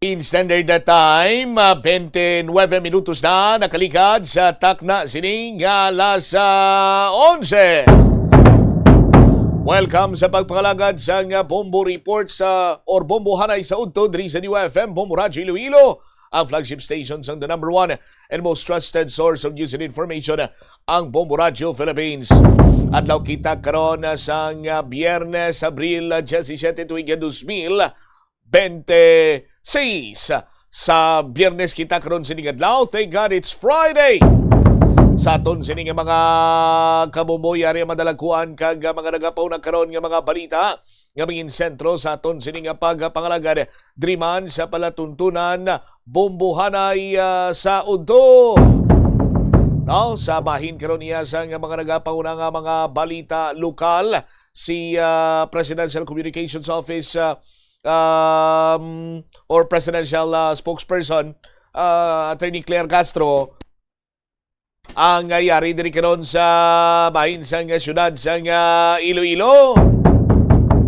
In standard time, 29 minutos na nakalikad sa takna sining alas 11. Welcome sa pagpangalagad sa Bombo Report sa Bombo Hanay sa Udto, diri sa New FM, Bombo Radyo Iloilo, ang flagship station sa the number one and most trusted source of news and information, ang Bombo Radyo Philippines. Adlaw kita karon sa Biyernes, Abril 17, tuig 2026. Sa Biyernes kita karon sining adlaw. Thank God it's Friday. Sa aton sining mga kabomboy ari madalagkuan kag mga nagapaw na karon nga mga balita nga mingin sentro sa aton sining pagpangalagad driman sa palatuntunan Bombo Hanay sa Udto. No, sa bahin karon niya sa mga nagapaw na nga mga balita lokal si Presidential Communications Office or Presidential Spokesperson Attorney Claire Castro ang yari diri karon sa bahin sa syudad sa Iloilo.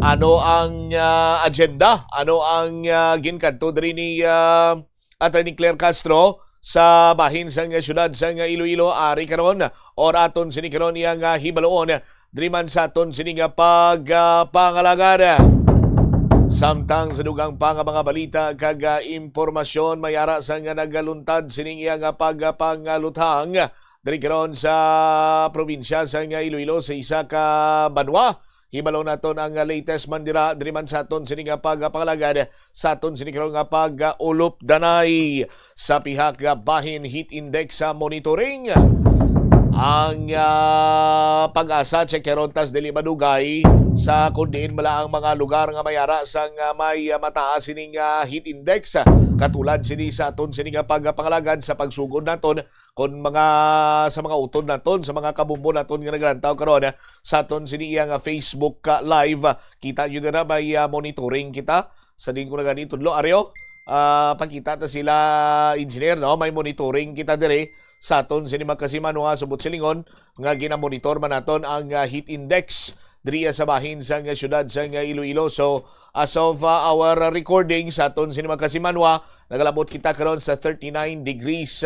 Ano ang agenda? Ano ang ginkadto diri ni Attorney Claire Castro sa bahin sa syudad sa Iloilo? Ari karon or aton sini karon iyang hibaloon diri man sa aton sini nga pagpangalagad. Samtang sa dugang pa nga mga balita kag impormasyon mayara sa nga nagaluntad sining iya nga pagpangaluthang diri karon sa probinsya sa Iloilo sa isa ka banwa. Hibalo naton ang latest mandira diri man sa aton sining nga pagpangalagad sa aton sining karon nga pag-ulop danay sa pihak nga bahin heat index sa monitoring. Ang pag-asa chekerontas dili madugay sa kundiin mala ang mga lugar nga mayara sa may mataas sining heat index katulad sini sa aton sini nga pagpangalagad sa pagsugod naton kon mga sa mga utod naton sa mga kabumbo naton nga naglantaw karon sa aton sini nga Facebook live. Kita nyo na may monitoring kita sa din ko na ganito lo aryo pagkita ta sila engineer no, may monitoring kita dire sa aton sini magkasimanwa subot silingon nga ginamonitor man naton ang heat index diri sa bahin sa syudad sa Iloilo. So as of our recording sa aton sini magkasimanwa nagalabot kita karon sa 39 degrees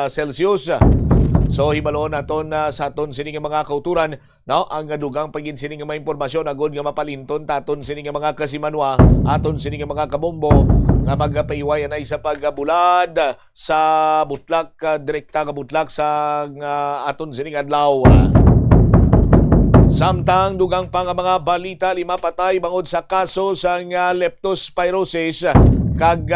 Celsius. So hibaloon naton sa aton sini nga mga kauturan no, ang dugang pagin sini nga mga impormasyon agod nga mapalinton taton sini nga mga kasimanwa aton sini nga mga kabombo nga magpaiwayan ay sa pagbulad sa butlak direkta nga butlak sa aton sining adlaw. Samtang dugang pa nga mga balita, 5 patay bangod sa kaso sa leptospirosis kag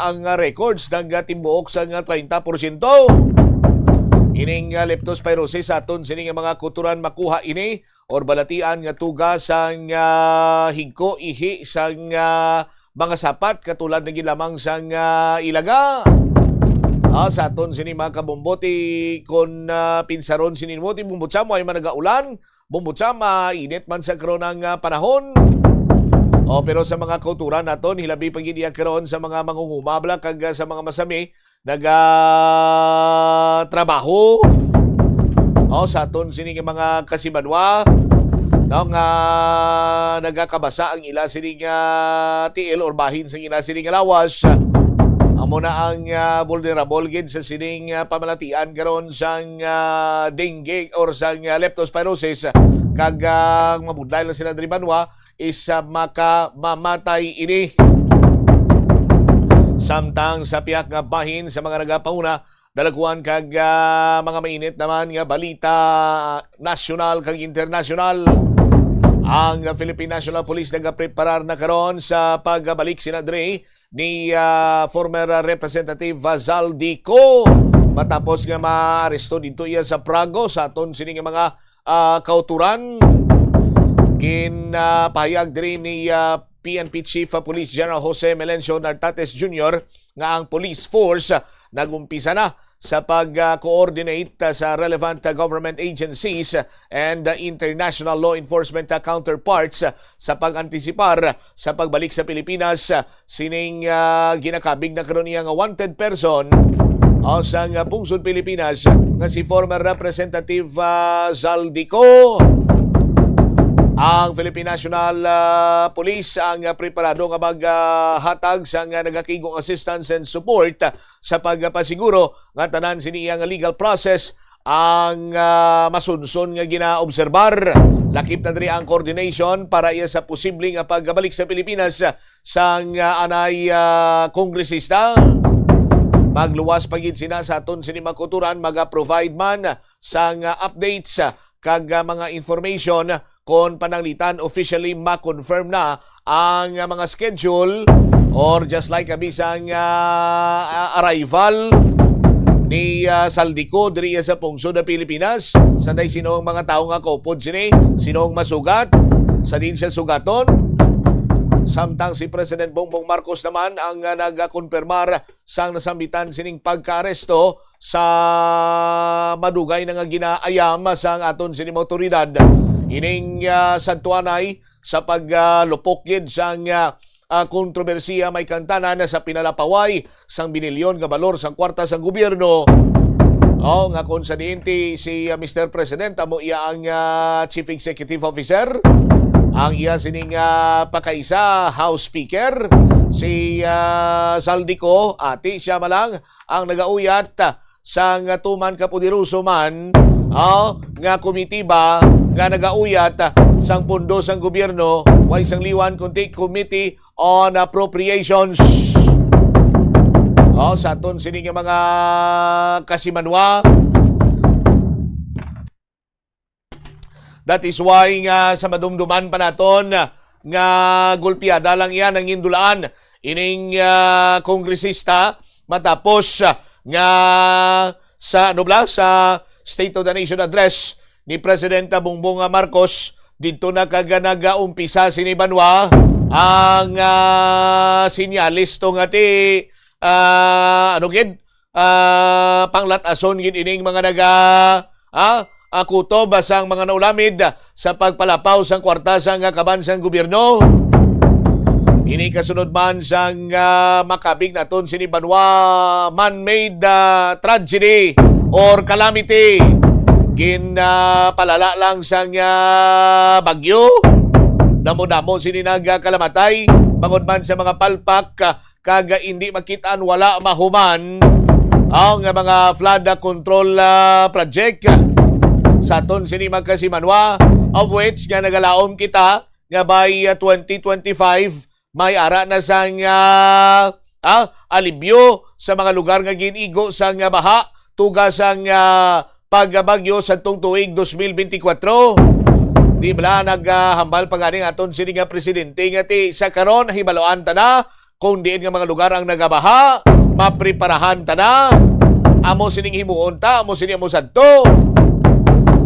ang records ng timbuok sa 30%. Ining leptospirosis aton sining mga kuturan makuha ini or balatian nga tugas sang higko ihi sang mga sapat katulad ng lamang sang ilaga. Sa aton sini mga kabomboti kon pinsaron sinin mo ti bumbutsa mo ay managaulan, bumbutsa mainit man sa karon ng panahon. Pero sa mga kauturan naton hilabi pag iya karon sa mga mangungumabla kag sa mga masami trabaho. Sa aton sini mga kasimanwa no, nga nagakabasa ang ila sining tiil or bahin sa ila sining lawas. Amo na ang vulnerable gid sa sining pamalatian karon sang dengue or sang leptospirosis kag mabudlay lang sila diri banwa is makamamatay ini. Samtang sa piyak nga bahin sa mga nagapauna dalaguan kag mga mainit naman nga balita nasyonal kag internasyonal. Ang Philippine National Police nagapreparar na karon sa pagbalik sinadre ni former Representative Zaldico matapos nga maaresto dito iya sa Prago sa aton sining mga kauturan. Pahayag din ni PNP Chief Police General Jose Melencio Nartates Jr. nga ang police force nagumpisa na sa pag-coordinate sa relevant government agencies and international law enforcement counterparts sa pag-antisipar sa pagbalik sa Pilipinas sining ginakabig na karon nga wanted person sa pungsod Pilipinas nga si former Representative Zaldico. Ang Philippine National Police ang preparado nga maghatag sa nagakigong assistance and support sa pagpasiguro nga tanan siniya nga legal process ang masunson nga ginaobserbar. Lakip na diri ang coordination para iya sa posibleng pagbalik sa Pilipinas sa anay kongresista. Magluwas pagid sina sa aton sini makuturan maga-provide man sa updates kag mga information kon pananglitan officially ma-confirm na ang mga schedule or just like bisang arrival ni Saldico diri sa pungsod ng Pilipinas. Sanday sino ang mga tao nga kaupod sini, sino ang masugat, sa din siya sugaton. Samtang si President Bongbong Marcos naman ang nagakonfirmar sang nasambitan sining pagkaaresto sa madugay na nga ginaayam sang aton sining otoridad. Ining santuanay sa paglupok gid sang kontrobersiya may kantanan sa pinalapaway sang binilyon nga balor sang kwarta sang gobyerno. Nga konsadiente si Mr. President amo iya ang Chief Executive Officer. Ang iya sining pakaisa House Speaker si Saldico ati siya malang ang nagauyat sang tuman kapudiruso man nga komitiba nga nagauyat sang pondo sang gobyerno way sang liwan kundi Committee on Appropriations. Sa aton sining mga kasimanwa. That is why nga sa madumduman pa naton nga gulpiada lang yan ang indulaan ining kongresista matapos nga sa sa State of the Nation Address ni Presidenta Bongbong Marcos dito na kaganag-umpisa sinibanwa ang sinyalis to nga ti panglatason gid ining mga kutob sang mga naulamid sa pagpalapaw sang kwarta sang kabansang gobyerno. Ini kasunod man sang makabig naton sinibanwa man-made tragedy or calamity. Palala lang sang bagyo. Damo-damo sininag kalamatay. Bangod man sa mga palpak kaga hindi makitaan wala mahuman ang mga flood control project sa aton sini magkasimanwa, of which nga nagalaom kita nga by 2025 may ara na sang alibyo sa mga lugar nga ginigo sang baha tugas sang pagbagyo sa tuig 2024. Di bala naghambal pa ganing aton sini nga presidente nga ti sa karon hibaloan ta na kung diin nga mga lugar ang nagabaha, mapreparahan ta na. Amo sining himuon ta, amo sining amo sadto.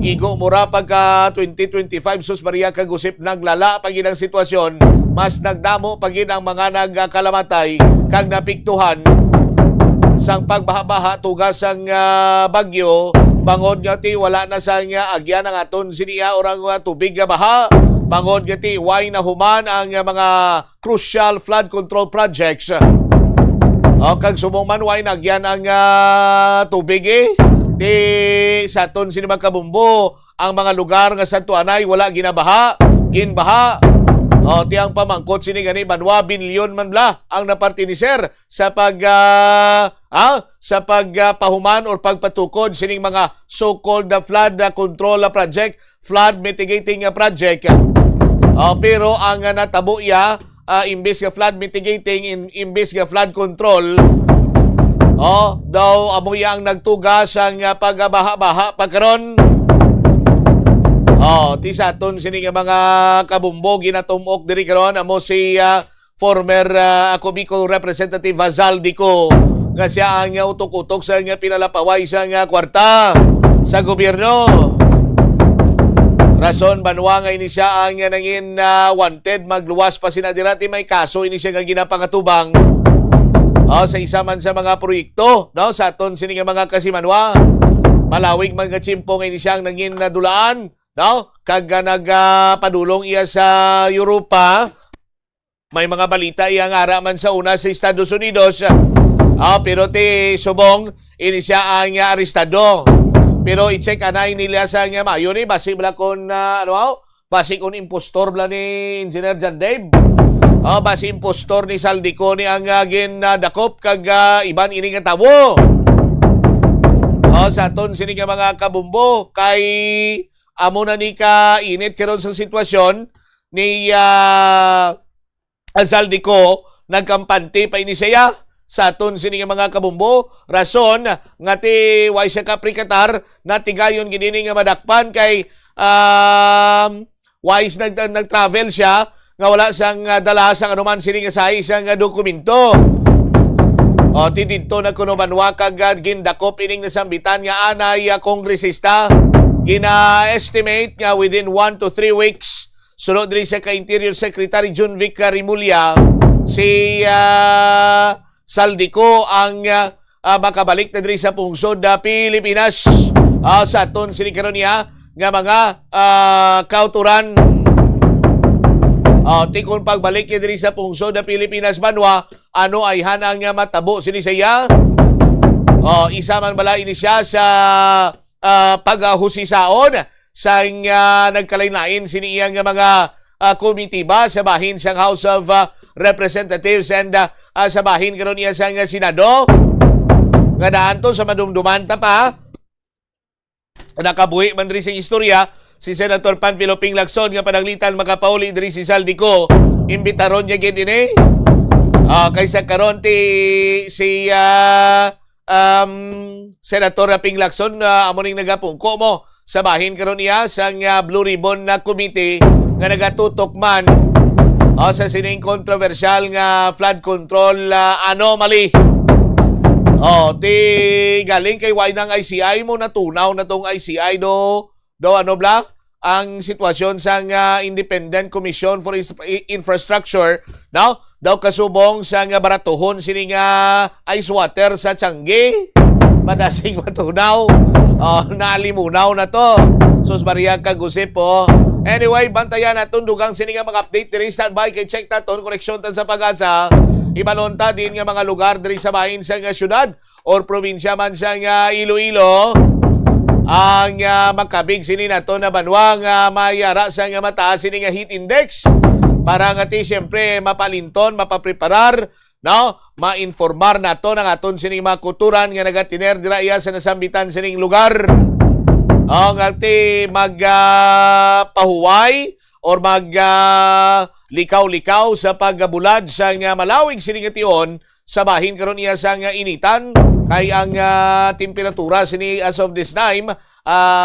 Igo mura pagka 2025 sus Maria kagusip naglala pagin ang sitwasyon, mas nagdamo pagin ang mga nagkalamatay kag napiktuhan sang pagbaha-baha tugas sang bagyo. Bangod nga ti wala na sang agyan ang aton siniya orang tubig nga baha. Bangod nga ti way na human ang mga crucial flood control projects. Kag sumong man way nagyan ang tubig ti sa aton sini magkabumbo ang mga lugar nga santuanay wala ginbaha. Ti ang pamangkot sini gani banwa bilyon man bla ang napartiniser sa pagpahuman or pagpatukod sining mga so-called flood control project, flood mitigating project. Pero ang natabo iya imbes nga flood mitigating imbes nga flood control daw amo iya ang nagtugas ang pagbaha-baha pagkaron. Ti sa aton sini nga mga kabumbo ginatumok diri karon amo si former Bicol Representative Saldico nga siya ang utok-utok sa nga pinalapaway sa nga kwarta sa gobyerno. Rason banwa nga ini siya ang nangin wanted magluwas pa sinadirati may kaso ini siya nga ginapangatubang sa isa man sa mga proyekto sa aton sini nga mga kasimanwa. Malawig man nga tsimpong ini siya ang nangin nadulaan kag nagpadulong iya sa Europa. May mga balita iya nga ara man sa una sa Estados Unidos. Pero ti subong ini siya ang arestado. Pero i-check anay nila sa nga mayo ni basi bala kon Basig un impostor bla ni Engineer John Dave. Basi impostor ni Saldico ni ang dakop kag iban ini nga tabo. Sa aton sini nga mga kabumbo kay amo na ni ka init karon sa sitwasyon ni Saldico nagkampante pa ini siya sa aton sini nga mga kabumbo. Rason nga ti way siya kaprikatar na tigayon gidini nga madakpan kay wise nag-travel siya nga wala sang dala sang anuman sini nga sahi sang dokumento. Ti didto nagkunubanwa kag gindakop ining nasambitan nga anay kongresista. Gina-estimate nga within 1 to 3 weeks sunod diri sa ka-Interior Secretary John Vic Rimulya si Saldico ang makabalik na diri sa pungsod na Pilipinas. Sa aton sini karon niya nga mga kauturan. Tikon pagbalik niya diri sa pungsod na Pilipinas banwa, ano ay hanang nga matabo sini siya? Isa man bala ini siya sa paghusisaon sa nagkalain-lain sini iyang mga komitiba sa bahin sa House of Representatives and sa bahin karon niya sa Senado. Nga daan to sa madumduman ta pa. Nakabuhi man diri sa istorya si Senator Panfilo Ping Lacson nga panaglitan makapauli diri si Saldico. Imbitaron niya gid ini. Kaysa karon ti si Senator Ping Lacson amo ning nagapungko mo sa bahin karon niya sang Blue Ribbon na committee nga nagatutok man sa sining controversial nga flood control anomaly. Ti galing kay way ng ICI mo natunaw na tong ICI do ano bla ang sitwasyon sa Independent Commission for Infrastructure now daw kasubong sa baratuhon sini nga ice water sa Tiangge. Madasing matunaw. Nalimunaw na to. Sus Maria kagusip po. Anyway, bantayan naton dugang sini nga mga update diri standby kay check naton koneksyon tan sa Pag-asa. Ibalonta din nga mga lugar diri sa bahin sa syudad or probinsya man sa Iloilo. Ang magkabig sini nato na banwa nga mayara sa nga mataas sini nga heat index para nga ti siyempre mapalinton, mapapreparar, no? Mainformar nato ng aton sining mga kuturan nga nagatiner dira iya sa nasambitan sining lugar. Ang ati magpahuway or likaw-likaw sa paggabulad sa nga malawig sining tion sa bahin karon iya sa nga initan kay ang temperatura sini as of this time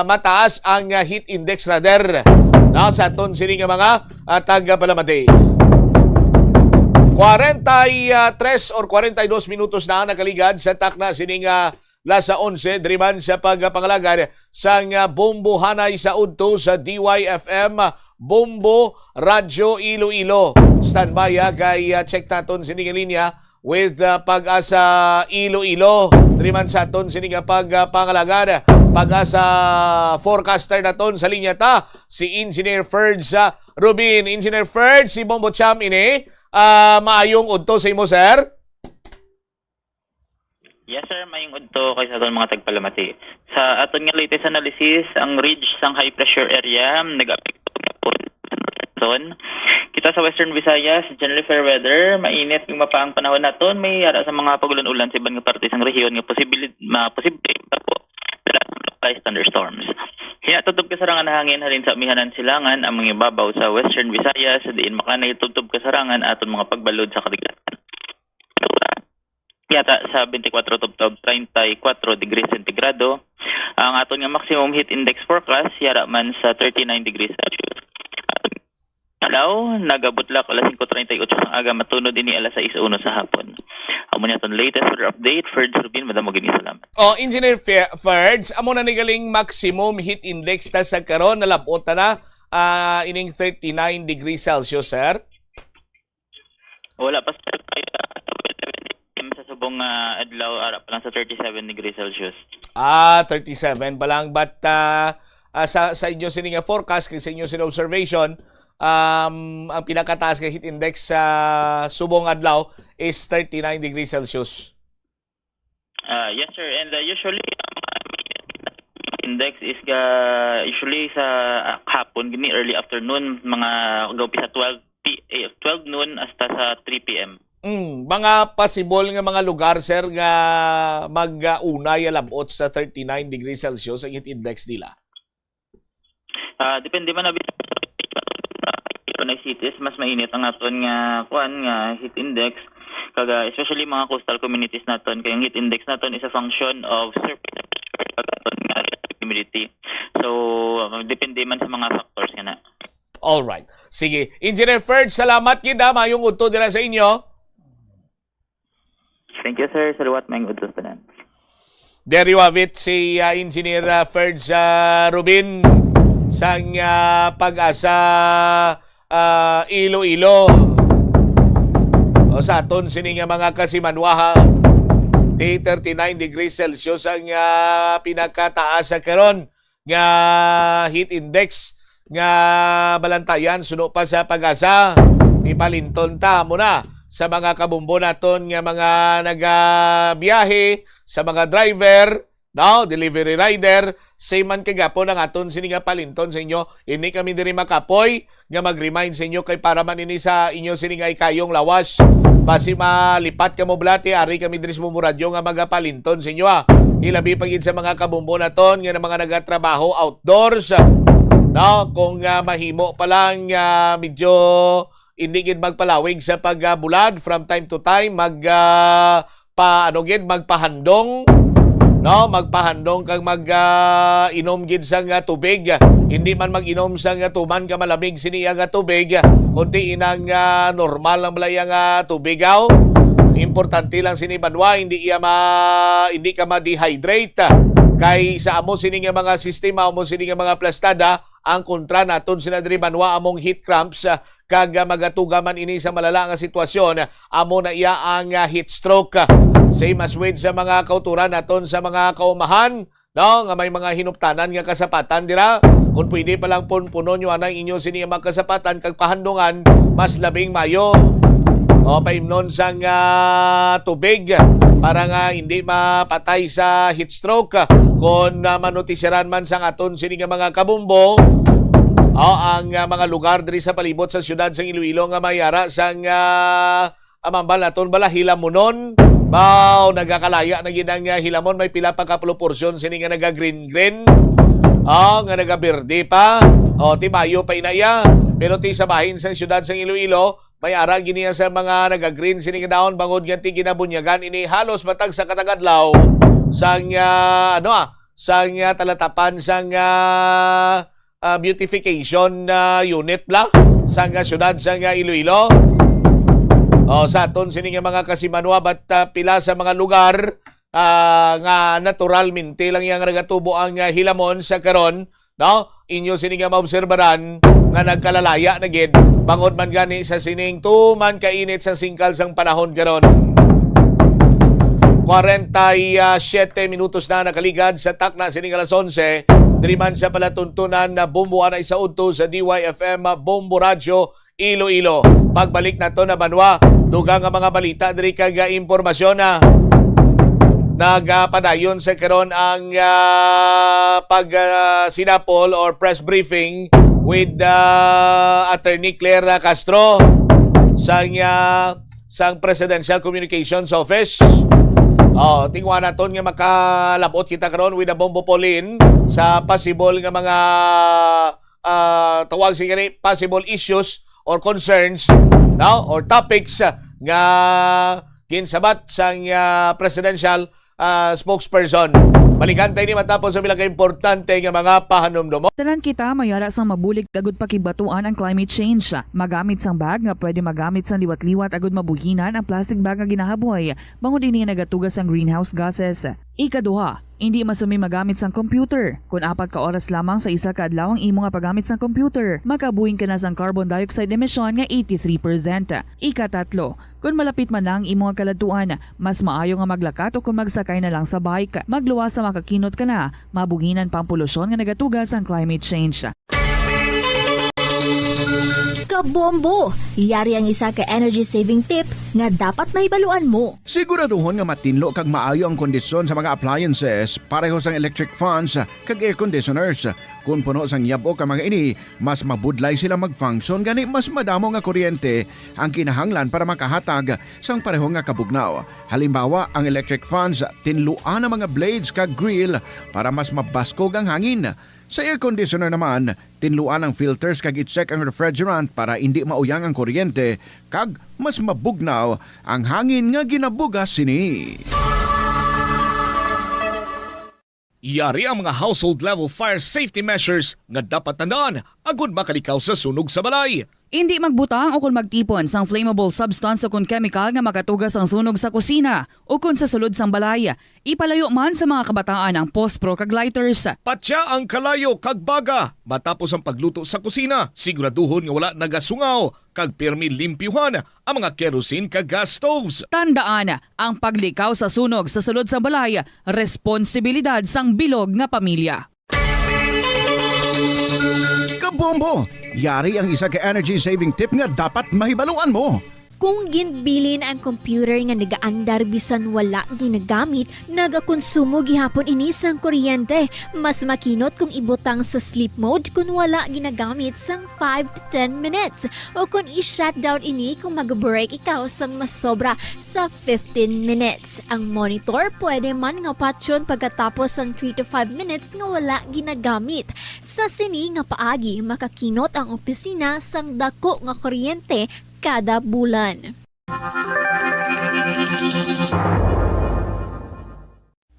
mataas ang heat index rather sa aton sini nga mga taga-Palamade. 43 or 42 minutos na nakaligad sa takna sining lasa 11 driban sa pagpangalagad sang Bombo Hanay sa udto sa DYFM Bombo Radyo Iloilo. Standby kay check naton sining linya with Pag-asa Iloilo. Driban sa aton sining pagpangalagad. Pag-asa forecaster naton sa linya ta si Engineer Ferds Rubin. Engineer Ferds, si Bombo Cham ini maayong udto sa imo, sir? Yes, sir. Maayong udto kay sa aton mga tagpalamati. Sa aton nga latest analysis, ang ridge sang high pressure area nag-apekto po kita sa Western Visayas, generally fair weather, mainit yung mapaang panahon naton, may ara sa mga pagulan-ulan sa ibang parte sang rehiyon nga posible po localized thunderstorms. Hinatutob kasarangan na hangin halin sa amihanan silangan ang mga ibabaw sa Western Visayas, diin makanay tutob kasarangan aton mga pagbalod sa kadagatan. Yata sa 24 tubtob 34 degrees centigrado. Ang aton nga maximum heat index forecast yara man sa 39 degrees Celsius. Alaw, nagabutlak alas 5:38 ng aga matunod ini alas 6:01 sa hapon. Amo na ton latest weather update, Ferds Rubin, madamo gini salamat. Engineer Ferds, amo na ni galing maximum heat index ta sa karon nalabot na ining 39 degrees Celsius, sir. Wala pa sir sa subong adlaw ara pa lang sa 37 degrees Celsius. 37 pa lang but sa inyo sining forecast kay sa inyo sin observation ang pinakataas nga heat index sa subong adlaw is 39 degrees Celsius. Yes sir, and usually index is usually sa hapon gini early afternoon mga gawpi sa 12 noon hasta sa 3 PM. Mga possible nga mga lugar, sir, nga mag-unay alabot sa 39 degrees Celsius ang heat index nila? Depende man na cities mas mainit ang aton nga heat index kaga especially mga coastal communities naton kay ang heat index naton is a function of surface temperature humidity. So depende man sa mga factors kana. All right. Sige, Engineer Ferd, salamat gid mayong udto dira sa inyo. Thank you, sir. Salamat mayong udto sa tanan. There you have it, si Engineer Ferds Rubin sang Pag-asa Iloilo. O sa aton sini nga mga kasimanwaha, 39 degrees Celsius ang pinakataas sa karon nga heat index nga balantayan suno pa sa Pag-asa. Ipalinton ta mo na sa mga kabumbo naton nga mga nagabiyahe, sa mga driver, no, delivery rider, same man kagapon ang aton sini nga palinton sa inyo. Ini kami diri makapoy nga mag-remind sa inyo kay para man ini sa inyo sini nga ikayong lawas. Basi malipat ka mo blati, ari kami diri sa radyo nga magapalinton sa inyo. Ilabi pagid sa mga kabumbo naton nga mga nagatrabaho outdoors. No, kung mahimo pa lang medyo hindi gid magpalawig sa pagbulad from time to time magpahandong, no, magpahandong kag inom gid sa tubig. Hindi man mag-inom sa tuman ka malamig siniya nga tubig, kunti inang normal ang balaya nga tubigaw. Importante lang sini banwa hindi ka ma-dehydrate kay sa amo sini nga mga sistema, amo sini nga mga plastada ang kontra naton sina diri banwa among heat cramps kag magatugaman ini sa malala nga sitwasyon amo na iya ang heat stroke. Same as with sa mga kauturan naton sa mga kaumahan, no, nga may mga hinuptanan nga kasapatan dira. Kung pwede pa lang puno nyo anang inyo sini mga kasapatan kag pahandungan mas labing mayo. O paimnon sang tubig para nga hindi mapatay sa heat stroke. Kung manotisyaran man sang aton sini nga mga kabumbo, ang mga lugar diri sa palibot sa syudad sang Iloilo nga mayara sang amambal naton bala hilamonon. Bao nagakalaya na gid ang hilamon, may pila pa ka porsyon sini nga naga-green. Nga naga-berde pa. Timayo pa inaya. Pero ti sa bahin sang syudad sang Iloilo, may ara giniya sa mga naga-green sini nga daon bangod ganti ginabunyagan ini halos matag sa katagadlaw sang sang talatapan sang beautification unit bla sang syudad sang Iloilo. Sa aton sini nga mga kasimanwa bat pila sa mga lugar nga naturalmente lang yang nagatubo ang hilamon sa karon, no? Inyo sini nga maobserbaran nga nagkalalaya na gid bangod man gani sa sining tuman kainit sa singkal sang panahon karon. 47 minutos na nakaligad sa takna sining alas 11. Diri man sa palatuntunan na bumbuan ay sa udto sa DYFM Bombo Radio Iloilo. Pagbalik nato na banwa, dugang nga mga balita diri kag impormasyon na nagpadayon sa karon ang sinapol or press briefing with Attorney Claire Castro sang Presidential Communications Office. Tingwa naton nga makalabot kita karon with a Bombo Pauline sa possible nga mga tawag sigari possible issues or concerns, no, or topics nga ginsabat sang presidential spokesperson. Balikan tayo ni matapos sa bilang importante nga mga pahanumdum. Tanan kita mayara sang mabulig agud pakibatuan ang climate change. Magamit sang bag nga pwede magamit sang liwat-liwat agud mabuhinan ang plastic bag nga ginahaboy bangod ini nagatugas ang greenhouse gases. Ikaduha, hindi masumi magamit sang computer. Kung 4 ka oras lamang sa isa ka adlaw ang imo nga paggamit sang computer, makabuhing ka na sang carbon dioxide emission nga 83%. Ikatatlo, kung malapit man lang imo nga kaladuan, mas maayo nga maglakat o kung magsakay na lang sa bike. Magluwas sa makakinot ka na, mabuhinan pang polusyon nga nagatugas ang climate change. Kabombo! Yari ang isa ka energy saving tip nga dapat mahibaluan mo. Siguraduhon nga matinlo kag maayo ang kondisyon sa mga appliances, pareho sang electric fans kag air conditioners. Kung puno sang yabo ka mga ini, mas mabudlay sila mag-function gani mas madamo nga kuryente ang kinahanglan para makahatag sang pareho nga kabugnaw. Halimbawa, ang electric fans tinluan ang mga blades kag grill para mas mabaskog ang hangin. Sa air conditioner naman, tinluan ang filters kag i-check ang refrigerant para hindi mauyang ang kuryente kag mas mabugnaw ang hangin nga ginabugas sini. Yari ang mga household level fire safety measures nga dapat tandaan agud makalikaw sa sunog sa balay. Hindi magbutang o kung magtipon sang flammable substance o kung chemical nga makatugas ang sunog sa kusina o kung sa sulod sang balay. Ipalayo man sa mga kabataan ang pospro kag lighters. Patya ang kalayo kag baga matapos ang pagluto sa kusina. Siguraduhon nga wala nagasungaw kag pirmi limpyuhan ang mga kerosene kag gas stoves. Tandaan, ang paglikaw sa sunog sa sulod sa balay, responsibilidad sang bilog nga pamilya. Kabombo! Yari ang isa ka energy saving tip nga dapat mahibaluan mo. Kung ginbilin ang computer nga nagaandar bisan wala ginagamit, nagakonsumo gihapon ini sang kuryente. Mas makinot kung ibutang sa sleep mode kung wala ginagamit sang 5 to 10 minutes. O kung i-shutdown ini kung mag-break ikaw sang mas sobra sa 15 minutes. Ang monitor pwede man nga patyon pagkatapos sang 3 to 5 minutes nga wala ginagamit. Sa sini nga paagi, makakinot ang opisina sang dako nga kuryente kada bulan.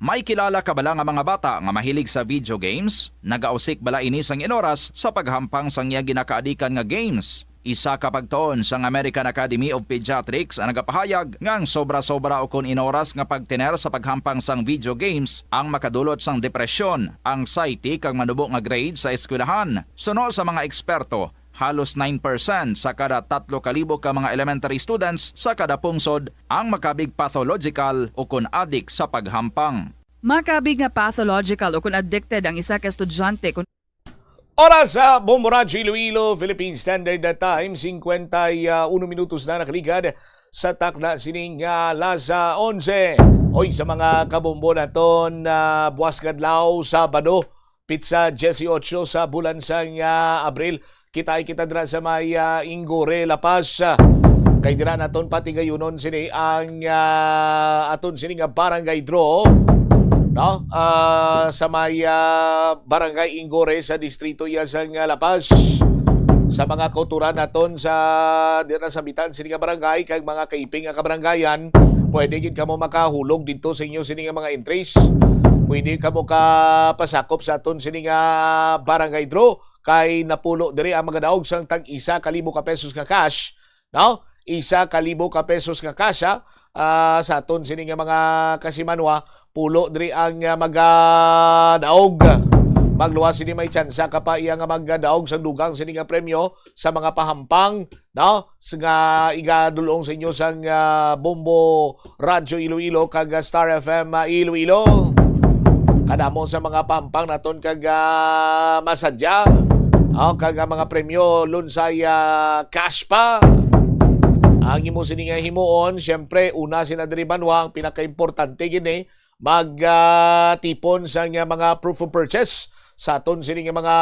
May kilala ka bala nga mga bata nga mahilig sa video games? Nagausik bala ini sang inoras sa paghampang sang iya ginakaadikan nga games. Isa ka pagtuon sang American Academy of Pediatrics ang nagapahayag ngang sobra-sobra o kun inoras nga pagtiner sa paghampang sang video games ang makadulot sang depresyon, anxiety kag manubo nga grade sa eskwelahan. Suno sa mga eksperto, halos 9% sa kada 3,000 ka mga elementary students sa kada pungsod ang makabig pathological o kun addict sa paghampang. Makabig nga pathological o kung addicted ang isa ka estudyante kung Oras sa Bombo Radyo Iloilo, Philippine Standard Time, 51 minutos na nakaligad sa takna sining Laza 11. Oy, sa mga kabombo naton buwas kadlaw, Sabado, pizza 18 sa bulan sang Abril. Kita dira sa may Ingore, La Paz. Kay dira naton pati gayunon sini ang aton sini nga barangay draw. No? Sa may barangay Ingore sa distrito sang La Paz. Sa mga kauturan naton sa dira sa bitan sini nga barangay kag mga kaiping nga kabarangayan, pwede gid kamo makahulog dito sa inyo sini nga mga entries. Pwede kamo ka pasakop sa aton sini nga barangay draw kay napulo diri ang mga daog sang tag 1,000 ka pesos nga cash, no? 1,000 ka pesos nga cash sa aton sini nga mga kasimanwa, pulo diri ang mga daog. Magluwas sini may tsansa ka pa iya nga magdaog sa dugang sini nga premyo sa mga pahampang, no? Nga igadulong sa inyo sang Bombo Radyo Iloilo kag Star FM Iloilo. Kadamo sa mga pampang naton kag masadya. Kag mga premyo lunsay cash pa. Ang imo sini nga himuon, syempre una sina diri banwa ang pinakaimportante gini magtipon sa mga proof of purchase sa aton sini nga mga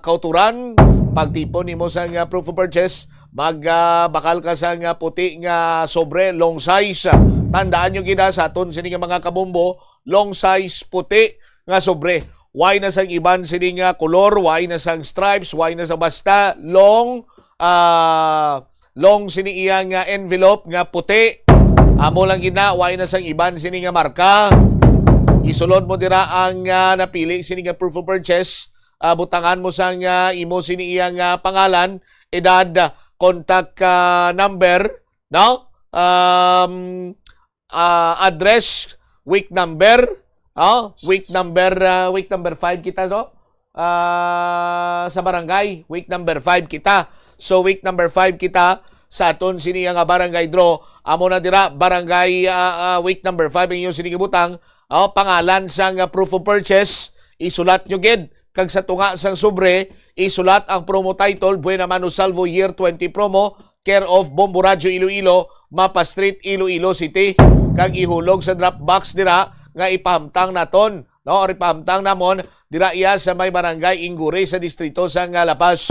kauturan. Pagtipon nimo sa proof of purchase, bakal ka sa puti nga sobre long size. Tandaan nyo gina sa aton sini nga mga kabombo, long size puti nga sobre. Why na sang iban sini nga color, why na sang stripes, why na sa basta long sini iya nga envelope nga puti. Amo lang gina, why na sang iban sini nga marka. Isulod mo dira ang napili sini nga proof of purchase. Butangan mo sang imo sini iya nga pangalan, edad, contact number, no? Address, week number, week number 5 kita, no? Sa barangay, week number 5 kita. So week number 5 kita sa aton sini nga barangay draw. Amo na dira barangay week number 5 ang inyo sini gibutang, pangalan sang proof of purchase, isulat nyo gid kag sa tunga sang sobre isulat ang promo title Buena Mano Salvo Year 20 promo care of Bombo Radio Iloilo, Mapa Street, Iloilo City. Kag ihulog sa drop box dira nga ipahamtang naton, no, or ipahamtang namon dira iya sa may barangay Ingure sa distrito sa Lapas.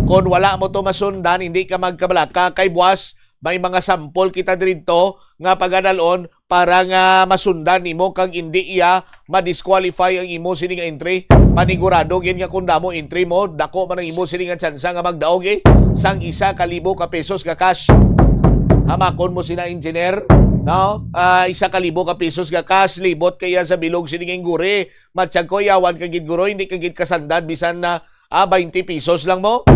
Kung wala mo to masundan, hindi ka magkabalaka kay buwas, may mga sampol kita dito nga pagadalon para nga masundan nimo kang hindi iya ma-disqualify ang imo sining entry. Panigurado gyan nga kung damo entry mo, dako man ang imo sining tsansa nga magdaog sang 1,000 ka pesos ka cash. Hamakon mo sina engineer, no? 1,000 ka pesos ka cash, libot kaya sa bilog sining Ingure. Matsyag ko yawan kagid guro, hindi kagid kasandad bisan na 20 pesos lang mo.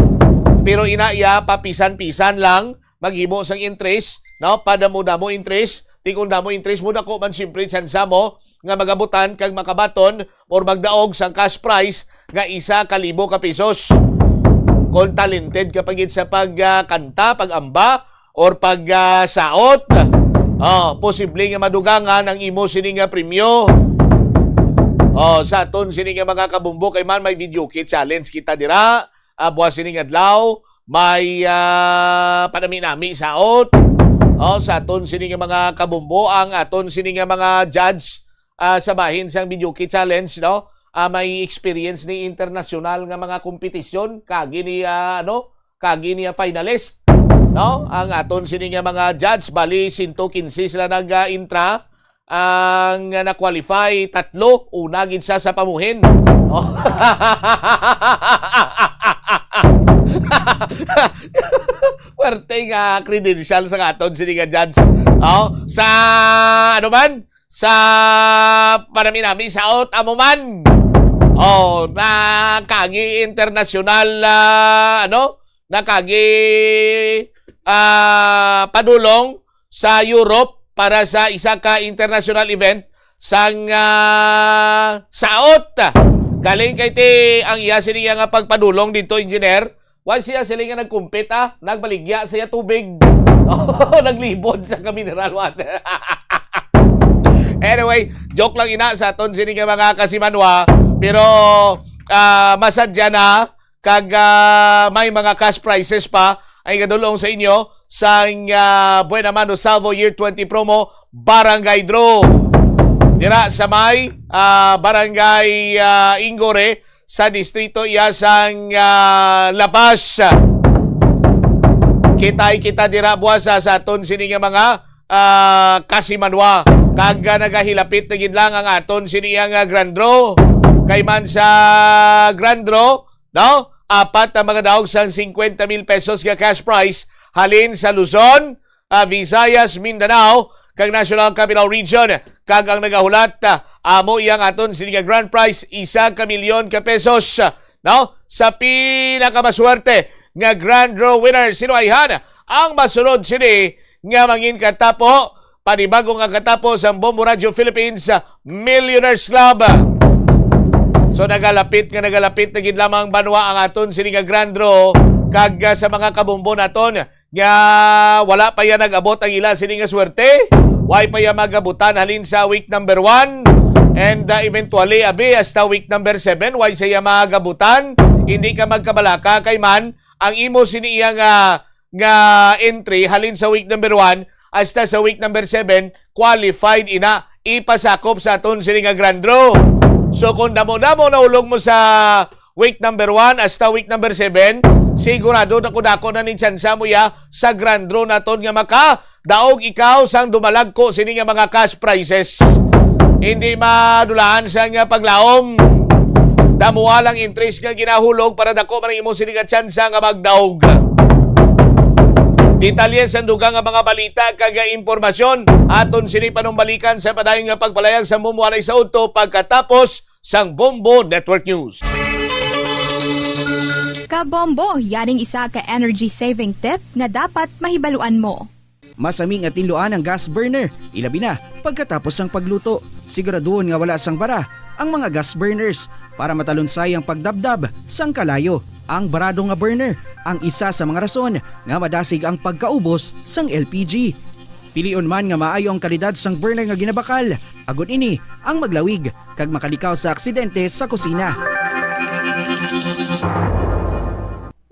Pero inaiya papisan-pisan lang maghimo sang interest, no? Padamo-damo interest, tikon damo interest mo dako man siyempre tsansa mo nga magabutan kag makabaton or magdaog sang cash prize nga 1,000 ka pesos. Kung talented ka pagid sa pagkanta, pag-amba or pag-saot, posible nga madugangan ang imo sini nga premyo. Sa aton sini nga mga kabumbo kay man may video kit challenge kita dira. Buwas sining adlaw, may panami-nami saot. Sa aton sining mga kabumbo, ang aton sining mga judge sa bahin sang video kit challenge, no? May experience ni international nga mga kompetisyon, kagi ni finalist, no? Ang aton sining mga judge bali 115 sila nag-intra. Ang na-qualify 3, una gid sa pamuhin. Werte nga credential sa aton sini nga judge. Sa ano man? Sa panami-nami saot amo man. Nakagi international nakagi padulong sa Europe para sa isa ka international event sang saot. Galing kay ti ang iya sini nga pagpadulong dito, engineer. Once siya sila nga nagkumpit, nagbaligya siya tubig. Naglibod sa mineral water. Anyway, joke lang ina sa aton sini nga mga kasimanwa. Pero masadya na kag may mga cash prizes pa ay gadulong sa inyo sang Buena Mano Salvo Year 20 promo Barangay Draw. Dira sa may Barangay Ingore sa distrito iya sang Lapas. Kita dira buwasa sa aton sini nga mga kasimanwa. Kag nagahilapit na gid lang ang aton sini nga Grand Draw. Kay man sa Grand Draw, no? 4 na mga daog sang 50,000 pesos nga cash prize halin sa Luzon, Visayas, Mindanao, kag National Capital Region. Kag ang nagahulat, amo iyang aton sini nga grand prize 1 milyon ka pesos. No? Sa pinakamaswerte nga grand draw winner, sino ayhan? Ang masunod sini nga mangin katapo, panibagong ang katapo sa Bombo Radio Philippines Millionaires Club. So nagalapit na gid lamang banwa ang aton sini nga grand draw kag sa mga kabumbo naton nga wala pa yan nag-abot ang ila sini nga swerte. Why pa yan magabutan halin sa week number 1 and eventually hasta week number 7 why siya magabutan. Hindi ka magkabalaka kay man ang imo sini iya nga entry halin sa week number 1 hasta sa week number 7 qualified ina ipasakop sa aton sini nga grand draw. So kung damo-damo naulog mo sa week number 1 hasta week number 7, sigurado na kudako na ni tsansa mo ya sa grand draw naton nga daog ikaw sang dumalagko sini nga mga cash prizes. Hindi madulaan sa nga paglaom. Damuha lang interest nga ginahulog para dako man imo sini nga tsansa nga magdaog. Detalye sa dugang nga mga balita kag impormasyon aton sini panumbalikan sa padayon nga pagpalayag sa mumuanay sa udto pagkatapos sang Bombo Network News. Kabombo, yaring isa ka energy saving tip na dapat mahibaluan mo. Masaming at tinluan ang gas burner, ilabi na pagkatapos ng pagluto. Siguraduhon nga wala sang bara ang mga gas burners para matalunsay ang pagdabdab sang kalayo. Ang barado nga burner ang isa sa mga rason nga madasig ang pagkaubos sang LPG. Pilion man nga maayo ang kalidad sang burner nga ginabakal, agud ini ang maglawig kag makalikaw sa aksidente sa kusina.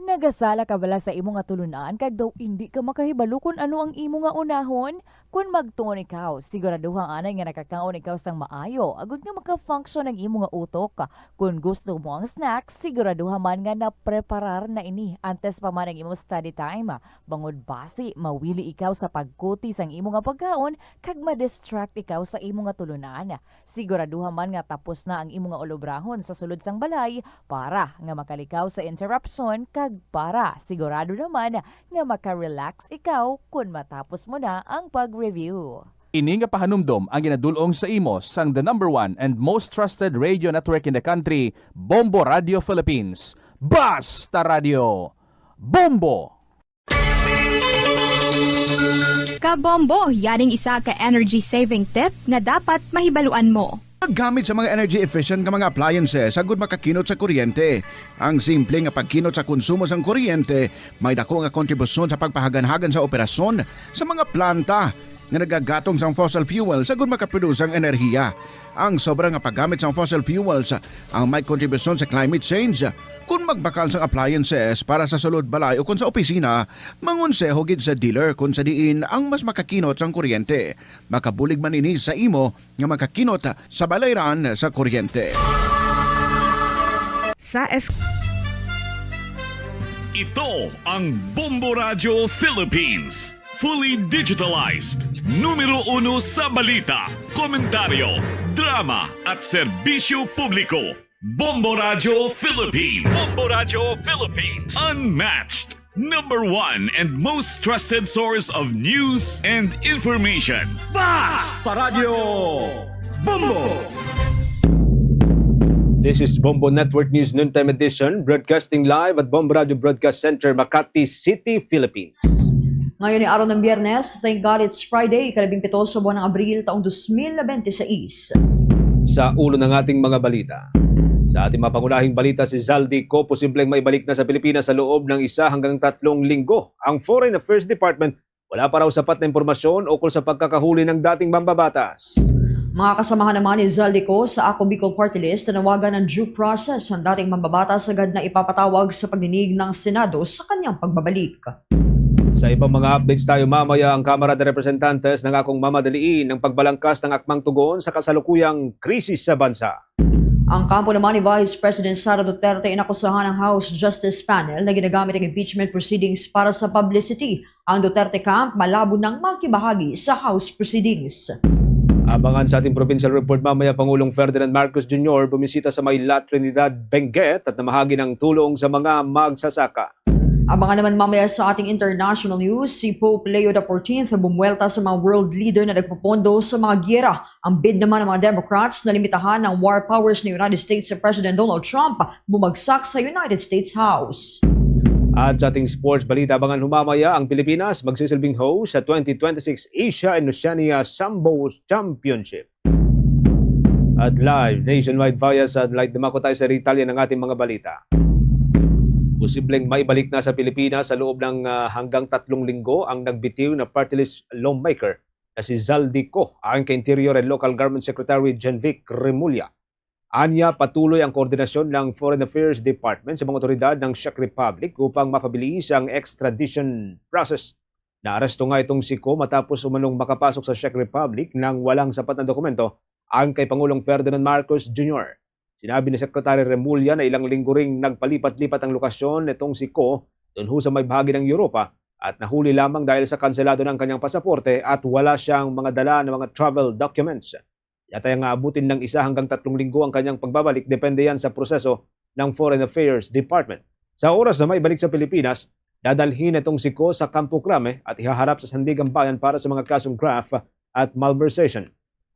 Nagasala ka bala sa imo nga tulunan kag daw hindi ka makahibalo kung ano ang imo nga unahon? Kung magtuon ikaw, siguraduhang anay nga nakakaon ikaw sang maayo, agud nga maka-function ang imo nga utok. Kung gusto mo ang snacks, siguraduhan man nga na-preparar na ini antes pa man ang imo study time. Bangod basi, mawili ikaw sa pagkuti sang imo nga pagkaon kag ma-distract ikaw sa imo nga tulunan. Siguraduhan man nga tapos na ang imo nga olobrahon sa sulod sang balay para nga makalikaw sa interruption kag para sigurado naman nga maka-relax ikaw kung matapos mo na ang pag-review. Ini nga pahanumdom ang ginadulong sa imo sang the #1 and most trusted radio network in the country, Bombo Radio Philippines. Basta Radio! Bombo! Kabombo, yaring isa ka energy saving tip na dapat mahibaluan mo. Gamit sa mga energy efficient nga mga appliances agud makakinot sa kuryente. Ang simple nga pagkinot sa konsumo sang kuryente may dako nga kontribusyon sa pagpahagan-hagan sa operasyon sa mga planta nga nagagatong sang fossil fuels agud makaproduce ang enerhiya. Ang sobra nga paggamit sang fossil fuels ang may kontribusyon sa climate change. Kung magbakal sang appliances para sa sulod balay o kung sa opisina, mangonseho gid sa dealer kung sa diin ang mas makakinot sang kuryente. Makabulig man ini sa imo nga makakinot sa balayran sa kuryente. Ito ang Bombo Radio Philippines. Fully digitalized. Numero 1 sa balita, komentaryo, drama at serbisyo publiko. Bombo Radio Philippines. Bombo Radio Philippines. Unmatched. #1 and most trusted source of news and information. Basta Radio Bombo! This is Bombo Network News Noontime Edition, broadcasting live at Bombo Radio Broadcast Center, Makati City, Philippines. Ngayon ay araw ng Biyernes, thank God it's Friday, 17 sa buwan ng Abril, taong 2026. Sa ulo ng ating mga balita. Sa ating mapangunahing balita, si Zaldico posibleng maibalik na sa Pilipinas sa loob ng 1 hanggang 3 linggo. Ang Foreign Affairs Department wala pa raw sapat na impormasyon ukol sa pagkakahuli ng dating mambabatas. Mga kasamahan naman ni Zaldico sa Ako Bicol Party List na nawagan ng due process ang dating mambabatas agad na ipapatawag sa pagdinig ng Senado sa kanyang pagbabalik. Sa ibang mga updates tayo mamaya, ang Kamara de Representantes nangakong mamadaliin ng pagbalangkas ng akmang tugon sa kasalukuyang krisis sa bansa. Ang kampo naman ni Vice President Sara Duterte inakusahan ng House Justice Panel na ginagamit ang impeachment proceedings para sa publicity. Ang Duterte camp malabo nang makibahagi sa House proceedings. Abangan sa ating provincial report mamaya, Pangulong Ferdinand Marcos Jr. bumisita sa Mayla, Trinidad, Benguet at namahagi ng tulong sa mga magsasaka. Abangan naman mamaya sa ating international news, si Pope Leo XIV bumuwelta sa mga world leader na nagpopondo sa mga gyera. Ang bid naman ng mga Democrats na limitahan ng war powers ng United States sa President Donald Trump bumagsak sa United States House. At sa ating sports balita, abangan humamaya ang Pilipinas magsisilbing host sa 2026 Asia and Oceania Sambo Championship. At live nationwide via satellite, dumako tayo sa Italia ng ating mga balita. Posibleng maibalik na sa Pilipinas sa loob ng hanggang 3 linggo ang nagbitiw na party list lawmaker na si Zaldico, ayon kay Interior and Local Government Secretary Genvic Remulla. Anya, patuloy ang koordinasyon ng Foreign Affairs Department sa mga otoridad ng Czech Republic upang mapabilis ang extradition process. Naaresto nga itong si Ko matapos umanong makapasok sa Czech Republic nang walang sapat na dokumento, ayon kay Pangulong Ferdinand Marcos Jr. Sinabi ni Secretary Remulla na ilang linggo ring nagpalipat-lipat ang lokasyon nitong si Ko doon ho sa may bahagi ng Europa at nahuli lamang dahil sa kanselado ng kanyang pasaporte at wala siyang mga dala ng mga travel documents. Yatayang aabutin ng 1 hanggang 3 linggo ang kanyang pagbabalik, depende yan sa proseso ng Foreign Affairs Department. Sa oras na maibalik sa Pilipinas, dadalhin itong si Ko sa Campo Crame at ihaharap sa Sandigan Bayan para sa mga kasong graft at malversation.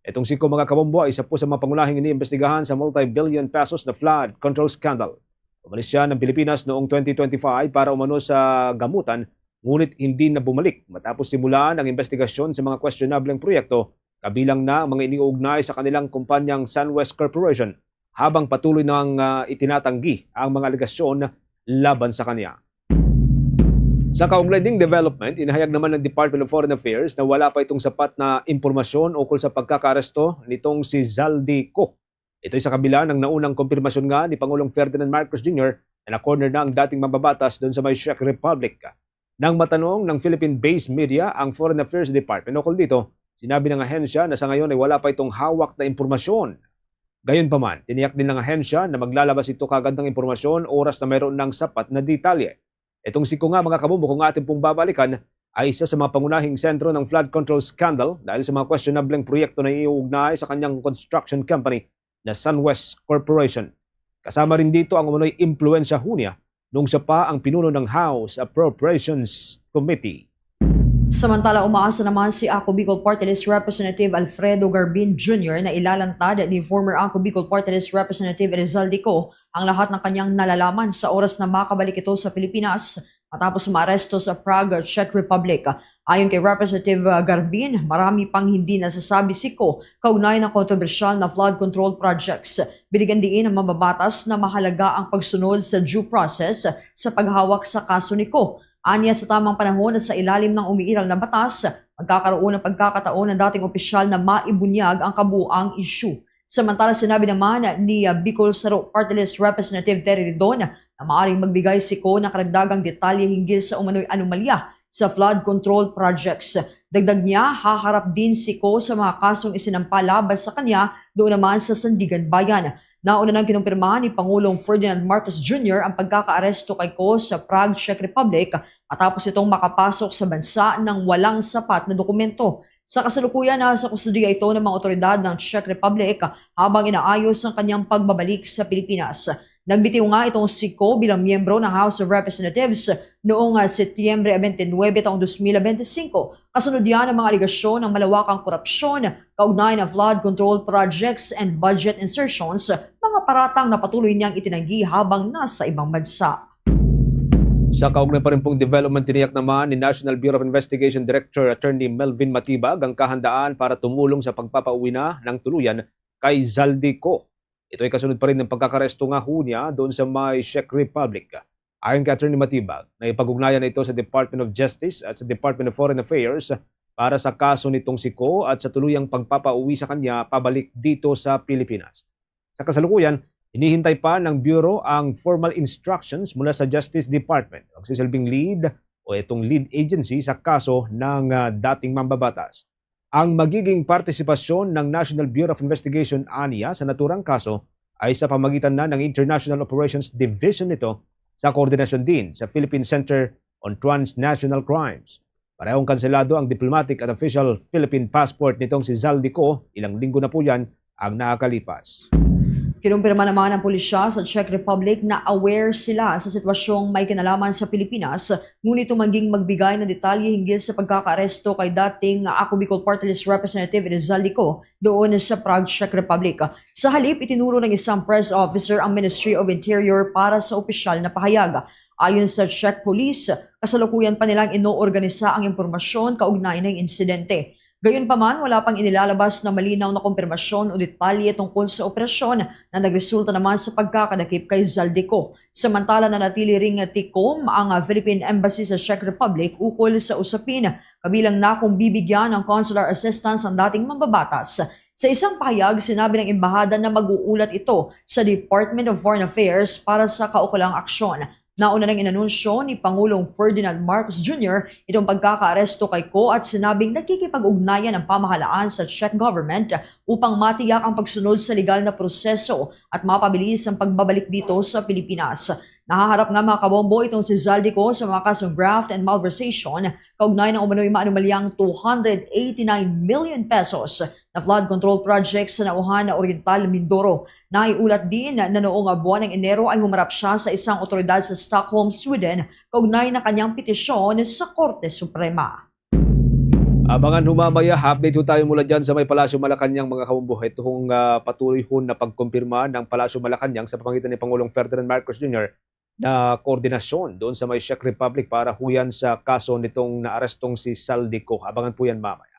Itong si Ko, mga kabombo, ay isa po sa mga pangunahing iniimbestigahan sa multi-billion pesos na flood control scandal. Umalis siya ng Pilipinas noong 2025 para umano sa gamutan, ngunit hindi na bumalik matapos simulaan ang investigasyon sa mga questionableng proyekto, kabilang na mga iniuugnay sa kanilang kumpanyang SunWest Corporation, habang patuloy nang itinatanggi ang mga alegasyon laban sa kanya. Sa kaugnay ding development, inahayag naman ng Department of Foreign Affairs na wala pa itong sapat na impormasyon ukol sa pagkakaresto nitong si Zaldico. Ito'y sa kabila ng naunang kumpirmasyon nga ni Pangulong Ferdinand Marcos Jr. na na-corner na ang dating mambabatas doon sa may Czech Republic. Nang matanong ng Philippine-based media ang Foreign Affairs Department ukol dito, sinabi ng ahensya na sa ngayon ay wala pa itong hawak na impormasyon. Gayunpaman, tiniyak din ng ahensya na maglalabas ito kagad ng impormasyon oras na mayroon ng sapat na detalye. Itong siko nga mga kabumbo kung ating pong babalikan ay isa sa mga pangunahing sentro ng flood control scandal dahil sa mga questionableng proyekto na iuugnay sa kanyang construction company na SunWest Corporation. Kasama rin dito ang umunoy impluensya hunya nung siya pa ang pinuno ng House Appropriations Committee. Samantala, umaasa naman si Ako Bicol Party List Representative Alfredo Garbin Jr. na ilalantad ni former Ako Bicol Party List Representative Rizal Dico ang lahat ng kanyang nalalaman sa oras na makabalik ito sa Pilipinas matapos maaresto sa Prague, Czech Republic. Ayon kay Representative Garbin, marami pang hindi nasasabi si Ko kaugnay ng kontrobersyal na flood control projects. Binigyan diin ng mababatas na mahalaga ang pagsunod sa due process sa paghawak sa kaso ni Ko. Anya sa tamang panahon at sa ilalim ng umiiral na batas, magkakaroon ng pagkakataon ng dating opisyal na maibunyag ang kabuuang issue. Samantala, sinabi naman ni Bicol Saro Party List Representative Terry Ridon na maaaring magbigay si Ko ng karagdagang detalye hinggil sa umano'y anomalya sa flood control projects. Dagdag niya, haharap din si Ko sa mga kasong isinampa laban sa kanya doon naman sa Sandigan Bayan. Nauna nang kinumpirma ni Pangulong Ferdinand Marcos Jr. ang pagkakaaresto kay Ko sa Prague, Czech Republic matapos itong makapasok sa bansa ng walang sapat na dokumento. Sa kasalukuyan, nasa kustudiya ito ng mga otoridad ng Czech Republic habang inaayos ang kanyang pagbabalik sa Pilipinas. Nagbitiw nga itong si Ko bilang miyembro ng House of Representatives noong Setyembre 29 taong 2025. Kasunod yan ang mga aligasyon ng malawakang korupsyon, kaugnay ng flood control projects and budget insertions, mga paratang na patuloy niyang itinanggi habang nasa ibang bansa. Sa kaugnay pa rin pong development, tiniyak naman ni National Bureau of Investigation Director Attorney Melvin Matibag ang kahandaan para tumulong sa pagpapauwi na ng tuluyan kay Zaldico. Ito ay kasunod pa rin ng pagkakaresto nga hunya doon sa may Czech Republic. Ayon kay Attorney Matibag, naipag-ugnayan na ito sa Department of Justice at sa Department of Foreign Affairs para sa kaso nitong si Ko at sa tuluyang pagpapauwi sa kanya pabalik dito sa Pilipinas. Sa kasalukuyan, hinihintay pa ng Bureau ang formal instructions mula sa Justice Department, magsisilbing lead o itong lead agency sa kaso ng dating mambabatas. Ang magiging partisipasyon ng National Bureau of Investigation ANIA sa naturang kaso ay sa pamagitan na ng International Operations Division nito sa koordinasyon din sa Philippine Center on Transnational Crimes. Parehong kanselado ang diplomatic at official Philippine passport nitong si Zaldico, ilang linggo na po yan ang nakakalipas. Kinumpirma naman ng pulisya sa Czech Republic na aware sila sa sitwasyong may kinalaman sa Pilipinas, ngunit tumanging magbigay ng detalye hinggil sa pagkakaaresto kay dating Ako Bicol Party List Representative Rizal Dico doon sa Prague, Czech Republic. Sa halip, itinuro ng isang press officer ang Ministry of Interior para sa opisyal na pahayag. Ayon sa Czech Police, kasalukuyan pa nilang inoorganisa ang impormasyon kaugnay ng insidente. Gayunpaman, wala pang inilalabas na malinaw na kumpirmasyon o detalye tungkol sa operasyon na nagresulta naman sa pagkakadakip kay Zaldico. Samantala, nanatili ring tikom ang Philippine Embassy sa Czech Republic ukol sa usapin, kabilang na kung bibigyan ng consular assistance ang dating mambabatas. Sa isang pahayag, sinabi ng embahada na mag-uulat ito sa Department of Foreign Affairs para sa kaukulang aksyon. Nauna nang inanunsyo ni Pangulong Ferdinand Marcos Jr. itong pagkakaaresto kay Ko at sinabing nakikipag-ugnayan ang pamahalaan sa Czech government upang matiyak ang pagsunod sa legal na proseso at mapabilis ang pagbabalik dito sa Pilipinas. Nahaharap nga mga kabombo itong si Zaldico sa mga kasong graft and malversation kaugnay ng umano'y maanumalyang 289 million pesos na flood control project sa nauhan na Oriental Mindoro. Naiulat din na noong buwan ng Enero ay humarap siya sa isang otoridad sa Stockholm, Sweden kaugnay ng kanyang petisyon sa Korte Suprema. Abangan humamaya, update ho tayo mula dyan sa may Palasyo Malacanang mga kabombo. Itong patuloy ho na pagkumpirma ng Palasyo Malacanang sa pamamagitan ni Pangulong Ferdinand Marcos Jr. na koordinasyon doon sa may Czech Republic para huyan sa kaso nitong naarestong si Zaldico. Abangan po yan mamaya.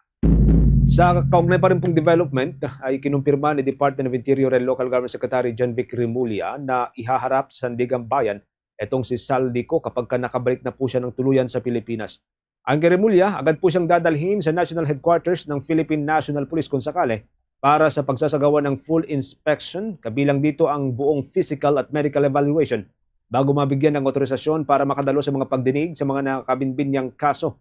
Sa kaugnay pa rin pong development ay kinumpirma ni Department of Interior and Local Government Secretary John Vic Remulla na ihaharap sa Sandigan Bayan itong si Zaldico kapag nakabalik na po siya ng tuluyan sa Pilipinas. Ang kay Remulla, agad po siyang dadalhin sa National Headquarters ng Philippine National Police kung sakali para sa pagsasagawa ng full inspection, kabilang dito ang buong physical at medical evaluation bago mabigyan ng otorisasyon para makadalo sa mga pagdinig sa mga nakabinbinyang kaso.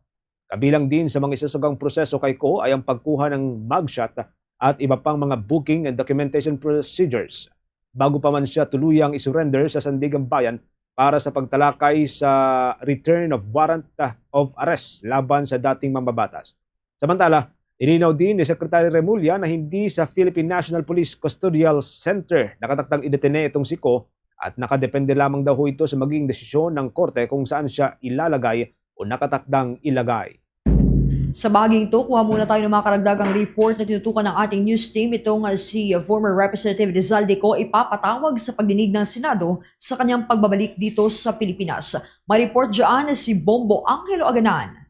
Kabilang din sa mga isasagang proseso kay Ko ay ang pagkuha ng mugshot at iba pang mga booking and documentation procedures bago pa man siya tuluyang isurrender sa Sandigan Bayan para sa pagtalakay sa return of warrant of arrest laban sa dating mambabatas. Samantala, ininaw din ni Secretary Remulla na hindi sa Philippine National Police Custodial Center nakatakdang idetene itong si Ko at nakadepende lamang daw ito sa maging desisyon ng korte kung saan siya ilalagay o nakatakdang ilagay. Sa bagay ito, kuha muna tayo ng mga karagdagang report na tinutukan ng ating news team. Itong si former Representative Rizal de Co ipapatawag sa pagdinig ng Senado sa kanyang pagbabalik dito sa Pilipinas. May report dyan si Bombo Angelo Aganan.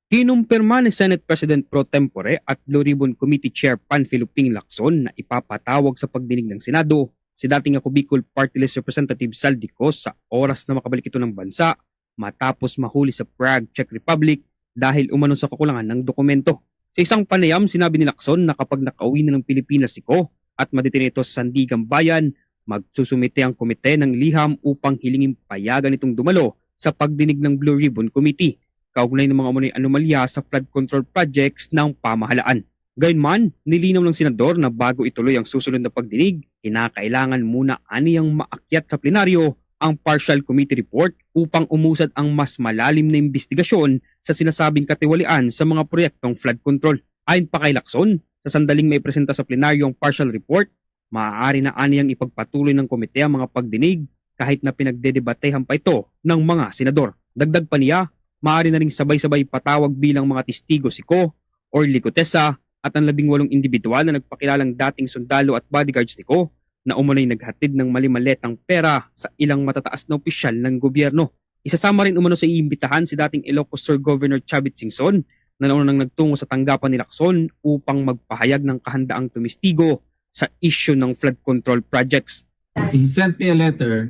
Kinumpirma ni Senate President Pro Tempore at Blue Ribbon Committee Chair Panfilo Ping Lacson na ipapatawag sa pagdinig ng Senado si dating ako Bicol Party List Representative Saldico sa oras na makabalik ito ng bansa matapos mahuli sa Prague, Czech Republic dahil umano sa kakulangan ng dokumento. Sa isang panayam, sinabi ni Lacson na kapag nakauwi na ng Pilipinas si Ko at madetine ito sa Sandigan Bayan, magsusumite ang komite ng liham upang hilingin payagan itong dumalo sa pagdinig ng Blue Ribbon Committee kaugnay ng mga umunay anomalya sa flood control projects ng pamahalaan. Gayunman, nilinaw ng senador na bago ituloy ang susunod na pagdinig, kinakailangan muna aniyang maakyat sa plenaryo ang partial committee report upang umusad ang mas malalim na investigasyon sa sinasabing katiwalian sa mga proyektong flood control. Ayon pa kay Lacson, sa sandaling may presenta sa plenaryo ang partial report, maaari na aniyang ipagpatuloy ng komite ang mga pagdinig kahit na pinagdedebatehan pa ito ng mga senador. Dagdag pa niya, maaari na ring sabay-sabay patawag bilang mga testigo si Ko, Orly Cotesa at ang 18 individual na nagpakilalang dating sundalo at bodyguards ni Ko na umunay naghatid ng malimaletang pera sa ilang matataas na opisyal ng gobyerno. Isasama rin umano sa iimbitahan si dating Ilocos Sur Governor Chavit Singson na naunang nagtungo sa tanggapan ni Lacson upang magpahayag ng kahandaang tumistigo sa issue ng flood control projects. He sent me a letter.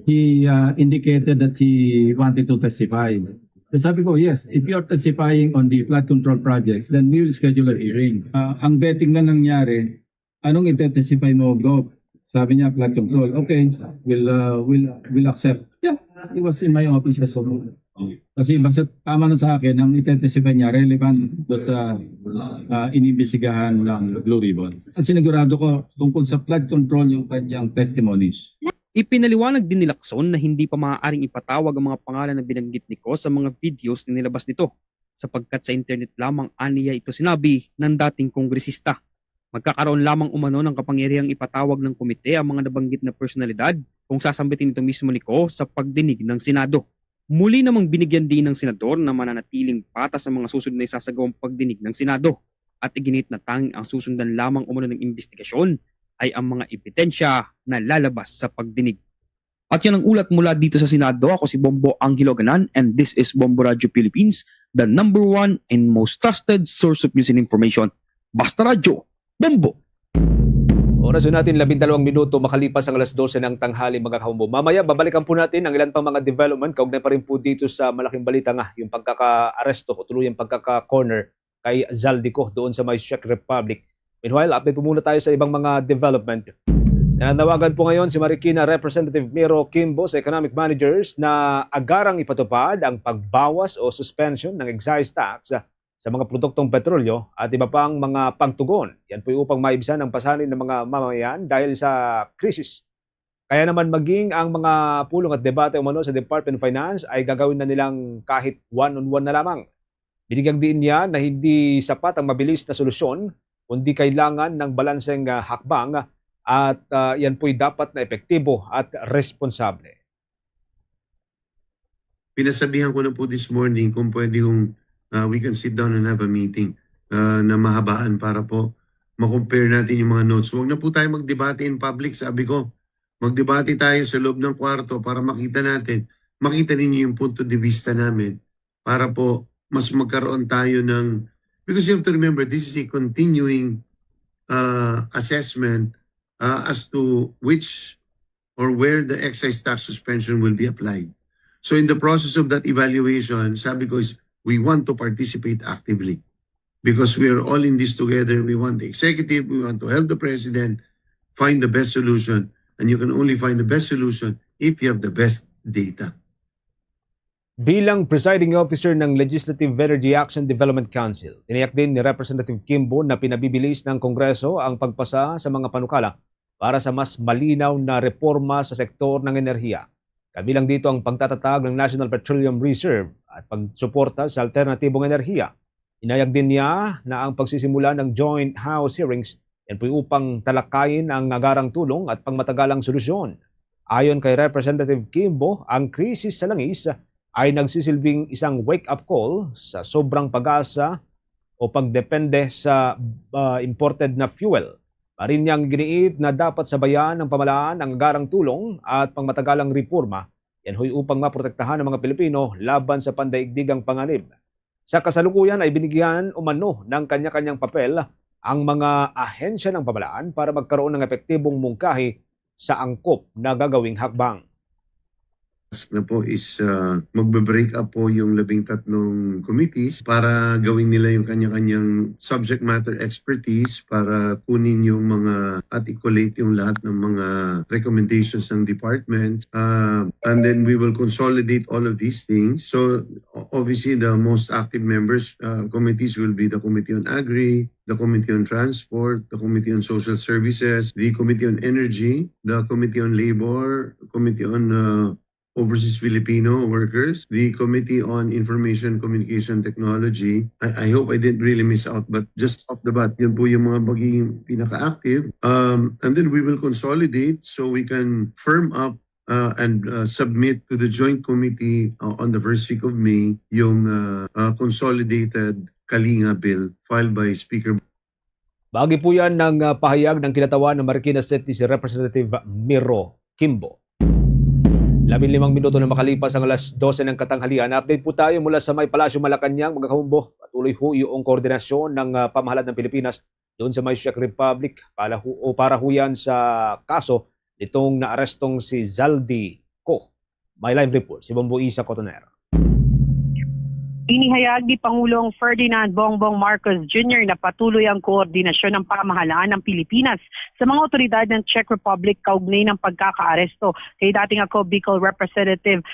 He indicated that he wanted to testify. So sabi ko, yes, if you're testifying on the flood control projects, then we will schedule a hearing. Ang betting na nangyari, anong i-testify mo, Gov? Sabi niya, flood control. Okay, we'll accept. Yeah, it was in my office. So, kasi basta tama na sa akin, ang i-testify niya, relevant sa inimbestigahan ng Blue Ribbon. Sinigurado ko tungkol sa flood control yung kanyang testimonies. Ipinaliwanag din ni Lacson na hindi pa maaaring ipatawag ang mga pangalan na binanggit ni Ko sa mga videos na nilabas nito sapagkat sa internet lamang aniya ito sinabi ng dating kongresista. Magkakaroon lamang umano ng kapangyarihang ipatawag ng komite ang mga nabanggit na personalidad kung sasambitin ito mismo ni Ko sa pagdinig ng Senado. Muli namang binigyan din ng senador na mananatiling patas sa mga susunod na isasagawang pagdinig ng Senado at iginit na tanging ang susundan lamang umano ng investigasyon ay ang mga ebidensya na lalabas sa pagdinig. At yan ang ulat mula dito sa Senado. Ako si Bombo Angelo Aganan and this is Bombo Radio Philippines, the #1 and most trusted source of news and information. Basta Radio, Bombo! Oras natin 12 minuto makalipas ang 12:00 ng tanghali mga kahumbo. Mamaya babalikan po natin ang ilan pang mga development kaugnay pa rin po dito sa malaking balita nga yung pagkaka-aresto o tuluyang pagkaka-corner kay Zaldico doon sa may Czech Republic. Meanwhile, update po muna tayo sa ibang mga development. Nananawagan po ngayon si Marikina Representative Miro Kimbo sa economic managers na agarang ipatupad ang pagbawas o suspension ng excise tax sa mga produktong petrolyo at iba pang mga pagtugon. Yan po upang maibsan ang pasanin ng mga mamamayan dahil sa krisis. Kaya naman maging ang mga pulong at debate umano sa Department of Finance ay gagawin na nilang kahit one-on-one na lamang. Binigyang din niya na hindi sapat ang mabilis na solusyon kundi kailangan ng balanseng hakbang at yan po'y dapat na epektibo at responsable. Pinasabihan ko na po this morning kung pwede kong we can sit down and have a meeting na mahabaan para po makompare natin yung mga notes. Huwag na po tayo magdebate in public, sabi ko. Magdebate tayo sa loob ng kwarto para makita ninyo yung punto de vista namin para po mas magkaroon tayo ng. Because you have to remember, this is a continuing assessment as to which or where the excise tax suspension will be applied. So in the process of that evaluation, sabi ko is we want to participate actively. because we are all in this together. We want the executive, we want to help the president find the best solution, and you can only find the best solution if you have the best data. Bilang presiding officer ng Legislative Energy Action Development Council, tiniyak din ni Representative Kimbo na pinabibilis ng Kongreso ang pagpasa sa mga panukala para sa mas malinaw na reforma sa sektor ng enerhiya. Kabilang dito ang pagtatatag ng National Petroleum Reserve at pagsuporta sa alternatibong enerhiya. Inayag din niya na ang pagsisimula ng joint house hearings yan po upang talakayin ang agarang tulong at pangmatagalang solusyon. Ayon kay Representative Kimbo, ang krisis sa langis ay nagsisilbing isang wake-up call sa sobrang pag-asa o pagdepende sa imported na fuel. Parin niyang giniit na dapat sabayan ng pamahalaan ang agarang tulong at pangmatagalang reforma yan huy upang maprotektahan ng mga Pilipino laban sa pandaigdigang panganib. Sa kasalukuyan ay binigyan umano ng kanya-kanyang papel ang mga ahensya ng pamahalaan para magkaroon ng epektibong mungkahi sa angkop na gagawing hakbang. Na po is magbe-break up po yung 13 committees para gawin nila yung kanya-kanyang subject matter expertise para kunin yung mga articulate yung lahat ng mga recommendations ng department, and then we will consolidate all of these things. So obviously the most active members committees will be the Committee on Agri, the Committee on Transport, the Committee on Social Services, the Committee on Energy, the Committee on Labor, Committee on Overseas Filipino Workers, the Committee on Information Communication Technology. I hope I didn't really miss out, but just off the bat, yun po yung mga magiging pinaka-active. And then we will consolidate so we can firm up and submit to the Joint Committee on the first week of May yung consolidated Kalinga Bill filed by Speaker. Bahagi po yan ng pahayag ng kinatawan ng Marikina City si Representative Miro Kimbo. 15 minuto na makalipas ang alas 12 ng katanghalian. Update po tayo mula sa May Palasyo, Malacanang, mga kahumbo. Patuloy ho yung koordinasyon ng pamahalaan ng Pilipinas doon sa May Czech Republic para ho yan sa kaso nitong naarestong si Zaldi Ko. May live report si Bombo Isa Cotoner. Inihayag ni Pangulong Ferdinand Bongbong Marcos Jr. na patuloy ang koordinasyon ng pamahalaan ng Pilipinas sa mga otoridad ng Czech Republic kaugnay ng pagkakaaresto kay dating Bicol Representative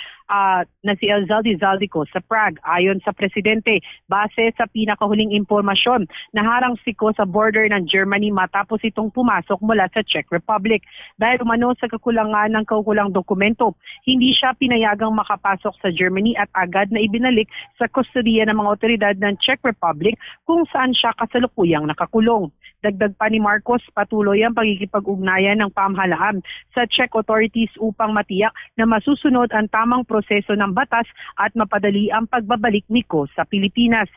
na si Zaldi Ko sa Prague. Ayon sa Presidente, base sa pinakahuling impormasyon, naharang si Ko sa border ng Germany matapos itong pumasok mula sa Czech Republic. Dahil umano sa kakulangan ng kaukulang dokumento, hindi siya pinayagang makapasok sa Germany at agad na ibinalik sa kustodiya ng mga otoridad ng Czech Republic kung saan siya kasalukuyang nakakulong. Dagdag pa ni Marcos, patuloy ang pagkikipag-ugnayan ng pamahalaan sa Czech authorities upang matiyak na masusunod ang tamang proseso ng batas at mapadali ang pagbabalik ni Ko sa Pilipinas.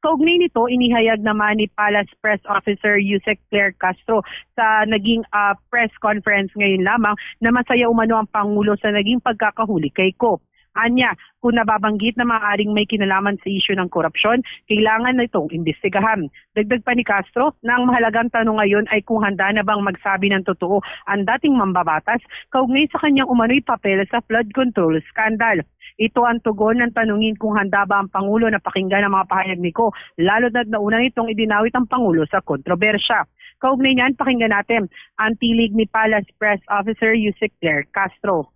Kaugnay nito, inihayag naman ni Palace Press Officer Yusek Claire Castro sa naging press conference ngayon lamang na masaya umano ang Pangulo sa naging pagkakahuli kay Ko. Anya, kung nababanggit na maaaring may kinalaman sa isyu ng korupsyon, kailangan na itong imbestigahan. Dagdag pa ni Castro na ang mahalagang tanong ngayon ay kung handa na bang magsabi ng totoo ang dating mambabatas kaugnay sa kanyang umano'y papel sa flood control scandal. Ito ang tugon ng tanungin kung handa ba ang Pangulo na pakinggan ang mga pahayag ni Ko, lalo na't nauna nitong idinawit ang Pangulo sa kontrobersya. Kaugnay niyan, pakinggan natin ang tilig ni Palace Press Officer Yusek Claire Castro.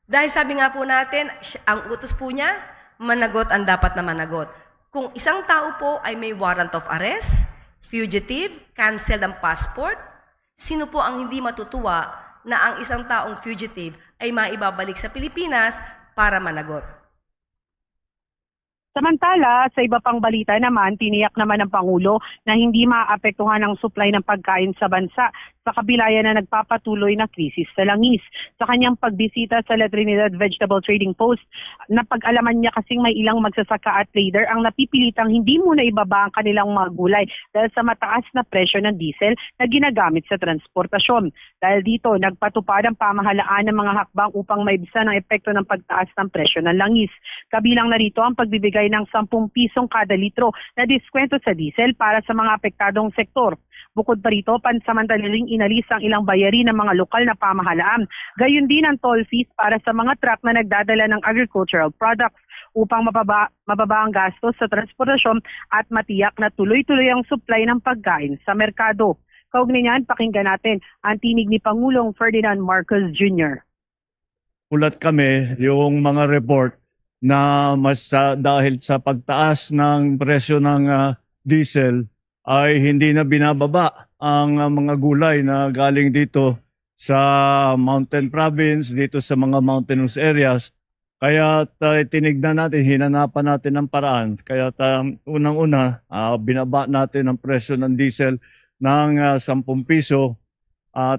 Dahil sabi nga po natin, ang utos po niya, managot ang dapat na managot. Kung isang tao po ay may warrant of arrest, fugitive, cancel ang passport, sino po ang hindi matutuwa na ang isang taong fugitive ay maibabalik sa Pilipinas para managot? Samantala, sa iba pang balita naman, tiniyak naman ng Pangulo na hindi maapektuhan ang supply ng pagkain sa bansa sa kabila yan na nagpapatuloy na krisis sa langis. Sa kanyang pagbisita sa La Trinidad Vegetable Trading Post, napag-alaman niya kasing may ilang magsasaka at trader ang napipilitang hindi muna ibaba ang kanilang mga gulay dahil sa mataas na presyo ng diesel na ginagamit sa transportasyon. Dahil dito, nagpatupad ang pamahalaan ng mga hakbang upang maibsan ang epekto ng pagtaas ng presyo ng langis. Kabilang na rito ang pagbibigay ng 10 pisong kada litro na diskwento sa diesel para sa mga apektadong sektor. Bukod pa rito, pansamantalang inalis ang ilang bayari ng mga lokal na pamahalaan. Gayon din ang toll fees para sa mga truck na nagdadala ng agricultural products. upang mababa ang gastos sa transportasyon at matiyak na tuloy-tuloy ang supply ng pagkain sa merkado. Kaugnay niyan, pakinggan natin ang tinig ni Pangulong Ferdinand Marcos Jr. Ulat kami yung mga report na dahil sa pagtaas ng presyo ng diesel ay hindi na binababa ang mga gulay na galing dito sa mountain province, dito sa mga mountainous areas. Kaya tinignan natin, hinanapan natin ng paraan. Kaya unang-una, binaba natin ang presyo ng diesel ng 10 piso.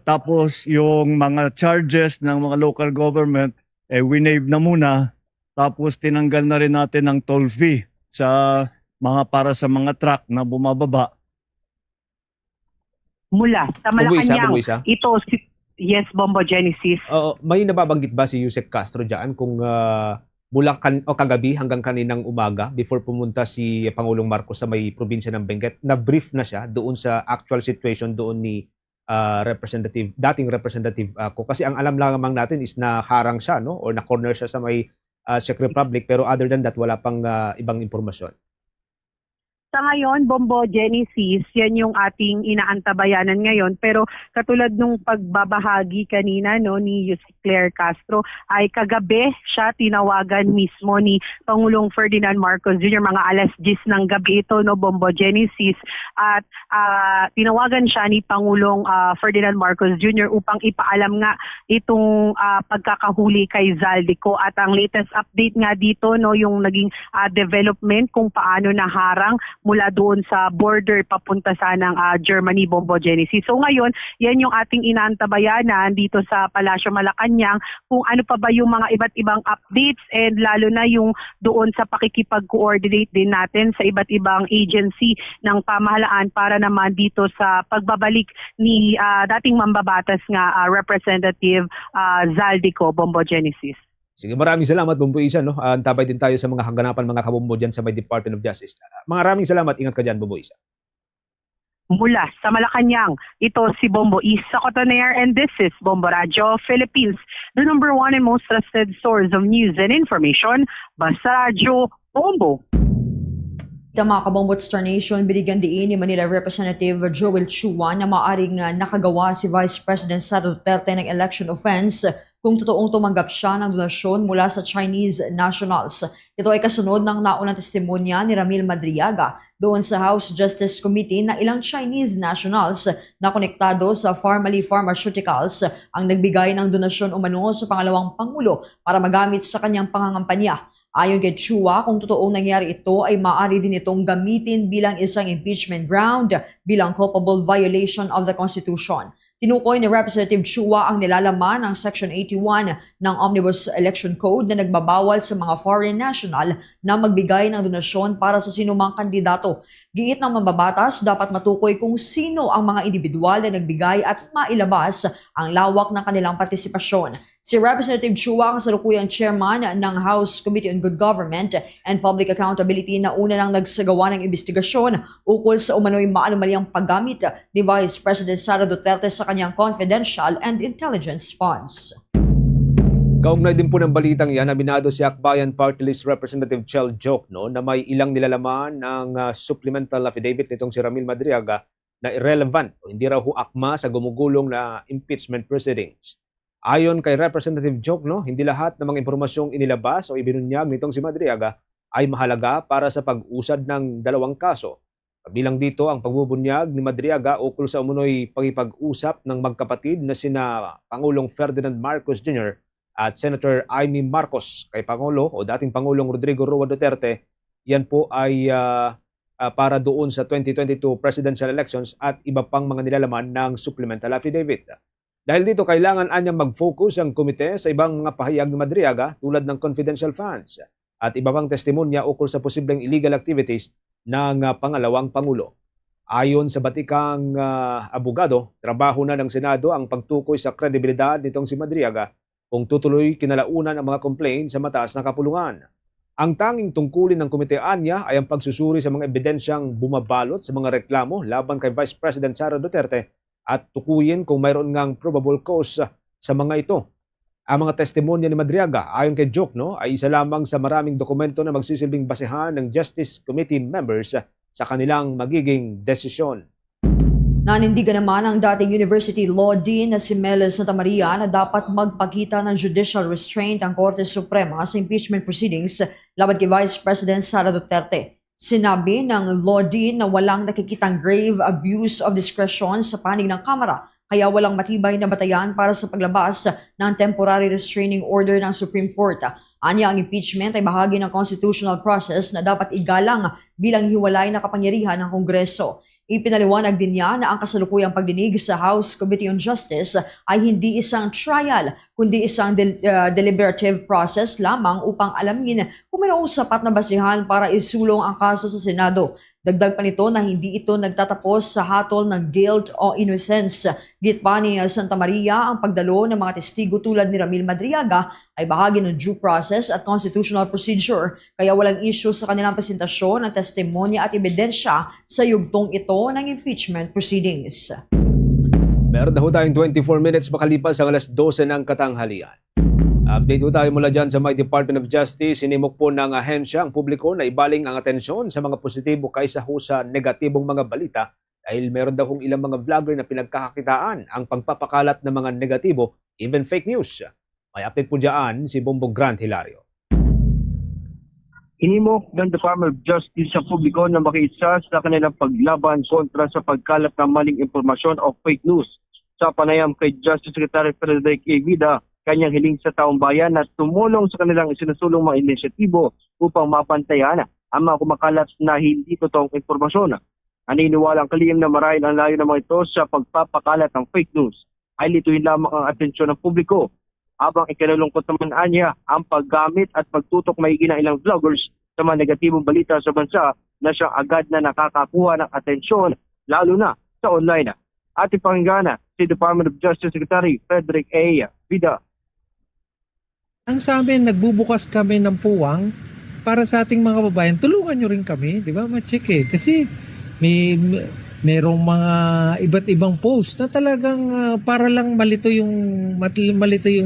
Tapos yung mga charges ng mga local government, winave na muna. Tapos tinanggal na rin natin ang toll fee para sa mga truck na bumababa. Mula sa Malacanang, Bubuisa? ito si Yes, Bombo Genesis. May nababanggit ba si Yusek Castro dyan kung mula kagabi hanggang kaninang umaga before pumunta si Pangulong Marcos sa may probinsya ng Benguet, na-brief na siya doon sa actual situation doon ni dating representative ko? Kasi ang alam lamang natin is naharang siya, no? Or na-corner siya sa may Czech Republic, pero other than that, wala pang ibang impormasyon. Sa ngayon, Bombo Genesis, yan yung ating inaantabayanan ngayon. Pero katulad nung pagbabahagi kanina ni Claire Castro, ay kagabi siya tinawagan mismo ni Pangulong Ferdinand Marcos Jr. Mga alas 10 ng gabi ito, Bombo Genesis. At tinawagan siya ni Pangulong Ferdinand Marcos Jr. upang ipaalam nga itong pagkakahuli kay Zaldico. At ang latest update nga dito, yung naging development kung paano naharang mula doon sa border papunta sanang Germany, Bombo Genesis. So ngayon, yan yung ating inaantabayanan dito sa Palasyo Malacanang, kung ano pa ba yung mga iba't ibang updates, and lalo na yung doon sa pakikipag-coordinate din natin sa iba't ibang agency ng pamahalaan para naman dito sa pagbabalik ni dating mambabatas nga Representative Zaldico, Bombo Genesis. Sige, maraming salamat, Bombo Isa. Antabay din tayo sa mga hanganapan, mga kabombo dyan sa may Department of Justice. Maraming salamat. Ingat ka dyan, Bombo Isa. Mula sa Malacanang, ito si Bombo Isa Cotoner, and this is Bombo Radio Philippines, the number one and most trusted source of news and information. Basta Radio Bombo. Mga kabombo Star Nation, binigyan diin ni Manila Representative Joel Chua na maaring nakagawa si Vice President Sara Duterte ng election offense kung totoong tumanggap siya ng donasyon mula sa Chinese nationals. Ito ay kasunod ng naunang testimonya ni Ramil Madriaga doon sa House Justice Committee na ilang Chinese nationals na konektado sa Pharmally Pharmaceuticals ang nagbigay ng donasyon umano sa pangalawang Pangulo para magamit sa kanyang pangangampanya. Ayon kay Chua, kung totoong nangyari ito ay maaari din itong gamitin bilang isang impeachment ground bilang culpable violation of the Constitution. Tinukoy ni Representative Chua ang nilalaman ng Section 81 ng Omnibus Election Code na nagbabawal sa mga foreign national na magbigay ng donasyon para sa sinumang kandidato. Giit ng mambabatas, dapat matukoy kung sino ang mga individual na nagbigay at mailabas ang lawak ng kanilang partisipasyon. Si Representative Chua ang salukuyang chairman ng House Committee on Good Government and Public Accountability na una nang nagsagawa ng investigasyon ukol sa umano'y maanumalyang paggamit ni Vice President Sara Duterte sa kanyang confidential and intelligence funds. Kaugnay din po ng balitang yan, aminado si Akbayan Party List Representative Chel Jokno na may ilang nilalaman ng supplemental affidavit nitong si Ramil Madriaga na irrelevant o hindi raw akma sa gumugulong na impeachment proceedings. Ayon kay Representative Jokno, hindi lahat ng mga impormasyong inilabas o ibinunyag nitong si Madriaga ay mahalaga para sa pag-usad ng dalawang kaso. Kabilang dito ang pagbubunyag ni Madriaga ukol sa umunoy pagipag-usap ng magkapatid na sina Pangulong Ferdinand Marcos Jr. at Senator Amy Marcos kay Pangulo o dating Pangulong Rodrigo Roa Duterte. Yan po ay para doon sa 2022 presidential elections at iba pang mga nilalaman ng supplemental affidavit. Dahil dito, kailangan anyang mag-focus ang komite sa ibang mga pahayag ni Madriaga tulad ng confidential funds at iba pang testimonya ukol sa posibleng illegal activities ng pangalawang Pangulo. Ayon sa batikang abogado, trabaho na ng Senado ang pagtukoy sa kredibilidad nitong si Madriaga kung tutuloy kinalaunan ang mga complaint sa mataas na kapulungan. Ang tanging tungkulin ng komite anya ay ang pagsusuri sa mga ebidensyang bumabalot sa mga reklamo laban kay Vice President Sara Duterte at tukuyin kung mayroon ngang probable cause sa mga ito. Ang mga testimonya ni Madriaga, ayon kay Joke, ay isa lamang sa maraming dokumento na magsisilbing basehan ng Justice Committee members sa kanilang magiging desisyon. Nanindigan naman ang dating University Law Dean na si Mel Santa Maria na dapat magpakita ng judicial restraint ang Korte Suprema sa impeachment proceedings laban kay Vice President Sara Duterte. Sinabi ng Law Dean na walang nakikitang grave abuse of discretion sa panig ng Kamara, kaya walang matibay na batayan para sa paglabas ng temporary restraining order ng Supreme Court. Anya, ang impeachment ay bahagi ng constitutional process na dapat igalang bilang hiwalay na kapangyarihan ng Kongreso. Ipinaliwanag din niya na ang kasalukuyang pagdinig sa House Committee on Justice ay hindi isang trial, kundi isang deliberative process lamang upang alamin kung mayroong sapat na basihan para isulong ang kaso sa Senado. Dagdag pa nito na hindi ito nagtatapos sa hatol ng guilt o innocence. Git pa ni Santa Maria, ang pagdalo ng mga testigo tulad ni Ramil Madriaga ay bahagi ng due process at constitutional procedure, kaya walang issue sa kanilang presentasyon ng testimonya at ebidensya sa yugtong ito ng impeachment proceedings. Meron na ho tayong 24 minutes makalipas ang alas 12 ng katanghalian. Update po tayo mula dyan sa may Department of Justice. Sinimok po ng ahensya ang publiko na ibaling ang atensyon sa mga positibo kaysa ho sa negatibong mga balita dahil meron daw kong ilang mga vlogger na pinagkakakitaan ang pagpapakalat ng mga negatibo, even fake news. May update po dyan si Bombong Grant Hilario. Hinimok ng Department of Justice sa publiko na makiisa sa kanilang paglaban kontra sa pagkalat ng maling impormasyon o fake news. Sa panayam kay Justice Secretary Frederick A. Vida, kanyang hiling sa taong bayan na tumulong sa kanilang isinusulong mga inisyatibo upang mapantayan ang mga kumakalat na hindi totoong impormasyon. Naniniwalang kalihim na marahil ang layo ng mga ito sa pagpapakalat ng fake news ay lituin lamang ang atensyon ng publiko. Habang ikinalungkot naman anya ang paggamit at pagtutok maigi ng ilang vloggers sa mga negatibong balita sa bansa na siyang agad na nakakakuha ng atensyon lalo na sa online. At ipakinggan si Department of Justice Secretary Frederick A. Vida. Ang sa amin, nagbubukas kami ng puwang para sa ating mga kababayan. Tulungan nyo rin kami, di ba? Ma-check eh. Kasi merong mga iba't ibang post na talagang para lang malito yung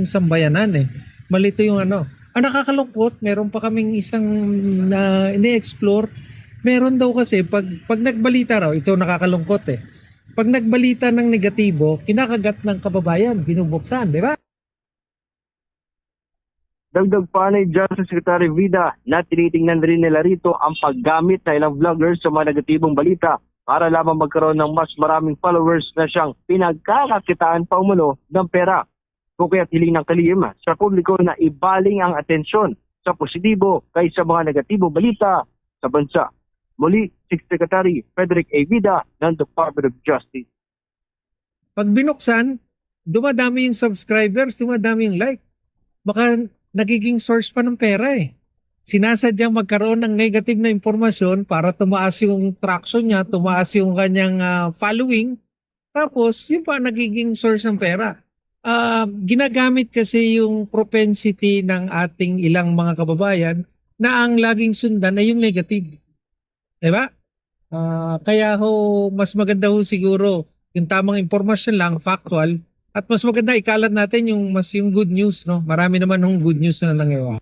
sambayanan eh. Malito yung ano. Ang nakakalungkot, meron pa kaming isang ini-explore. Meron daw kasi, pag nagbalita raw, ito nakakalungkot eh. Pag nagbalita ng negatibo, kinakagat ng kababayan, binubuksan, di ba? Dagdag pa ni Justice Secretary Vida na tinitingnan rin nila rito ang paggamit ng ilang vloggers sa mga negatibong balita para lamang magkaroon ng mas maraming followers na siyang pinagkakakitaan pa umuno ng pera. Kung kaya't hiling ng kalihim sa publiko na ibaling ang atensyon sa positibo kaysa mga negatibong balita sa bansa. Muli, Secretary Frederick A. Vida ng Department of Justice. Pag binuksan, dumadami yung subscribers, dumadami yung like. Baka nagiging source pa ng pera eh. Sinasadyang magkaroon ng negative na impormasyon para tumaas yung traction niya, tumaas yung kanyang following. Tapos, yun pa nagiging source ng pera. Ginagamit kasi yung propensity ng ating ilang mga kababayan na ang laging sundan ay yung negative. Diba? Kaya ho, mas maganda ho siguro yung tamang impormasyon lang, factual. At mas maganda ikalat natin yung good news, no? Marami naman ng good news na nangyayari.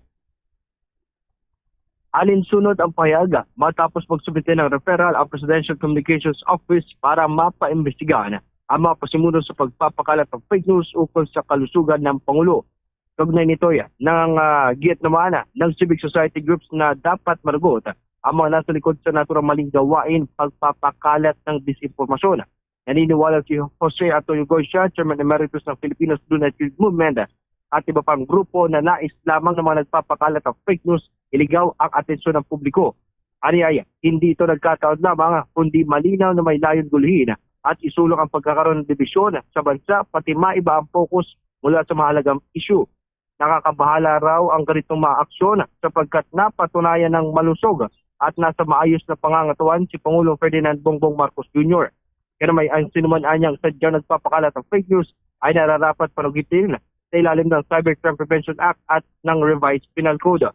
Alinsunod ang pahayag matapos magsubite ng referral ang Presidential Communications Office para mapaimbestigahan ang mga pasimuno sa pagpapakalat ng fake news ukol sa kalusugan ng Pangulo. Kaugnay nito ng giyat naman ng civic society groups na dapat maragot ang mga nasa likod sa naturang maling gawain pagpapakalat ng disinformasyon. Naniniwala si Jose Antonio Goycia, Chairman Emeritus ng Filipinos Do Not Kill Movement at iba pang grupo na nais lamang ng mga nagpapakalat ng fake news iligaw ang atensyon ng publiko. Aniyaya, hindi ito nagkataon lamang kundi malinaw na may layon guluhin at isulong ang pagkakaroon ng dibisyon sa bansa pati maiba ang focus mula sa mahalagang issue. Nakakabahala raw ang ganitong mga aksyon sapagkat napatunayan ng malusog at nasa maayos na pangangatawan si Pangulong Ferdinand Bongbong Marcos Jr. Kaya may ang sinumananyang sadyang nagpapakalat ng fake news ay nararapat panugitin sa ilalim ng Cybercrime Prevention Act at ng Revised Penal Code.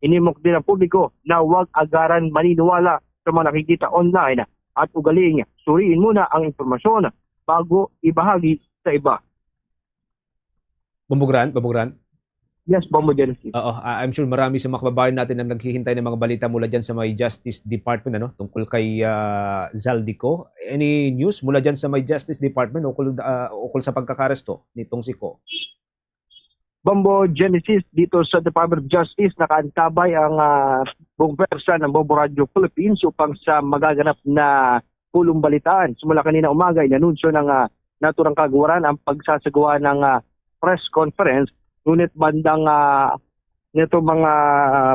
Inimok din ang publiko na huwag agaran maniniwala sa mga nakikita online at ugaling suriin muna ang impormasyon bago ibahagi sa iba. Bumbugrant, Yes, Bombo Genesis. Oo, I'm sure marami sa mga kababayan natin na naghihintay ng mga balita mula dyan sa may Justice Department tungkol kay Zaldico. Any news mula dyan sa may Justice Department ukol sa pagkakaresto nitong si Ko? Bombo Genesis, dito sa Department of Justice, nakaantabay ang buong pwersa ng Bombo Radio Philippines upang sa magaganap na pulong balitaan. Simula kanina umaga, inanunsyo ng naturang kagawaran ang pagsasagawa ng press conference. Ngunit bandang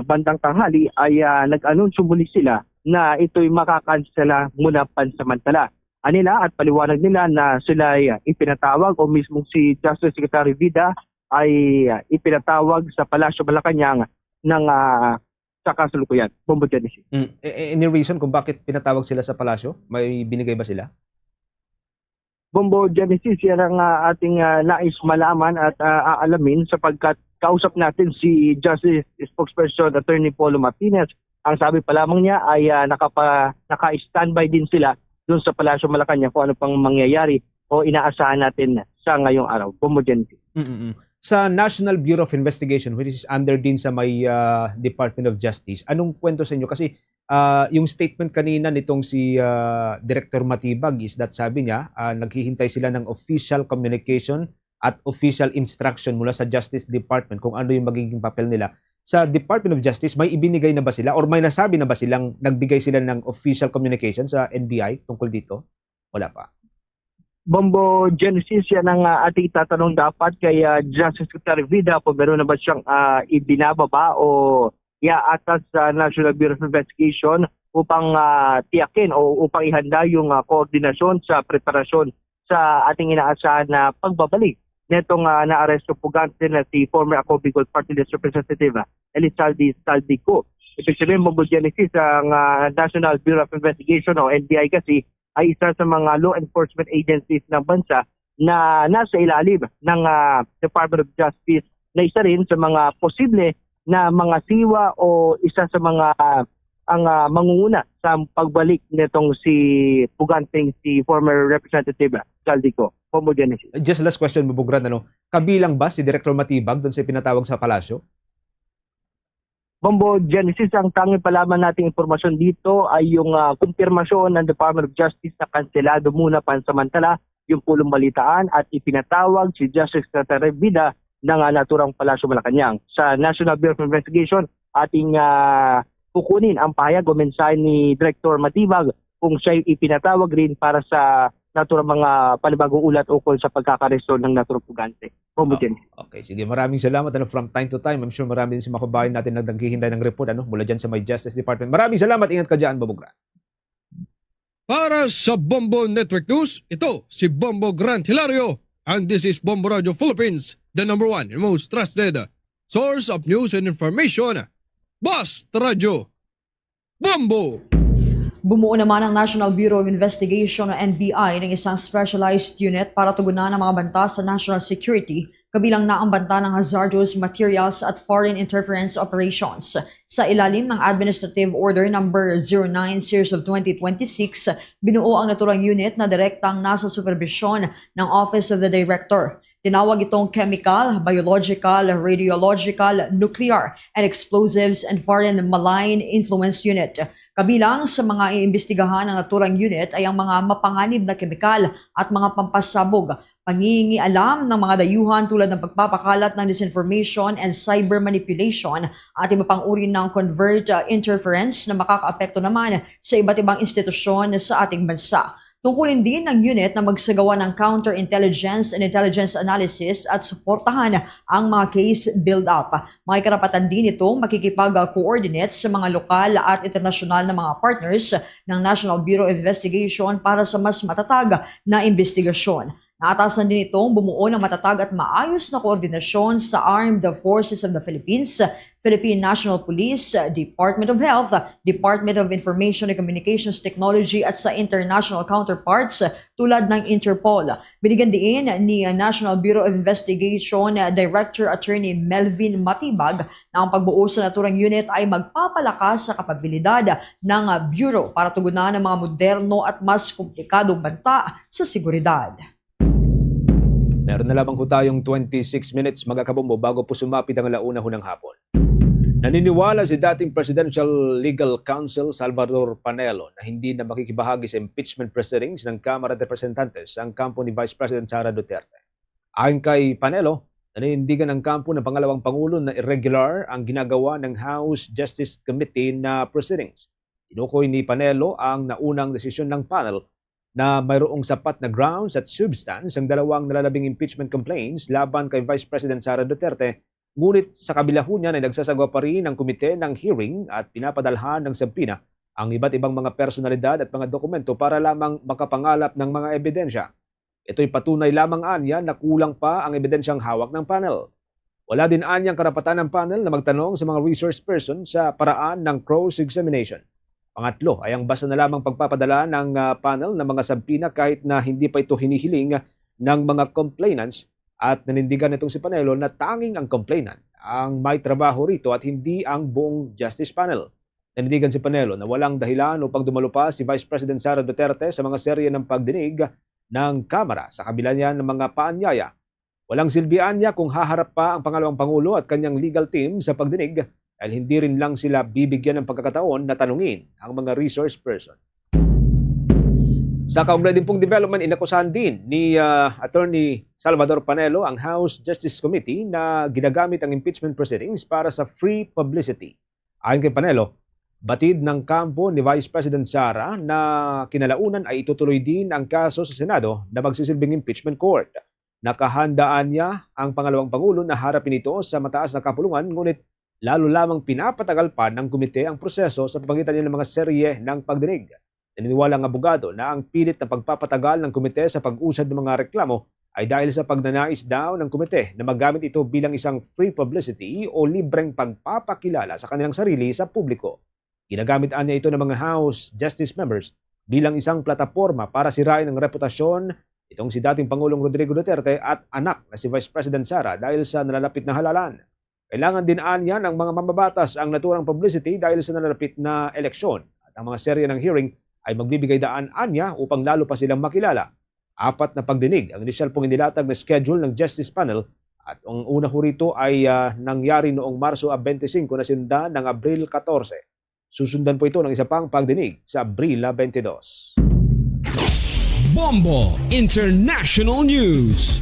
bandang tanghali ay nag-anunsyo muli sila na ito'y makakansela muna pansamantala. Anila at paliwanag nila na sila ay ipinatawag o mismo si Justice Secretary Vida ay ipinatawag sa Palasyo Malacanang ng sa kasalukuyan. Bombo Genesis. Any reason kung bakit pinatawag sila sa Palasyo? May binigay ba sila? Bombo Genesis, yan ang ating nais malaman at aalamin sapagkat kausap natin si Justice Spokesperson Attorney Paulo Martinez. Ang sabi pa lamang niya ay naka-standby din sila doon sa Palasyo Malacanang kung ano pang mangyayari o inaasahan natin sa ngayong araw. Bombo Genesis. Sa National Bureau of Investigation, which is under din sa may Department of Justice, anong kwento sa inyo? Kasi yung statement kanina nitong si Director Matibag is that sabi niya, naghihintay sila ng official communication at official instruction mula sa Justice Department kung ano yung magiging papel nila. Sa Department of Justice, may ibinigay na ba sila or may nasabi na ba silang nagbigay sila ng official communication sa NBI tungkol dito? Wala pa. Bombo Genesis, yan ang ating tatanong dapat kay Justice Secretary Vida kung meron na ba siyang ibinababa o iaatag sa National Bureau of Investigation upang tiyakin o upang ihanda yung koordinasyon sa preparasyon sa ating inaasahan na pagbabalik netong naaresto pugante na si former Ako Bicol Party List Representative Elizalde Zaldico. Ibig sabihin, Bombo Genesis, ang National Bureau of Investigation o NBI kasi ay isa sa mga law enforcement agencies ng bansa na nasa ilalim ng Department of Justice na isa rin sa mga posible na mga siwa o isa sa mga ang mangunguna sa pagbalik nitong si Puganteng si former Representative Zaldico. Bombo Genesis. Just last question, Bubugran, kabilang ba si Director Matibag doon sa pinatawag sa palasyo? Bombo Genesis, ang tanging palaman nating impormasyon dito ay yung kumpirmasyon ng Department of Justice na kanselado muna pansamantala yung pulong balitaan at ipinatawag si Justice Secretary Vida ng naturang Palasyo Malacanang. Sa National Bureau of Investigation, ating kukunin ang pahayag o mensahe ni Director Matibag kung siya ipinatawag rin para sa naturang mga panibagong ulat ukol sa pagkakaresto ng naturang pugante. Bombo Genesis. Okay, sige. Maraming salamat. From time to time, I'm sure marami din si mga kababayan natin na naghihintay ng report mula dyan sa may Justice Department. Maraming salamat. Ingat ka dyan, Bubugran. Para sa Bombo Network News, ito si Bombo Grant Hilario. And this is Bombo Radio Philippines, the number one and most trusted source of news and information. Basta Radio Bombo! Bumuo naman ang National Bureau of Investigation o NBI ng isang specialized unit para tugunan ang mga banta sa national security, kabilang na ang banta ng hazardous materials at foreign interference operations. Sa ilalim ng Administrative Order No. 09 Series of 2026, binuo ang naturang unit na direktang nasa supervisyon ng Office of the Director. Tinawag itong Chemical, Biological, Radiological, Nuclear, and Explosives and Foreign Malign Influence Unit. Kabilang sa mga iimbestigahan ng naturang unit ay ang mga mapanganib na kemikal at mga pampasabog, pangingialam ng mga dayuhan tulad ng pagpapakalat ng disinformation and cyber manipulation at iba pang uri ng covert interference na makakaapekto naman sa iba't ibang institusyon sa ating bansa. Tungkulin din ng unit na magsagawa ng counterintelligence and intelligence analysis at suportahan ang mga case build-up. May karapatan din itong makikipag-coordinate sa mga lokal at internasyonal na mga partners ng National Bureau of Investigation para sa mas matatag na investigasyon. Naatasan din itong bumuo ng matatag at maayos na koordinasyon sa Armed Forces of the Philippines, Philippine National Police, Department of Health, Department of Information and Communications Technology at sa international counterparts tulad ng Interpol. Binigyan din ni National Bureau of Investigation Director Attorney Melvin Matibag na ang pagbuo sa naturang unit ay magpapalakas sa kapabilidad ng Bureau para tugunan ang mga moderno at mas komplikadong banta sa seguridad. Meron na lamang ho tayong 26 minutes mga kabombo bago po sumapit ang 1:00 ng hapon. Naniniwala si dating Presidential Legal Counsel Salvador Panelo na hindi na makikibahagi sa impeachment proceedings ng Kamara de Representantes ang kampo ni Vice President Sara Duterte. Ayon kay Panelo, naninindigan ang kampo ng pangalawang Pangulo na irregular ang ginagawa ng House Justice Committee na proceedings. Tinukoy ni Panelo ang naunang desisyon ng panel na mayroong sapat na grounds at substance ang dalawang nalalabing impeachment complaints laban kay Vice President Sara Duterte, ngunit sa kabila ho niyan ay nagsasagawa pa rin ang komite ng hearing at pinapadalhan ng sabpina ang iba't ibang mga personalidad at mga dokumento para lamang makapangalap ng mga ebidensya. Ito'y patunay lamang anya na kulang pa ang ebidensyang hawak ng panel. Wala din anyang karapatan ng panel na magtanong sa mga resource person sa paraan ng cross-examination. Pangatlo ay ang basta na lamang pagpapadala ng panel ng mga sabpina kahit na hindi pa ito hinihiling ng mga complainants at nanindigan itong si Panelo na tanging ang complainant ang may trabaho rito at hindi ang buong Justice Panel. Nanindigan si Panelo na walang dahilan upang dumalo pa si Vice President Sara Duterte sa mga serye ng pagdinig ng Kamara sa kabila niya ng mga paanyaya. Walang silbihan niya kung haharap pa ang pangalawang Pangulo at kanyang legal team sa pagdinig dahil hindi rin lang sila bibigyan ng pagkakataon na tanungin ang mga resource person. Sa kaugnay din pong development, inakusahan din ni Attorney Salvador Panelo ang House Justice Committee na ginagamit ang impeachment proceedings para sa free publicity. Ayon kay Panelo, batid ng kampo ni Vice President Sara na kinalaunan ay itutuloy din ang kaso sa Senado na magsisilbing impeachment court. Nakahandaan niya ang pangalawang Pangulo na harapin ito sa mataas na kapulungan, ngunit lalo lamang pinapatagal pa ng komite ang proseso sa pamagitan ng mga serye ng pagdinig. Naniniwala ang abogado na ang pilit na pagpapatagal ng komite sa pag-usad ng mga reklamo ay dahil sa pagnanais daw ng komite na magamit ito bilang isang free publicity o libreng pagpapakilala sa kanilang sarili sa publiko. Ginagamit niya ito ng mga House Justice members bilang isang plataforma para sirain ang reputasyon itong si dating Pangulong Rodrigo Duterte at anak na si Vice President Sara dahil sa nalalapit na halalan. Kailangan din anya ng mga mambabatas ang naturang publicity dahil sa nalalapit na eleksyon at ang mga serye ng hearing ay magbibigay daan anya upang lalo pa silang makilala. 4 na pagdinig ang inisyal pong inilatag na schedule ng Justice Panel at ang una ho rito ay nangyari noong Marso 25 na sinundan ng Abril 14. Susundan po ito ng isa pang pagdinig sa Abril 22. Bombo International News.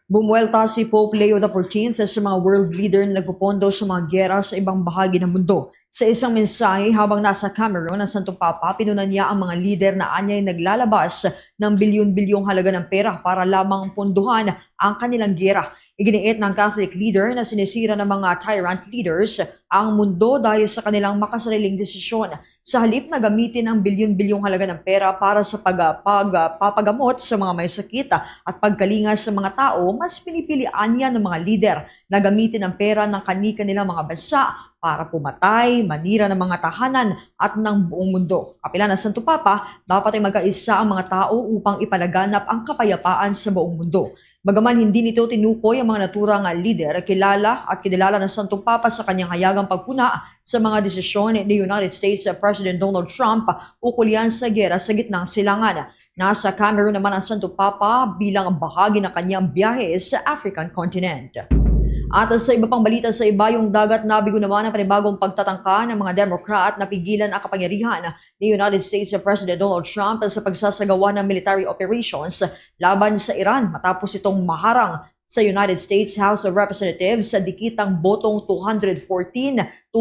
Bumuelta si Pope Leo XIV sa mga world leader na nagpupondo sa mga giyera sa ibang bahagi ng mundo. Sa isang mensahe habang nasa Cameroon ang Santo Papa, pinunan niya ang mga leader na anyay naglalabas ng bilyon-bilyong halaga ng pera para lamang pondohan ang kanilang giyera. Iginiit ng Catholic leader na sinisira ng mga tyrant leaders ang mundo dahil sa kanilang makasariling desisyon. Sa halip na gamitin ang bilyon-bilyong halaga ng pera para sa pagpapagamot sa mga may sakit at pagkalinga sa mga tao, mas pinipilian niya ng mga leader na gamitin ang pera ng kani-kanilang mga bansa para pumatay, manira ng mga tahanan at ng buong mundo. Kapila ng Santo Papa, dapat ay magkaisa ang mga tao upang ipalaganap ang kapayapaan sa buong mundo. Bagaman hindi nito tinukoy ang mga naturang leader, kilala at kinilala ng Santo Papa sa kanyang hayagang pagpuna sa mga desisyon ni United States President Donald Trump ukol yan sa giyera sa gitnang silangan. Nasa Cameroon naman ang Santo Papa bilang bahagi ng kanyang biyahe sa African continent. At sa iba pang balita sa ibayong dagat, nabigo naman ang panibagong pagtatangka ng mga Democrat na pigilan ang kapangyarihan ni United States President Donald Trump sa pagsasagawa ng military operations laban sa Iran matapos itong maharang sa United States House of Representatives sa dikitang botong 214-213.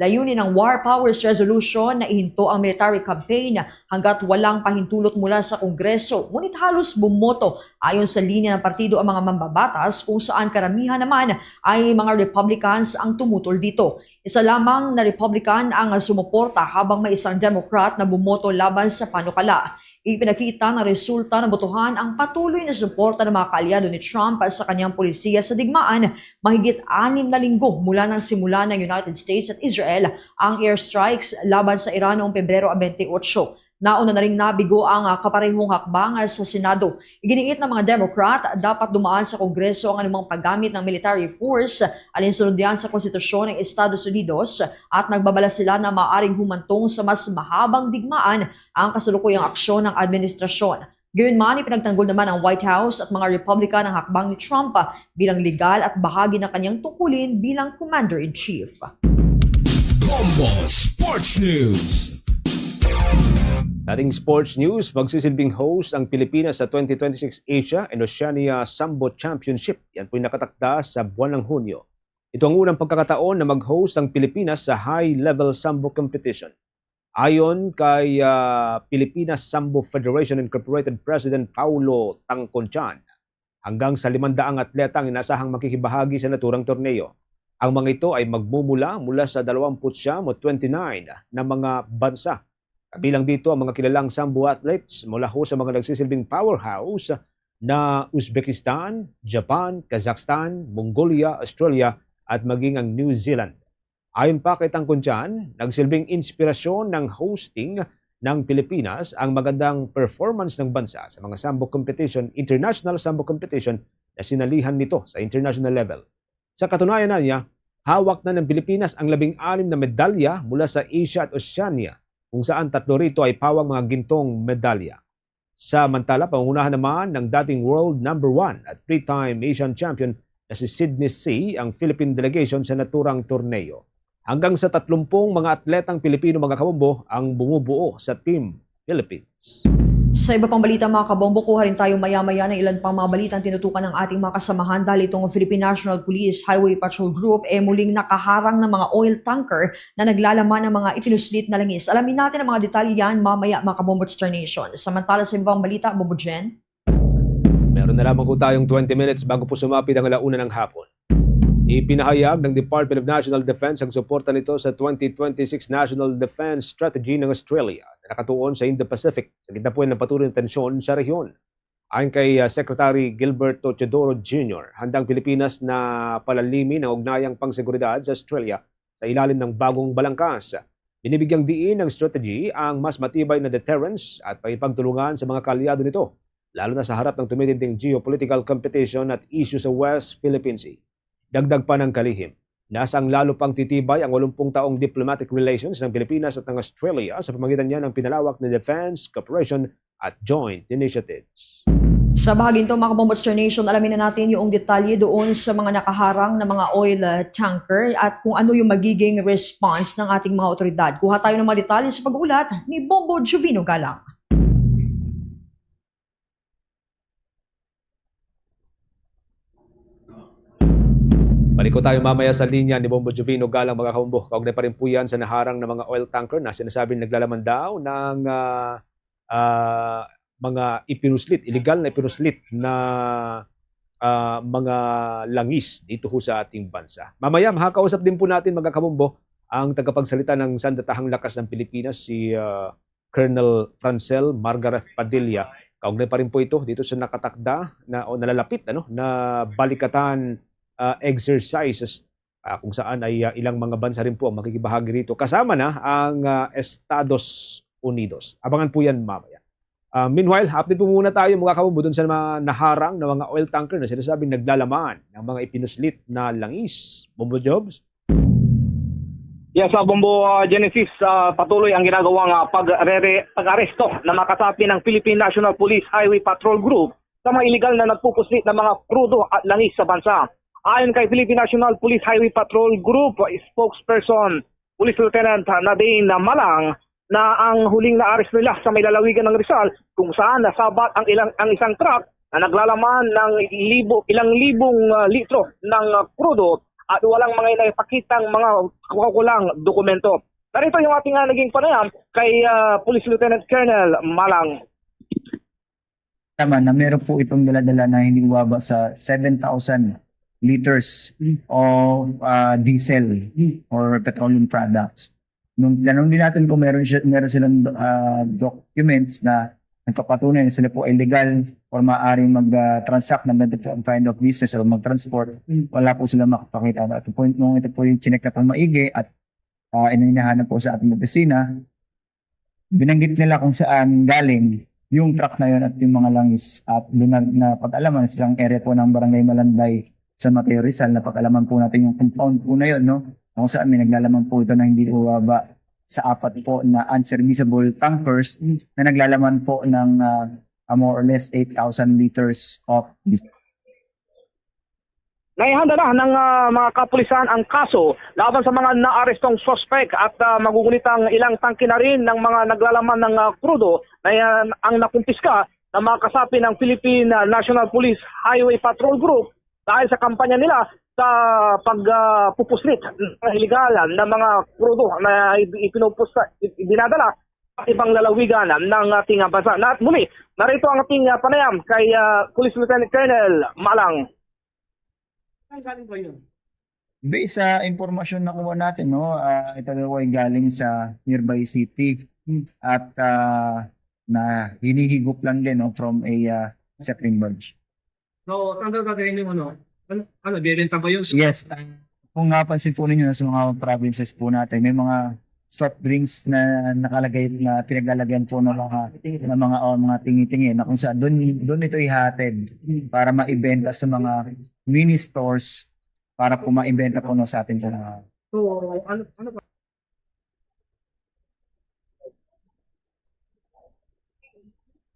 Layunin ng War Powers Resolution na ihinto ang military campaign hanggat walang pahintulot mula sa Kongreso. Ngunit halos bumoto ayon sa linya ng partido ang mga mambabatas kung saan karamihan naman ay mga Republicans ang tumutol dito. Isa lamang na Republican ang sumuporta habang may isang Democrat na bumoto laban sa panukala. Ipinakita ng resulta ng botohan ang patuloy na suporta ng mga kaalyado ni Trump sa kanyang polisiya sa digmaan mahigit 6 na linggo mula nang simula ng United States at Israel ang airstrikes laban sa Iran noong Pebrero 28. Nauna na ring nabigo ang kaparehong hakbang sa Senado. Iginiit ng mga Democrat dapat dumaan sa Kongreso ang anumang paggamit ng military force alinsunod yan sa konstitusyon ng Estados Unidos at nagbabala sila na maaaring humantong sa mas mahabang digmaan ang kasalukuyang aksyon ng administrasyon. Gayunman, ipinagtanggol naman ng White House at mga Republican ang hakbang ni Trump bilang legal at bahagi ng kanyang tungkulin bilang Commander-in-Chief. Bombo Sports News. Dating sports news, magsisilbing host ang Pilipinas sa 2026 Asia and Oceania Sambo Championship. Yan po'y nakatakda sa buwan ng Hunyo. Ito ang unang pagkakataon na mag-host ang Pilipinas sa high-level Sambo competition. Ayon kay Pilipinas Sambo Federation Incorporated President Paulo Tangconchan, hanggang sa 500 atleta ang inasahang makikibahagi sa naturang torneo. Ang mga ito ay magmumula mula sa 29 o 29 na mga bansa. Kabilang dito ang mga kilalang Sambo athletes mula ho sa mga nagsisilbing powerhouse na Uzbekistan, Japan, Kazakhstan, Mongolia, Australia at maging ang New Zealand. Ayon pa kay Tangconchan, nagsilbing inspirasyon ng hosting ng Pilipinas ang magandang performance ng bansa sa mga sambo competition, international sambo competition na sinalihan nito sa international level. Sa katunayan na niya, hawak na ng Pilipinas ang 16 na medalya mula sa Asia at Oceania, kung saan 3 rito ay pawang mga gintong medalya. Samantala, pangunahan naman ng dating world number 1 at 3-time Asian champion na si Sydney C. ang Philippine delegation sa naturang torneo. Hanggang sa 30 mga atletang Pilipino mga kabombo ang bumubuo sa Team Philippines. Sa iba pang balita mga kabombo, kuha rin tayo maya-maya ng ilan pang mga balitang tinutukan ng ating mga kasamahan dahil itong Philippine National Police Highway Patrol Group muling nakaharang ng mga oil tanker na naglalaman ng mga ipinuslit na langis. Alamin natin ang mga detalye yan mamaya mga kabombo Star Nation. Samantala sa ibang balita, Bobo Jen. Meron na lamang po tayong 20 minutes bago po sumapit ang 1:00 ng hapon. Ipinahayag ng Department of National Defense ang suporta nito sa 2026 National Defense Strategy ng Australia na nakatuon sa Indo-Pacific sa gitna po ng patuloy na tensyon sa rehiyon. Ayon kay Secretary Gilberto Teodoro Jr., handang Pilipinas na palalimin ang ugnayang pangseguridad sa Australia sa ilalim ng bagong balangkas. Binibigyang diin ng strategy ang mas matibay na deterrence at paipagtulungan sa mga kaalyado nito, lalo na sa harap ng tumitinding geopolitical competition at issue sa West Philippine Sea. Dagdag pa ng kalihim, nasang lalo pang titibay ang 80 taong diplomatic relations ng Pilipinas at ng Australia sa pamamagitan niya ng pinalawak na defense, cooperation at joint initiatives. Sa bahaging ito mga kabombo Star Nation, alamin na natin yung detalye doon sa mga nakaharang na mga oil tanker at kung ano yung magiging response ng ating mga otoridad. Kuha tayo ng mga detalye sa pag-uulat ni Bombo Jovino Galang. Balik ko tayo mamaya sa linya ni Bombo Jovino Galang mga kabombo. Kaugnay pa rin po yan sa naharang ng mga oil tanker na sinasabing naglalaman daw ng mga ipinuslit, illegal na ipinuslit na mga langis dito ho sa ating bansa. Mamaya makakausap din po natin mga kabombo ang tagapagsalita ng Sandatahang Lakas ng Pilipinas, si Colonel Francel Margaret Padilla. Kaugnay pa rin po ito dito sa nakatakda na nalalapit na balikatan exercises kung saan ay ilang mga bansa rin po ang makikibahagi rito. Kasama na ang Estados Unidos. Abangan po yan mamaya. Meanwhile, update po muna tayo mga kabombo dun sa mga naharang na mga oil tanker na sinasabing naglalaman ng mga ipinuslit na langis. Bombo Jobs? Yes, Bombo Genesis, patuloy ang ginagawang pag-aresto na makasapi ng Philippine National Police Highway Patrol Group sa mga illegal na nagpupuslit ng mga krudo at langis sa bansa. Ayon kay Philippine National Police Highway Patrol Group spokesperson Police Lieutenant Nadine Malang, na ang huling na-arrest nila sa may lalawigan ng Rizal kung saan nasabat ang isang truck na naglalaman ng ilang libong litro ng krudo at walang mga inapakitang mga kukulang dokumento. Narito yung ating naging panayam kay Police Lieutenant Colonel Malang. Tama na meron po itong dala-dala na hindi bumaba sa 7,000 liters of diesel or petroleum products. Nung tanong din natin kung meron silang documents na nagpapatunay na sila po ay legal or maaaring mag-transact ng different kind of business o mag-transport, wala po sila makapakita. At nung ito po yung chinek na pang maigi at ininahanap po sa ating opisina, binanggit nila kung saan galing yung truck na yun at yung mga langis at na pag-alaman sa isang area po ng Barangay Malanday sa Mateo Rizal, na pag-alaman po natin yung compound po na yun, no? Kung saan may naglalaman po ito na hindi bumaba sa 4 po na unserviceable tankers na naglalaman po ng more or less 8,000 liters of Naihanda na ng mga kapulisan ang kaso laban sa mga naarestong suspect at magugunit ang ilang tangke na rin ng mga naglalaman ng krudo na ang nakumpiska ng mga kasapi ng Philippine National Police Highway Patrol Group dahil sa kampanya nila sa pagpupuslit ng iligal na mga krudo na dinadala sa ibang lalawigan ng ating bansa. At muli, narito ang ating panayam kay Police Lieutenant Colonel Malang. Based sa impormasyon na kuha natin, no, ito daw ay galing sa nearby city at na hinihigop lang din, no, from a Zeppelin barge. So, saan daw gagawin yung ano, bibenta ba yun? Yes, kung napansin po ninyo sa mga provinces po natin, may mga soft drinks na nakalagay na pinaglalagyan po ng mga tingi-tingi na kung saan doon ito ihatid para maibenta sa mga mini stores para po maibenta po sa atin sa mga. So, ano ba?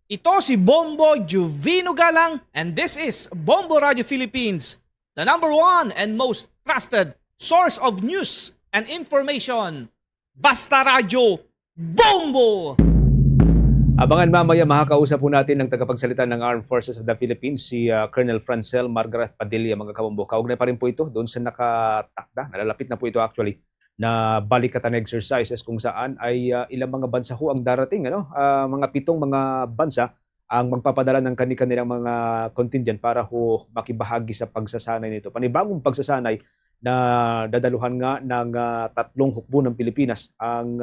Ito si Bombo Juvino Galang and this is Bombo Radio Philippines, the #1 and most trusted source of news and information. Basta Radio Bombo! Abangan mamaya, makakausap po natin ng tagapagsalita ng Armed Forces of the Philippines, si Colonel Francel Margaret Padilla, mga kabombo. Kaugnay pa rin po ito doon sa nakatakda, nalalapit na po ito actually, na balikatan exercises kung saan ay ilang mga bansa ho ang darating. Mga 7 mga bansa ang magpapadala ng kanilang mga contingent para ho makibahagi sa pagsasanay nito. Panibagong pagsasanay na dadaluhan nga ng 3 hukbo ng Pilipinas, ang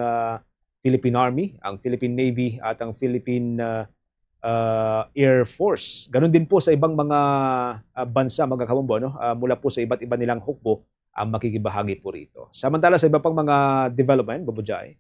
Philippine Army, ang Philippine Navy at ang Philippine Air Force. Ganon din po sa ibang mga bansa, mga kabombo, mula po sa iba't iba nilang hukbo ang makikibahagi po rito. Samantala sa iba pang mga development, Babujay.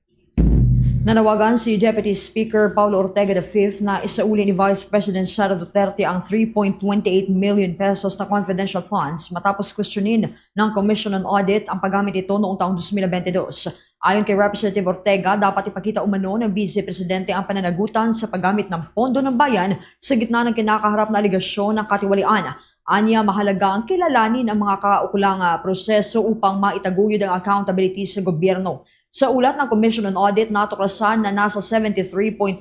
Nanawagan si Deputy Speaker Paulo Ortega V na isauli ni Vice President Sara Duterte ang 3.28 million pesos na confidential funds matapos questionin ng Commission on Audit ang paggamit ito noong taong 2022. Ayon kay Representative Ortega, dapat ipakita umano ng Vice Presidente ang pananagutan sa paggamit ng pondo ng bayan sa gitna ng kinakaharap na aligasyon ng katiwalian. Anya, mahalaga ang kilalanin ang mga kaukulang proseso upang maitaguyod ang accountability sa gobyerno. Sa ulat ng Commission on Audit, natuklasan na nasa 73.28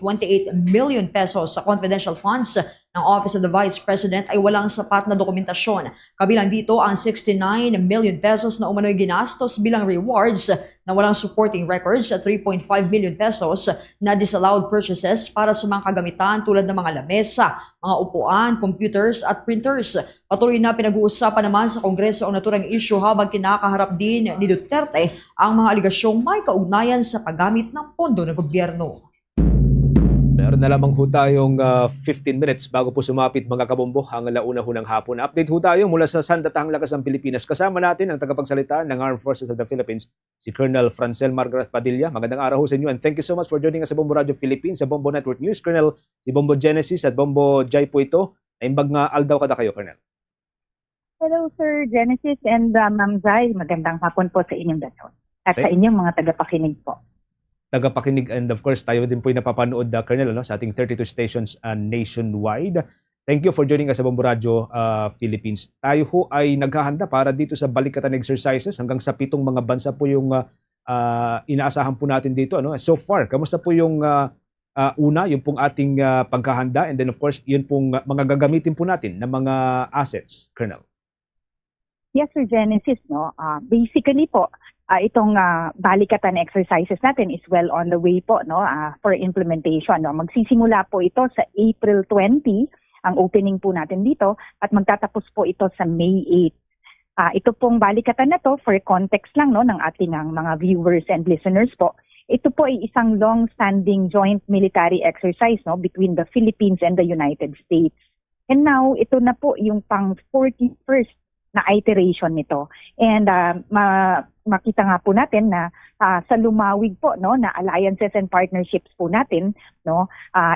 million pesos sa confidential funds ng Office of the Vice President ay walang sapat na dokumentasyon. Kabilang dito ang 69 million pesos na umano'y ginastos bilang rewards na walang supporting records at 3.5 million pesos na disallowed purchases para sa mga kagamitan tulad ng mga lamesa, mga upuan, computers at printers. Patuloy na pinag-uusapan naman sa Kongreso ang naturang issue habang kinakaharap din ni Duterte ang mga aligasyong may kaugnayan sa paggamit ng pondo ng gobyerno. Meron na lamang ho tayong 15 minutes bago po sumapit, mga kabombo, ang alauna ho ng hapon. Update ho tayo mula sa Sandatahang Lakas ng Pilipinas. Kasama natin ang tagapagsalita ng Armed Forces of the Philippines, si Colonel Francel Margaret Padilla. Magandang araw ho sa inyo and thank you so much for joining us sa Bombo Radio Philippines, sa Bombo Network News. Colonel, si Bombo Genesis at Bombo Jai po ito. Naimbag nga aldaw kada kayo, Colonel. Hello, Sir Genesis and Ma'am Jai. Magandang hapon po sa inyong dalawa at sa inyong mga tagapakinig po. Tagapakinig and of course tayo din po yung napapanood, Colonel, sa ating 32 stations nationwide. Thank you for joining us sa Bombo Radio Philippines. Tayo ho ay naghahanda para dito sa balikatan exercises hanggang sa 7 mga bansa po yung inaasahan po natin dito. So far, kamusta po yung una, yung pong ating paghahanda and then of course yun pong mga gagamitin po natin na mga assets, Colonel? Yes, Sir Genesis. Basically po, itong balikatan exercises natin is well on the way po for implementation. Magsisimula po ito sa April 20, ang opening po natin dito, at magtatapos po ito sa May 8. Ito pong balikatan na to, for context lang ng ating mga viewers and listeners po, ito po ay isang long-standing joint military exercise between the Philippines and the United States. And now, ito na po yung pang 41st na iteration nito. And makita nga po natin na sa lumawig po na alliances and partnerships po natin,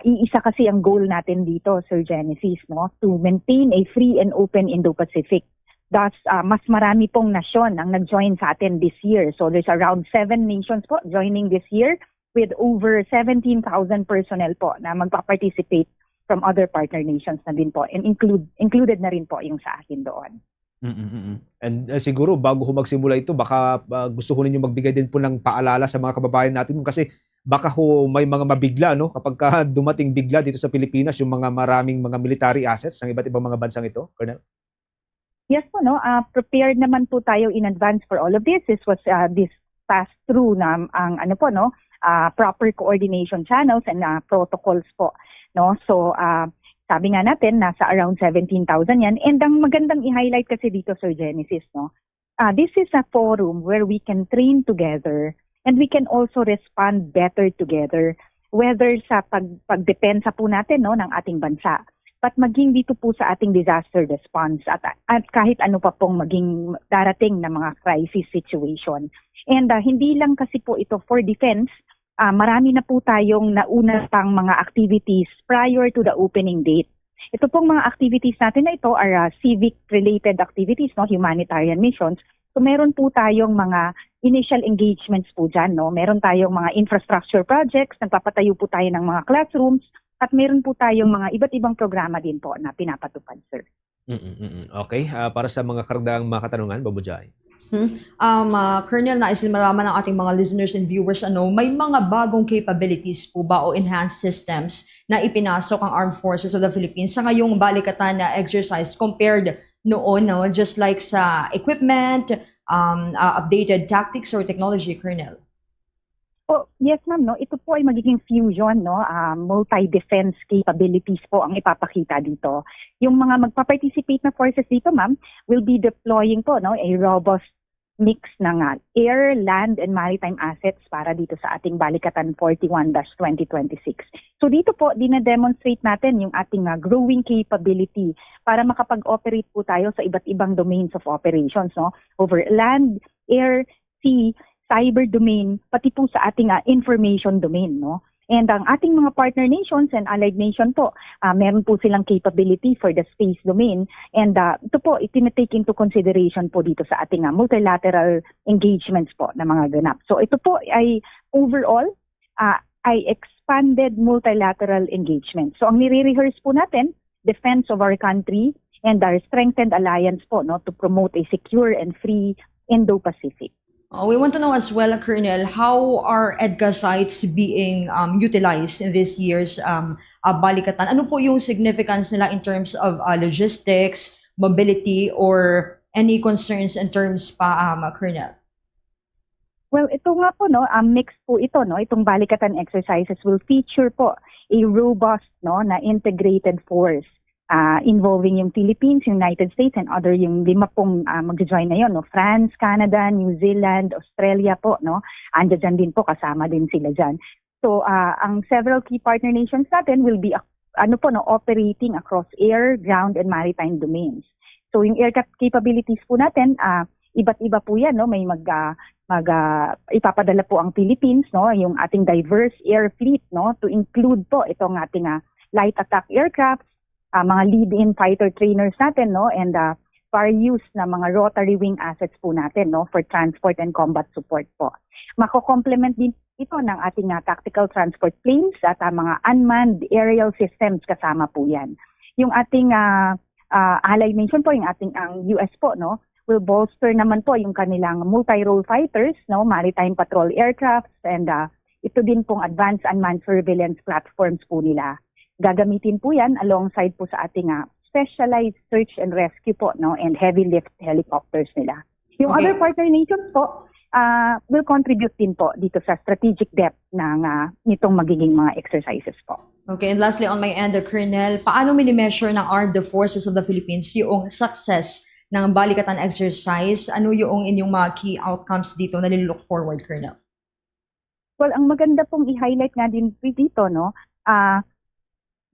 iisa kasi ang goal natin dito, Sir Genesis, to maintain a free and open Indo-Pacific. Thus, mas marami pong nasyon ang nag-join sa atin this year. So there's around 7 nations po joining this year with over 17,000 personnel po na magpa-participate from other partner nations na din po, and included na rin po yung sa akin doon. And siguro bago ho magsimula ito, baka gusto ho ninyo magbigay din po ng paalala sa mga kababayan natin kasi baka ho may mga mabigla, no, kapag dumating bigla dito sa Pilipinas yung mga maraming mga military assets ng iba't ibang mga bansang ito, Colonel? Yes po, no, prepared naman po tayo in advance for all of this. This was this passed through na ang proper coordination channels and protocols po, no. So sabi nga natin, nasa around 17,000 yan. And ang magandang i-highlight kasi dito, Sir Genesis, no? This is a forum where we can train together and we can also respond better together, whether sa pagdepensa po natin, no, ng ating bansa, but maging dito po sa ating disaster response at kahit ano pa pong maging darating na mga crisis situation. And hindi lang kasi po ito for defense, marami na po tayong nauna pang mga activities prior to the opening date. Ito pong mga activities natin na ito are civic-related activities, no, humanitarian missions. So meron po tayong mga initial engagements po dyan, no? Meron tayong mga infrastructure projects, nagpapatayo po tayo ng mga classrooms, at meron po tayong mga iba't ibang programa din po na pinapatupad, sir. Okay, para sa mga karagdagang mga katanungan, Babujay. Colonel, nais maraman ng ating mga listeners and viewers, may mga bagong capabilities po ba o enhanced systems na ipinasok ang Armed Forces of the Philippines sa ngayong balikatan na exercise compared noon, no? Just like sa equipment, updated tactics or technology, Colonel? Oh, yes ma'am, no. Ito po ay magiging fusion, no. Multi-defense capabilities po ang ipapakita dito. Yung mga magpa-participate na forces dito, ma'am, will be deploying po, no, a robust mix ng air, land, and maritime assets para dito sa ating Balikatan 41-2026. So dito po, dina-demonstrate natin yung ating growing capability para makapag-operate po tayo sa iba't ibang domains of operations, no? Over land, air, sea, cyber domain, pati po sa ating information domain, no? And ang ating mga partner nations and allied nation po, meron po silang capability for the space domain. And ito po, itinatake into consideration po dito sa ating multilateral engagements po na mga ganap. So ito po ay overall, ay expanded multilateral engagement. So ang nire-rehearse po natin, defense of our country and our strengthened alliance po, no, to promote a secure and free Indo-Pacific. We want to know as well, Colonel, how are EDCA sites being utilized in this year's Balikatan? Ano po yung significance nila in terms of logistics, mobility, or any concerns in terms pa, Colonel? Well, ito nga po, no, mix po ito, no, itong Balikatan exercises will feature po a robust, no, na integrated force. Involving yung Philippines, United States, and other yung 5 pong mag-join na yun, no? France, Canada, New Zealand, Australia po, no? Andiyan din po, kasama din sila dyan. So, ang several key partner nations natin will be, operating across air, ground, and maritime domains. So, yung air capabilities po natin, iba't iba po yan, no? May ipapadala po ang Philippines, no? Yung ating diverse air fleet, no? To include po itong ating light attack aircraft, mga lead-in fighter trainers natin, no, and far use na mga rotary wing assets po natin, no, for transport and combat support po. Mako-complement din ito ng ating tactical transport planes at mga unmanned aerial systems kasama po yan. Yung ating allied nation po, yung ating ang US po, no, will bolster naman po yung kanilang multi-role fighters, no, maritime patrol aircrafts, and ito din pong advanced unmanned surveillance platforms po nila. Gagamitin po yan alongside po sa ating specialized search and rescue po, no, and heavy lift helicopters nila. Yung other partner nations po will contribute din po dito sa strategic depth ng nitong magiging mga exercises po. Okay, and lastly on my end, Colonel, paano mini-measure ng Armed Forces of the Philippines yung success ng Balikatan exercise? Ano yung inyong mga key outcomes dito na nilook forward, Colonel? Well, ang maganda pong i-highlight nga din dito, no,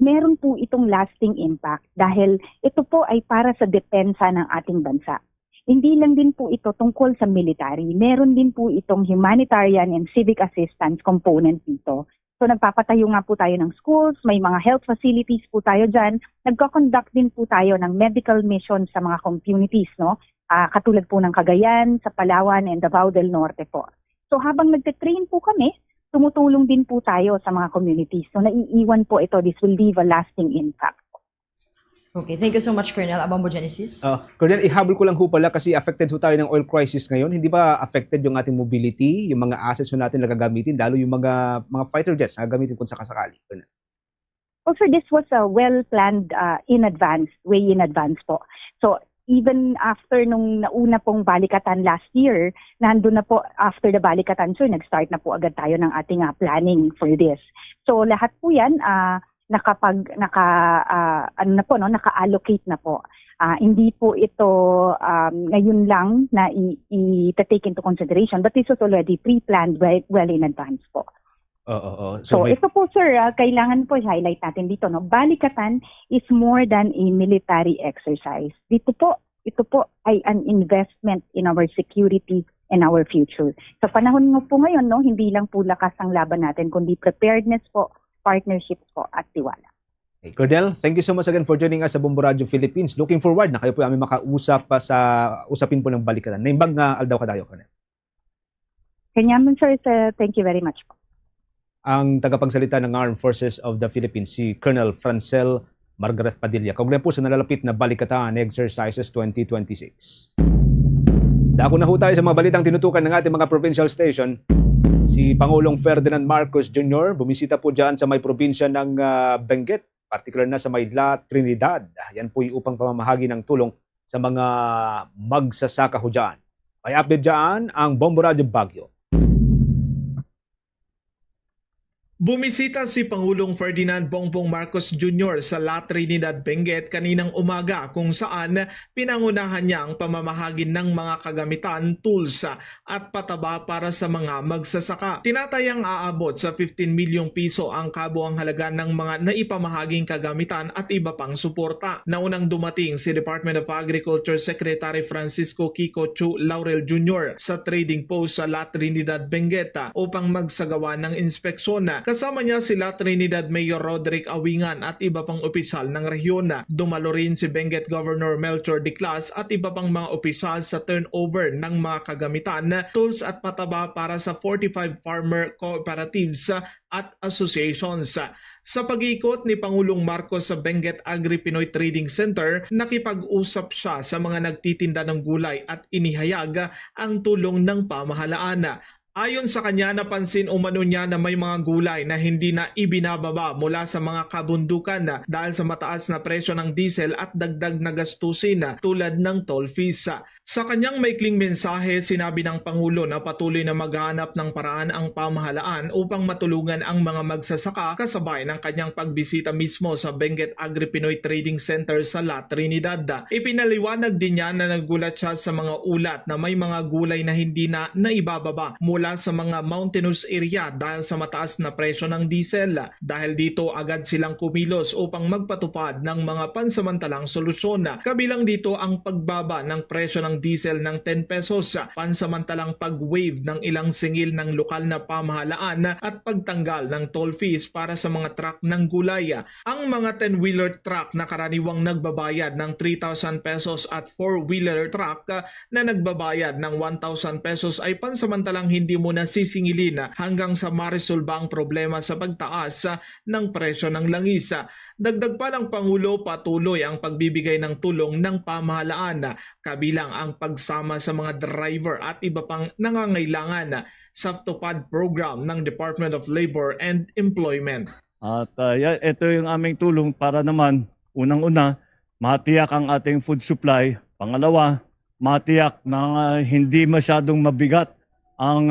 meron po itong lasting impact dahil ito po ay para sa depensa ng ating bansa. Hindi lang din po ito tungkol sa military. Meron din po itong humanitarian and civic assistance component dito. So nagpapatayo nga po tayo ng schools, may mga health facilities po tayo dyan. Nagko-conduct din po tayo ng medical mission sa mga communities, no? Katulad po ng Cagayan, sa Palawan, and Davao del Norte po. So habang nagte-train po kami, tumutulong din po tayo sa mga communities. So naiiwan po ito, this will leave a lasting impact. Okay, thank you so much, Colonel Abambo Genesis. Colonel, ihabol ko lang ho pala kasi affected ho tayo ng oil crisis ngayon. Hindi ba affected yung ating mobility, yung mga assets ho natin na gagamitin, lalo yung mga fighter jets na gagamitin kung sakasakali? Colonel. Oh, sir, this was well-planned in advance, way in advance po. So even after nung nauna pong balikatan last year, nandun na po after the balikatan, sir, nag-start na po agad tayo ng ating planning for this. So lahat po yan, naka-allocate na po. Hindi po ito ngayon lang na i-take into consideration, but this was already pre-planned well in advance po. So ito po, sir, kailangan po highlight natin dito, no? Balikatan is more than a military exercise. Ito po ay an investment in our security and our future. Sa panahon mo po ngayon, no, hindi lang po lakas ang laban natin, kundi preparedness po, partnerships po at tiwala. Hey, Colonel, thank you so much again for joining us sa Bombo Radio Philippines. Looking forward na kayo po aming makausap pa sa usapin po ng balikatan. Naimbang aldaw kadayo, Colonel. Kanyaman, sir, thank you very much po. Ang tagapagsalita ng Armed Forces of the Philippines, si Colonel Francel Margaret Padilla. Kaugnay po sa nalalapit na balikatan exercises 2026. Dako na ho tayo sa mga balitang tinutukan ng ating mga provincial station. Si Pangulong Ferdinand Marcos Jr. bumisita po dyan sa may probinsya ng Benguet, particular na sa may La Trinidad. Yan po yung upang pamamahagi ng tulong sa mga magsasaka ho dyan. May update dyan ang Bombo Radio Baguio. Bumisita si Pangulong Ferdinand Bongbong Marcos Jr. sa La Trinidad, Benguet kaninang umaga kung saan pinangunahan niya ang pamamahagi ng mga kagamitan, tools at pataba para sa mga magsasaka. Tinatayang aabot sa 15 milyong piso ang kabuang halaga ng mga naipamahaging kagamitan at iba pang suporta. Naunang dumating si Department of Agriculture Secretary Francisco Kiko Chu Laurel Jr. sa trading post sa La Trinidad, Benguet upang magsagawa ng inspeksyon. Kasama niya sila Trinidad Mayor Roderick Awingan at iba pang opisyal ng rehiyon. Dumalo rin si Benguet Governor Melchor Diclas at iba pang mga opisyal sa turnover ng mga kagamitan, tools at pataba para sa 45 farmer cooperatives at associations. Sa pag-iikot ni Pangulong Marcos sa Benguet Agri-Pinoy Trading Center, nakipag-usap siya sa mga nagtitinda ng gulay at inihayag ang tulong ng pamahalaan. Ayon sa kanya, napansin umano niya na may mga gulay na hindi na ibinababa mula sa mga kabundukan dahil sa mataas na presyo ng diesel at dagdag na gastusin tulad ng toll fees. Sa kanyang maikling mensahe, sinabi ng Pangulo na patuloy na maghahanap ng paraan ang pamahalaan upang matulungan ang mga magsasaka kasabay ng kanyang pagbisita mismo sa Benguet Agri-Pinoy Trading Center sa La Trinidad. Ipinaliwanag din niya na nagulat siya sa mga ulat na may mga gulay na hindi na naibababa mula sa mga mountainous area dahil sa mataas na presyo ng diesel. Dahil dito agad silang kumilos upang magpatupad ng mga pansamantalang solusyon. Kabilang dito ang pagbaba ng presyo ng diesel ng 10 pesos, pansamantalang pag-waive ng ilang singil ng lokal na pamahalaan at pagtanggal ng toll fees para sa mga truck ng gulay. Ang mga 10-wheeler truck na karaniwang nagbabayad ng 3,000 pesos at 4-wheeler truck na nagbabayad ng 1,000 pesos ay pansamantalang hindi muna sisingilin hanggang sa maresolba ang problema sa pagtaas ng presyo ng langis. Dagdag pa ng Pangulo, patuloy ang pagbibigay ng tulong ng pamahalaan, kabilang ang pagsama sa mga driver at iba pang nangangailangan sa tupad program ng Department of Labor and Employment. At ito yung aming tulong para naman, unang-una, matiyak ang ating food supply. Pangalawa, matiyak na hindi masyadong mabigat ang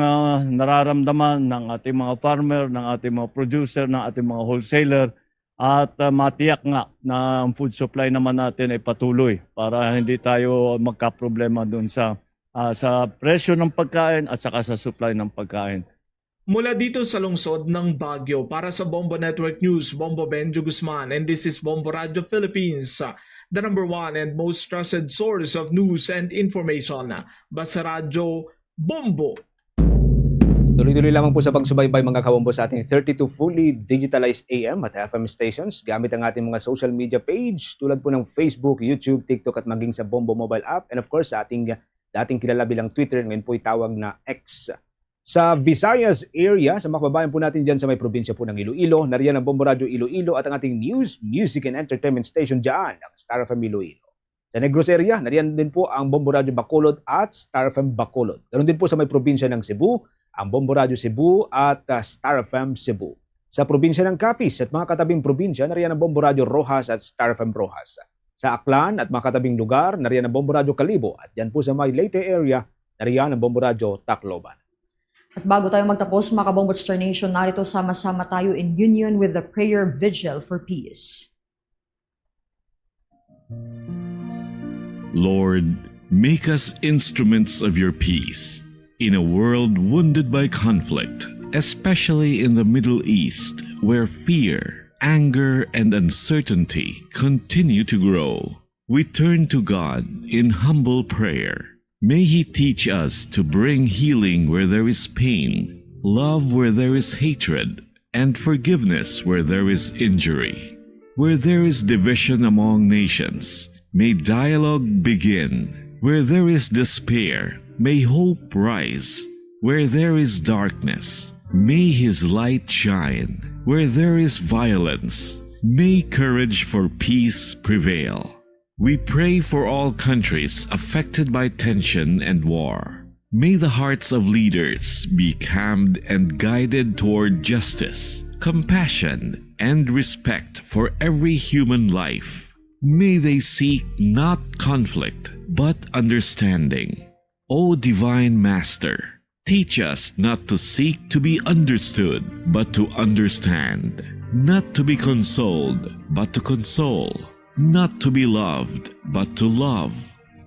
nararamdaman ng ating mga farmer, ng ating mga producer, ng ating mga wholesaler, at matiyak nga na ang food supply naman natin ay patuloy para hindi tayo magkaproblema doon sa presyo ng pagkain at saka sa supply ng pagkain. Mula dito sa lungsod ng Baguio, para sa Bombo Network News, Bombo Benjo Guzman, and this is Bombo Radio Philippines, the number one and most trusted source of news and information. Basta Radio Bombo. Tuloy-tuloy lamang po sa pagsubaybay mga kawombo sa ating 32 fully digitalized AM at FM stations gamit ang ating mga social media page tulad po ng Facebook, YouTube, TikTok at maging sa Bombo mobile app, and of course sa ating dating kilala bilang Twitter, ngayon po itawag na X. Sa Visayas area, sa mga kababayan po natin dyan sa may probinsya po ng Iloilo, nariyan ang Bombo Radio Iloilo at ang ating news, music and entertainment station dyan, ang Star FM Iloilo. Sa Negros area, nariyan din po ang Bombo Radio Bacolod at Star FM Bacolod. Ganon din po sa may probinsya ng Cebu, ang Bombo Radio Cebu at Star FM Cebu. Sa probinsya ng Capiz at mga katabing probinsya, nariyan ang Bombo Radio Rojas at Star FM Rojas. Sa Aklan at mga katabing lugar, nariyan ang Bombo Radio Calibo at yan po sa may Leyte area, nariyan ang Bombo Radio Tacloban. At bago tayo magtapos, mga Kabombo Star Nation, narito sama-sama tayo in union with the prayer vigil for peace. Lord, make us instruments of your peace in a world wounded by conflict, especially in the Middle East, where fear, anger, and uncertainty continue to grow. We turn to God in humble prayer. May He teach us to bring healing where there is pain, love where there is hatred, and forgiveness where there is injury. Where there is division among nations, may dialogue begin. Where there is despair, may hope rise. Where there is darkness, may His light shine. Where there is violence, may courage for peace prevail. We pray for all countries affected by tension and war. May the hearts of leaders be calmed and guided toward justice, compassion, and respect for every human life. May they seek not conflict, but understanding. O Divine Master, teach us not to seek to be understood, but to understand. Not to be consoled, but to console. Not to be loved, but to love.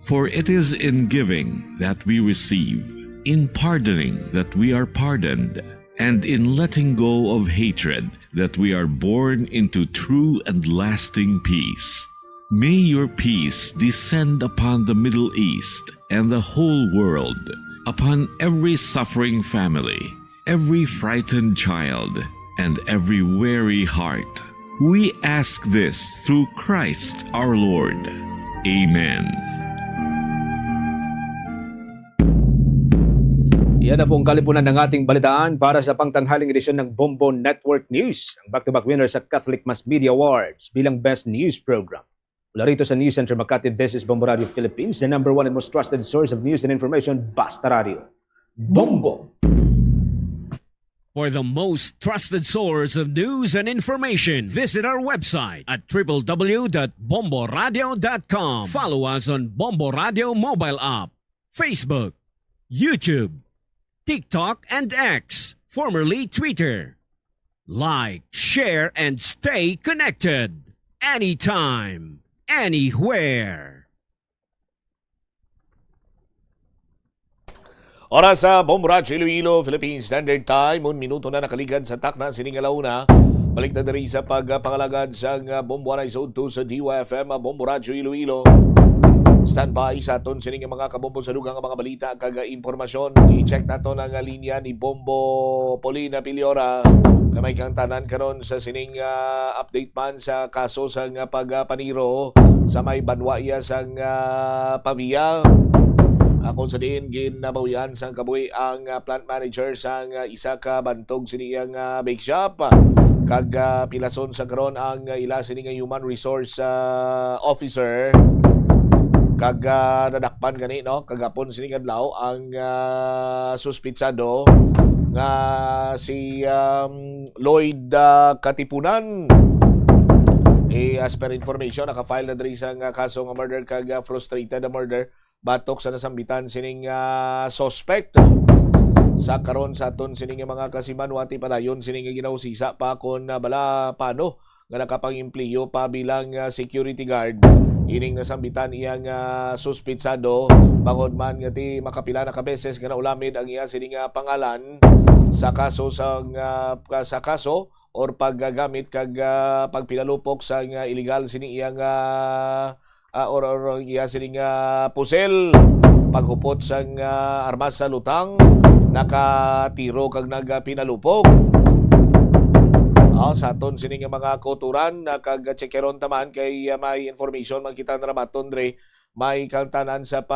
For it is in giving that we receive, in pardoning that we are pardoned, and in letting go of hatred that we are born into true and lasting peace. May your peace descend upon the Middle East and the whole world, upon every suffering family, every frightened child, and every weary heart. We ask this through Christ our Lord. Amen. Yan na po ang kalipunan ng ating balitaan para sa pangtanghaling edisyon ng Bombo Network News, ang back-to-back winner sa Catholic Mass Media Awards bilang Best News Program. Mula rito sa News Center Makati, this is Bombo Radio Philippines, the number one and most trusted source of news and information, Basta Radio. Bombo! For the most trusted source of news and information, visit our website at www.bomboradio.com. Follow us on Bombo Radio mobile app, Facebook, YouTube, TikTok, and X, formerly Twitter. Like, share, and stay connected. Anytime, anywhere. Oras sa Bombo Radio Iloilo, Philippine Standard Time. 1 minuto na nakaligan sa takna sining alauna. Balik na diri sa pagpangalagad sa Bombo Aray Zone 2 sa DYFM, Bombo Radio Iloilo. Standby sa aton sining mga kabombo sa dugang mga balita kag impormasyon. I-check nato ang linya ni Bombo Polina Piliora na may kantanan karon sa sining update man sa kaso sa pagpaniro sa may banwaya sa Pavia. Kung sa diin, ginabawian sang kabuhi ang plant manager sang isa ka bantog siniyang bake shop. Kag pilason sa karon ang ila sining human resource officer. Kag nadakpan gani no, kagapon sining adlaw ang suspitsado nga si Lloyd Katipunan. As per information, naka-file na diri sang kaso nga murder kag frustrated murder. Batok sa nasambitan sining suspect. Sa karon sa aton sining mga kasiman wati padayon sining ginahusisa pa kon bala paano nga nakapang-empleyo pa bilang security guard. Ining nasambitan iyang suspitsado bangod man nga ti makapila na ka beses nga naulamid ang iya sining pangalan sa kaso sa kaso or paggagamit kag pagpinalupok sa illegal sining iyang or iya sining pusel paghupot sang armas sa lutang nakatiro kag nagpinalupok. Sa aton sining mga koturan kag checkeron taman kay may information makita na rabaton dre may kantanan sa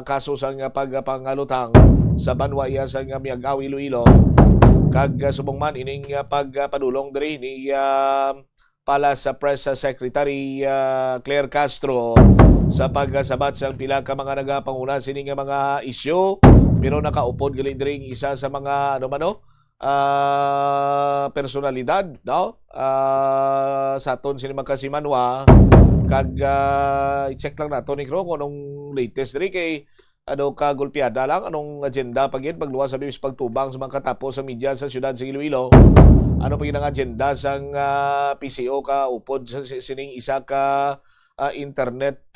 kaso sang pagpangalutang sa Banwa iya sa Miagaw Iloilo. Kag subong man ining pagpadulong diri ni Palace Press Secretary Claire Castro sa pagsabat sa pila ka mga nagapanguna sining mga isyu, pero nakaupod gali diri isa sa mga personalidad, no? Sa aton sini magkasimanwa kag i-check lang nato ni Kro kung anong latest diri kay kagulpiada lang anong agenda pagin pagluwas sa bis pagtubang sa mga katapos sa media sa siyudad sa Iloilo. Ano pagin ang agenda sang PCO ka upod sa sining isa ka internet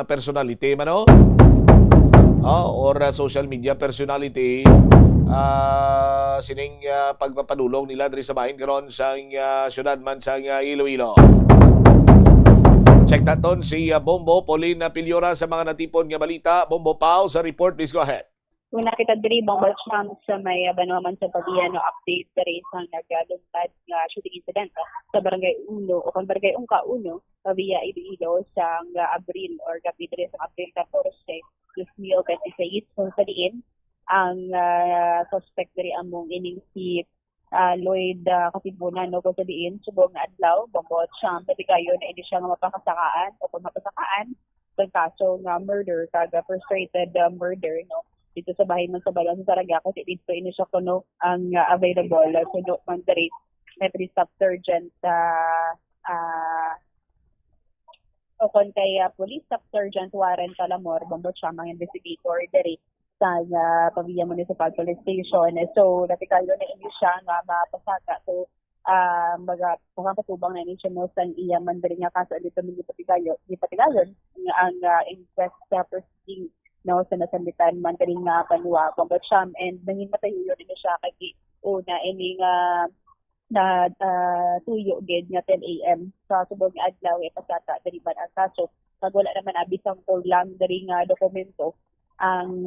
personality man or social media personality sining pagpapadulong nila diri sa bahin karon sa siyudad man sa Iloilo. Check naton si Bombo Pauline Piliora sa mga natipon nga balita. Bombo Pao sa report, please go ahead. Una kita diri Bombo Cham sa may Banwa man sa Pabia no update diri sa nagalumpad nga shooting incident sa Barangay Uno o kan Barangay Ungka Uno Pabia Iloilo sa Abril or gabi diri sa Abril 14, 2026 kung sa diin ang suspect diri among ining si Lloyd Katibunan no kung sa diin subong nga adlaw Bombo Cham pati kayo na ini siya nga mapakasakaan o kung mapasakaan sa kaso nga murder kaga frustrated murder no dito sa bahay man sa Balon sa Saraga kasi dito ini siya kuno ang available so man diri Metro Staff Sergeant o kon kay Police Staff Sergeant Warren Talamor Bombo Cham ang investigator diri sa Pavia Municipal Police Station. So, natikayo na ini siya nga mapasaka. So, magpapatubang na ini siya mo sa iya mandari nga kaso dito ng ipatigayon ang inquest proceeding no sa nasambitan mandari nga Banwa Bombo Cham and nangimatay yun ini siya kay una ini nga na tuyo gid nga 10 AM sa subong adlaw pasaka diri ba ang kaso pag wala naman abisang lang diri nga dokumento ang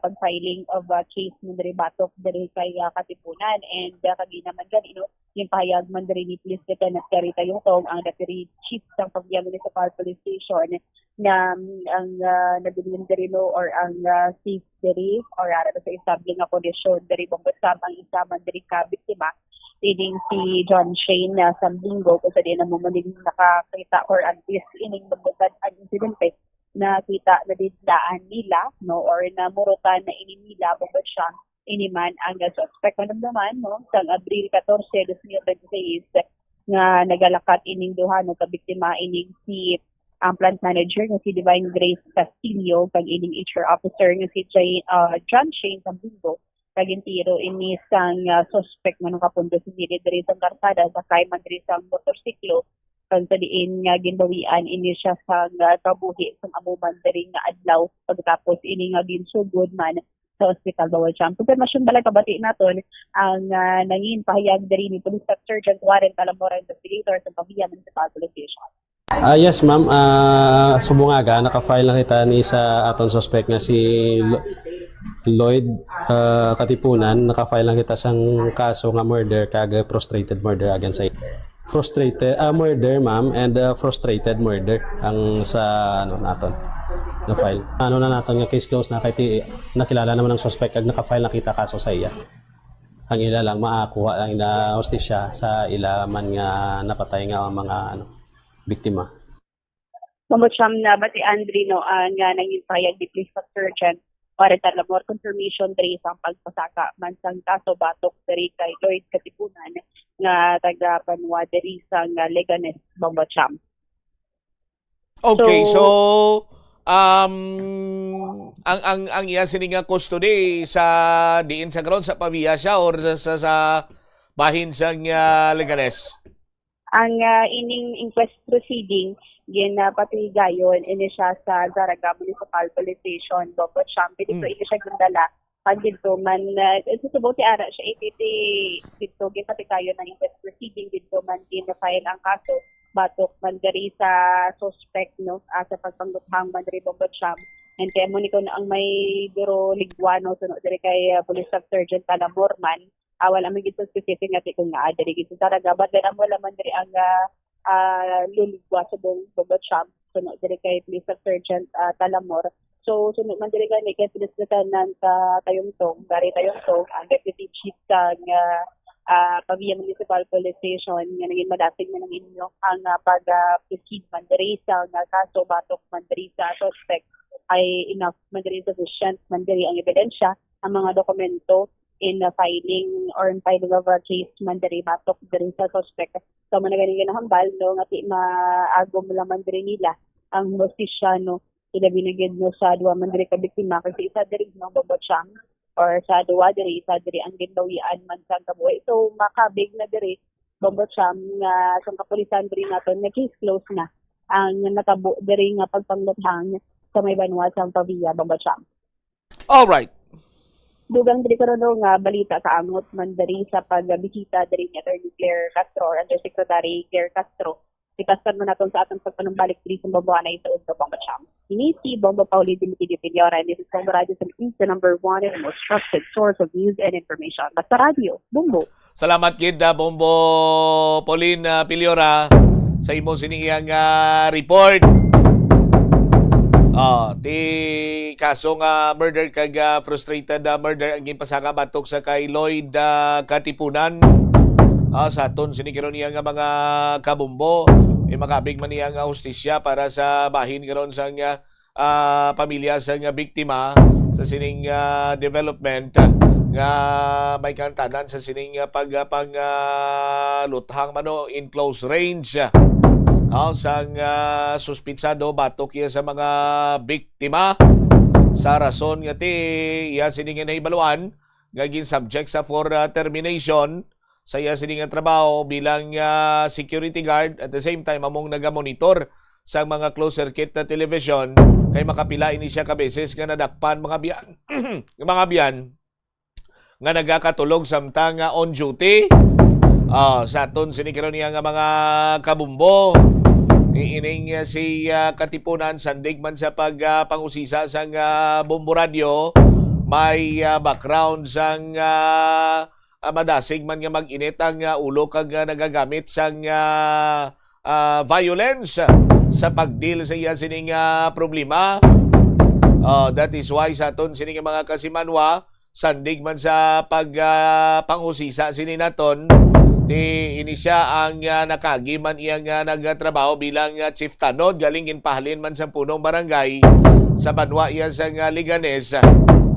pag-filing of case mo diri batok diri kay Katipunan and kagi naman ganino yung pahayag man diri ni Police Lieutenant Carita Yungtong ang Deputy Chief ng Pagbiang Municipal Police Station na ang nabilin diri no or ang safe diri or ara sa estable nga kondisyon diri Bombo Cham ang isa man diri ka biktima leading si John Shane na Sambingo kung sa din na mumaling nakakita or at least ining magbutad ang insidente nakita na didlaan nila no or namurutan na inimila Bombo Cham iniman ang suspect naman no sa Abril 14, 2026 nga nagalakat ining duha no kabiktima ining si ang plant manager nga si Divine Grace Castillo kag ining HR officer nga si John Shane Sambingo kagintiro ini sang suspect man kapundo si diri sa karsada sa kay man diri sa motorsiklo kan sa diin nga ginbawian ini siya sa kabuhi sa amuman diri nga adlaw pagkatapos ini nga ginsugod man sa Hospital Bawal Cham. Confirmation bala kabati naton ang nangin pahayag diri ni Police Staff Sergeant Warren Talamor investigator sa Pavia Municipal Police Station. Yes ma'am, subungaga naka-file na kita ni sa aton suspect nga si Lloyd Katipunan, naka-file lang kita sang kaso nga murder kag frustrated murder against sa frustrated murder ma'am and frustrated murder ang sa naton na file. Na naton nga case closed na kay nakilala naman ang suspect kag naka-file na kita kaso sa iya. Ang ila lang makakuha lang na hostisya sa ila man nga napatay nga mga biktima. Bombo Cham na bati Andrino nga nangin pahayag di Police Sergeant para talamor confirmation diri sa pagpasaka man sang kaso batok diri kay Lloyd Katipunan nga taga Banwa diri sa Leganes Bombo Cham. Okay, so ang iya sini nga custody sa diin sa karon sa Pavia siya or sa bahin sa Leganes. Ang ining inquest proceeding ginapatigayon ini siya sa Zaraga Municipal Police Station Bombo Cham. Dito ini siya gundala pag dito man susubok ti ara siya ititi dito ginapatigayon ng inquest proceeding dito man gina-file ang kaso batok man diri sa suspect no sa pagpangguthang man diri Bombo Cham. And kaya mo ni ko na ang may biro ligwano sunod diri kay Police Staff Sergeant Talamor man wala man gito specific nga kung nga diri gito Zaraga but then wala man diri ang luligwa sa Bombo Cham sunod diri kay Police Sergeant Talamor So, sunod man diri gani kay pinasnatanan sa Tayongtong, Gary Tayongtong, ang Deputy Chief sa Pavia Municipal Police Station nga naging madasig man ng inyo ang pag-proceed man diri sa kaso batok man diri sa suspect ay enough man diri sufficient man diri ang ebidensya, ang mga dokumento in filing or in filing of a case man diri batok diri sa suspect. So man gani ginahambal no nga ti maagom laman diri nila ang hostisya no sila binigyan no sa duwa man diri ka biktima kasi isa diri no babotsang or sa duwa diri isa diri ang ginlawian man sa kabuhi. So makabig na diri babotsang nga sa kapulisan diri naton nga case close na ang natabo diri nga pagpangluthang sa may banwa sa Pavia babotsang. All right. Dugang diri karon nga balita sa angot man diri sa pagbisita diri ni Attorney Claire Castro or Undersecretary Claire Castro. Ipastar mo naton sa atong pagpanumbalik diri sa Babuanay sa Ugbo Pangbatsyam. Ini si Bombo Pauli Dimitidio Piliora, and this is Bombo Radio Philippines, the number one and most trusted source of news and information. Basta Radio, Bombo. Salamat gid Bombo Pauline Piliora sa imo siniyang report. Ti kaso nga murder kag frustrated murder ang ginpasaka batok sa kay Lloyd Katipunan. Sa aton sinikiron niya nga mga kabumbo makabig man niya nga hustisya para sa bahin karon sa pamilya sa nga biktima sa sining development nga may kantanan sa sining pagpang luthang mano in close range sang suspitsado batok iya sa mga biktima sa rason nga ti iya sining nahibaluan nga gin subject sa for termination sa iya sining trabaho bilang security guard at the same time among nagamonitor sa mga closed circuit na television kay makapila ini siya ka beses nga nadakpan mga biyan mga biyan nga nagakatulog samtang on duty. Sa aton sinikiron niya nga mga kabumbo ining si Katipunan sandig man sa pagpangusisa sang Bombo Radio may background sang madasig man nga mag-init ang ulo kag nagagamit sang violence sa pagdeal sa iya sining problema. That is why sa aton sining mga kasimanwa sandig man sa pagpangusisa sininaton ini siya ang nakagiman iyang nagtrabaho bilang chief tanod galing ginpahalin man sa punong barangay sa banwa iya sa Liganes.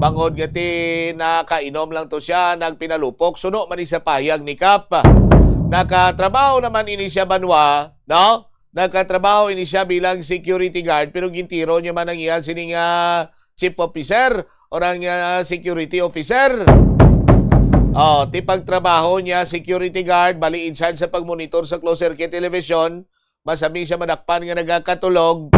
Bangod nga ti nakainom lang to siya nagpinalupok suno man sa payag ni Kap. Nakatrabaho naman ini siya banwa, no? Nakatrabaho ini siya bilang security guard pero gintiro niya man ang iya sining chief officer o ang security officer. Ti pagtrabaho niya security guard bali in charge sa pagmonitor sa closed circuit television masami siya madakpan nga nagakatulog.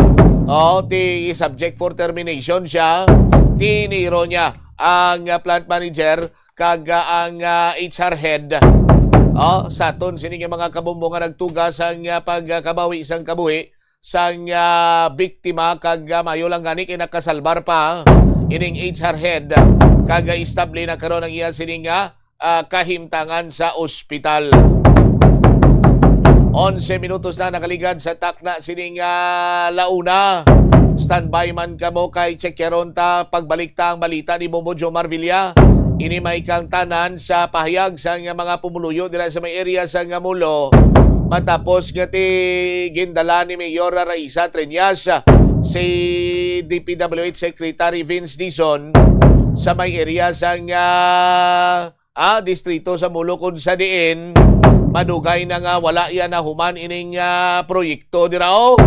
Ti subject for termination siya. Tiniro niya ang plant manager kag ang HR head. Sa aton sining mga kabumbo nga nagtugas ang pagkabawi isang kabuhi sang biktima kag mayo lang gani kay nakasalbar pa ining HR head kag istabli na karon ang iya sining kahimtangan sa ospital. 11 minutos na nakaligad sa takna sining launa. Standby man kamo kay Chequeron ta pagbalik ta ang balita ni Bombo Jomar Villa. Ini may kang tanan sa pahayag sa mga pumuluyo dira sa may area sa Mulo. Matapos nga ti gindala ni Mayor Raisa Treñas si DPWH Secretary Vince Dizon sa may area sa distrito sa Mulo kung sa diin madugay na nga wala yan na human ining proyekto dirao.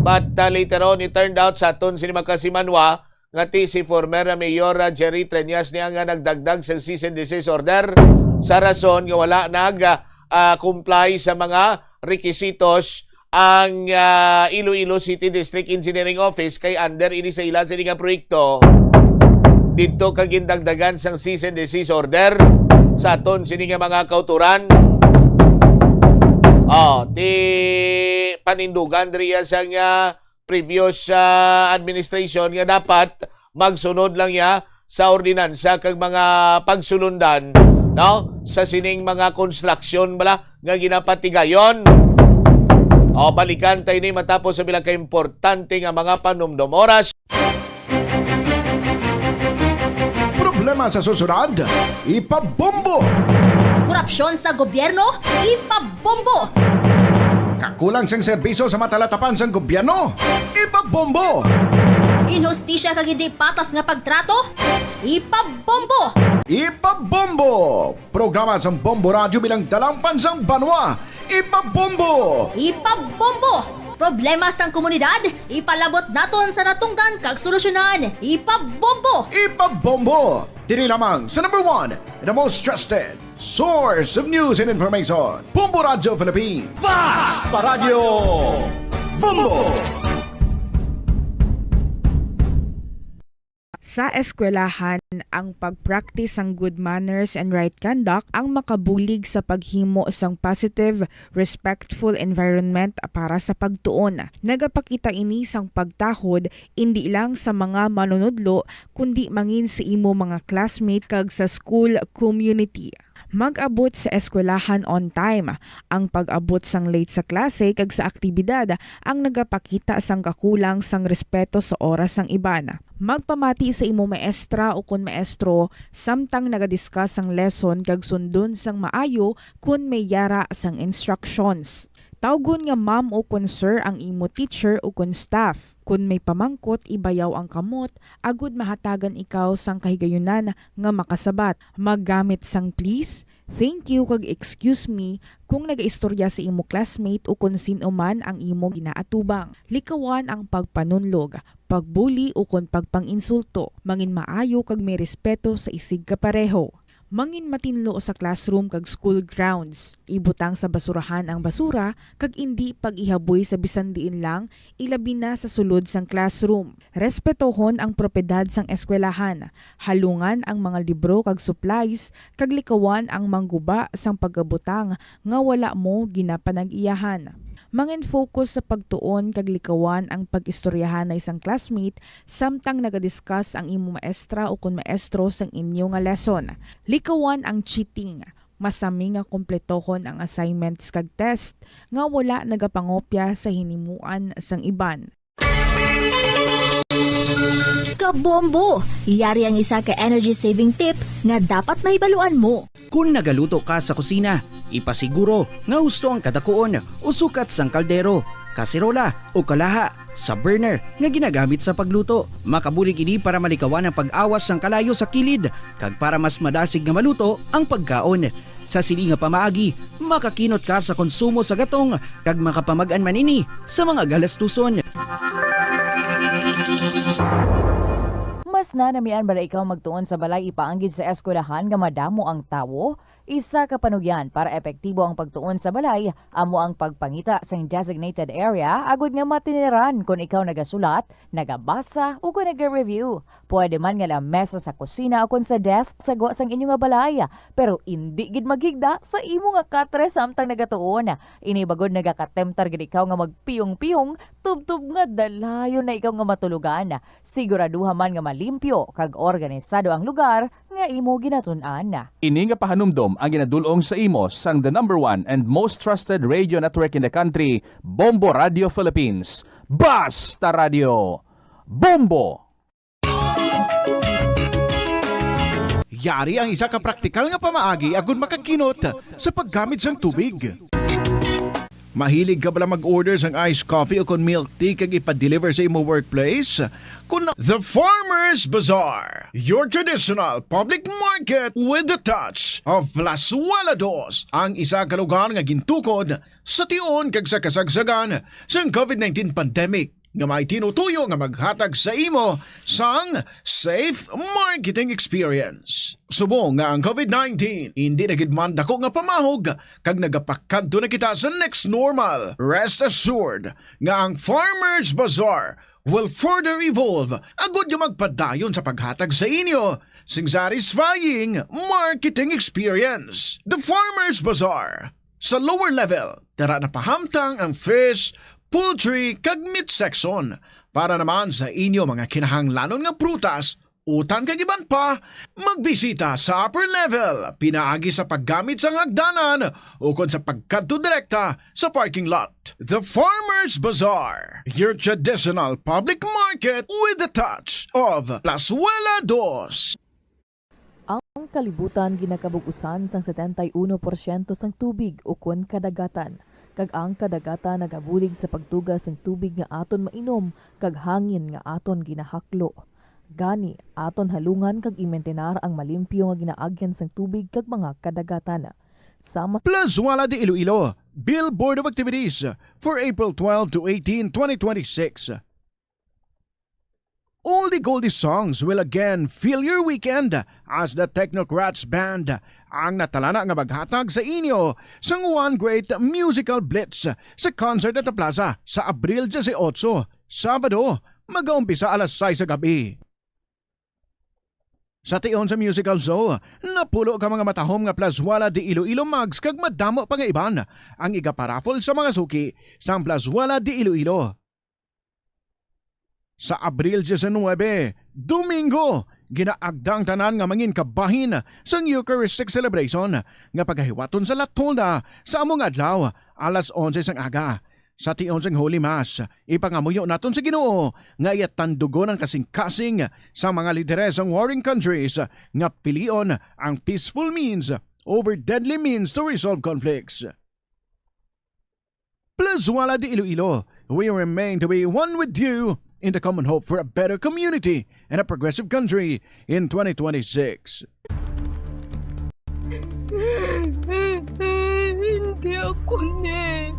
But later on, it turned out sa aton sinima kasimanwa nga si former Mayor Jerry Treñas niya nga nagdagdag sa cease and desist order sa rason nga wala comply sa mga requisitos ang Iloilo City District Engineering Office kay under ini sa ilan sa nga proyekto. Dito kagindagdagan sang cease and desist order sa aton sini nga mga kauturan. Ti panindugan riya sa previous administration nga dapat magsunod lang ya sa ordinansa kag mga pagsulundan sa sining mga construction bala nga ginapatigayon. Balikan tayo ni matapos sa bilang ka importante nga mga panumdum oras. Problema sa susunod, ipabombo! Korupsyon sa gobyerno, ipabombo! Kakulang sang serbisyo sa matalatapan sang gobyerno, ipabombo! Inhustisya kag hindi patas nga pagtrato, ipabombo! Ipabombo! Programa sang Bombo Radio bilang dalampan sang banwa, ipabombo! Ipabombo! Problema sang komunidad, ipalabot naton sa natunggan kag solusyonan, ipabombo! Ipabombo! Diri lamang sa number 1 and the most trusted source of news and information, Bombo Radio Philippines. Basta Radio Bombo! Sa eskwelahan, ang pag-practice ang good manners and right conduct ang makabulig sa paghimo sang positive, respectful environment para sa pagtuon. Nagapakita ini sang pagtahod hindi lang sa mga manunudlo kundi mangin sa imo mga classmate kag sa school community. Mag-abot sa eskwelahan on time. Ang pag-abot sang late sa klase kag sa aktibidad ang nagapakita sang kakulang sang respeto sa oras sang iban. Magpamati sa imo maestra o kun maestro samtang nagadiscuss ang lesson kag sundon sang maayo kun may yara sang instructions. Tawgon nga ma'am o kun sir ang imo teacher o kun staff. Kun may pamangkot, ibayaw ang kamot, agud mahatagan ikaw sang kahigayunan nga makasabat. Maggamit sang please, thank you kag excuse me kung nagaistorya sa imo classmate o kung sino man ang imo ginaatubang. Likawan ang pagpanunlog, pagbuli o kung pagpanginsulto. Mangin maayo kag may respeto sa isig kapareho. Mangin matinlo sa classroom kag school grounds. Ibutang sa basurahan ang basura kag indi pag-ihaboy sa bisan diin lang, ilabi na sa sulod sang classroom. Respetohon ang propiedad sang eskwelahan. Halungan ang mga libro kag supplies kag likawan ang mangguba sang pagabutang nga wala mo ginapanag-iyahan. Mangin focus sa pagtuon kag likawan ang pag-istoryahan na isang classmate samtang nagadiscuss ang imo maestra o kun maestro sang inyo nga lesson. Likawan ang cheating. Masami nga kompletohon ang assignments kag test nga wala nagapangopya sa hinimuan sang iban. Kabombo! Yari ang isa ka energy saving tip nga dapat mahibaluan mo. Kung nagaluto ka sa kusina, ipasiguro nga husto ang kadakuon o sukat sang kaldero, kasirola o kalaha sa burner nga ginagamit sa pagluto. Makabulig ini para malikawan ang pag-awas sang kalayo sa kilid kag para mas madasig nga maluto ang pagkaon. Sa sili nga pamaagi, makakinot ka sa konsumo sa gatong kag makapamag-an manini sa mga galastuson. Mas nanamian bala ikaw magtuon sa balay ipaanggid sa eskwelahan nga madamo ang tawo? Isa ka panugyan para epektibo ang pagtuon sa balay, amo ang pagpangita sa designated area agud nga matiniran kung ikaw nagasulat, nagabasa o kung nag-review. Pwede man nga lamesa sa kusina o kung sa desk sa go sang inyo nga balay, pero hindi gid maghigda sa imo nga katre samtang nagatuon. Ini bagod nagakatemptar gid ikaw nga magpiyong-piyong tubtub nga dalayon na ikaw nga matulugan. Siguraduha man nga malimpyo kag organisado ang lugar nga imo ginatun-an. Ini nga pahanumdom ang ginadulong sa imo sang the number 1 and most trusted radio network in the country, Bombo Radio Philippines. Basta Radio Bombo! Yari ang isa ka praktikal nga pamaagi agud makakinot sa paggamit sang tubig. Mahilig ka bala mag-order sang iced coffee o kon milk tea kag ipa-deliver sa imo workplace? Kun The Farmers Bazaar, your traditional public market with the touch of Plazuela Dos, ang isa ka lugar nga gintukod sa tion kag sa kasagsagan sang COVID-19 pandemic nga may tinutuyo nga maghatag sa imo sang safe marketing experience. Subong nga ang COVID-19 hindi na gid man dako nga pamahog kag nagapakadto na kita sa next normal. Rest assured nga ang Farmers Bazaar will further evolve agud nga magpadayon sa paghatag sa inyo sing satisfying marketing experience. The Farmers Bazaar. Sa lower level, tara na pahamtang ang fish, poultry kag meat section para naman sa inyo mga kinahanglanon nga prutas, utang kag iban pa, magbisita sa upper level, pinaagi sa paggamit sa hagdanan o kon sa pagkadto direkta sa parking lot. The Farmers Bazaar, your traditional public market with the touch of Plazuela Dos. Ang kalibutan ginakabugusan sang 71% sang tubig ukon kadagatan. Kag ang kadagatan nagabulig sa pagtugas ng tubig nga aton mainom kag hangin nga aton ginahaklo. Gani aton halungan kag imentenar ang malimpyo nga ginaagyan sang tubig kag mga kadagatan. Sama Plazuela de Iloilo, Billboard of Activities for April 12 to 18, 2026. Oldie Goldie songs will again fill your weekend as the Technocrats Band ang natalana nga maghatag sa inyo sa one great musical blitz sa concert at the plaza sa Abril 18, Sabado, mag-aumpisa alas 6 sa gabi. Sa tion sa musical show, napulo ka mga matahom nga Plazuela de Iloilo mags kag madamo pa nga iban ang igaparafol sa mga suki sa Plazuela de Iloilo. Sa Abril 19, Domingo, ginaagdang tanan nga mangin kabahin sa Eucharistic celebration nga paghahiwaton sa Latolda sa among adlaw alas 11 sang aga. Sa tion sang Holy Mass, ipangamuyo naton sa Ginoo nga iatandugon ang kasing-kasing sa mga lideres ng warring countries nga pilion ang peaceful means over deadly means to resolve conflicts. Plazuela de Iloilo, we remain to be one with you in the common hope for a better community and a progressive country in 2026. Hindi ako ne.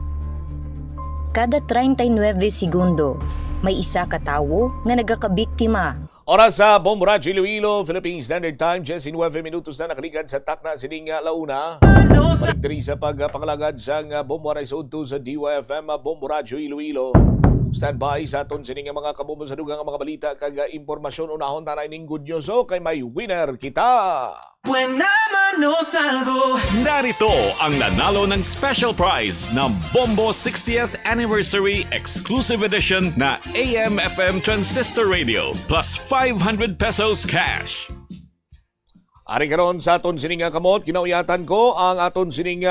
Kada 39 segundo, may isa ka tawo nga nagakabiktima. Oras sa Bombo Radio Iloilo, Philippine Standard Time, 19 minutos na nakalikan sa takna sining launa. Balik diri sa pagpangalagad sa Bombo Radio sa DYFM Bombo Radio Iloilo. Stand by sa aton sining mga kabubo sa dugang mga balita kag impormasyon unahon tanay ning good news kay may winner kita. Narito ang nanalo ng special prize ng Bombo 60th Anniversary Exclusive Edition na AM/FM Transistor Radio plus 500 pesos cash. Ari karon sa aton sining kamot, kinauyatan ko ang aton sining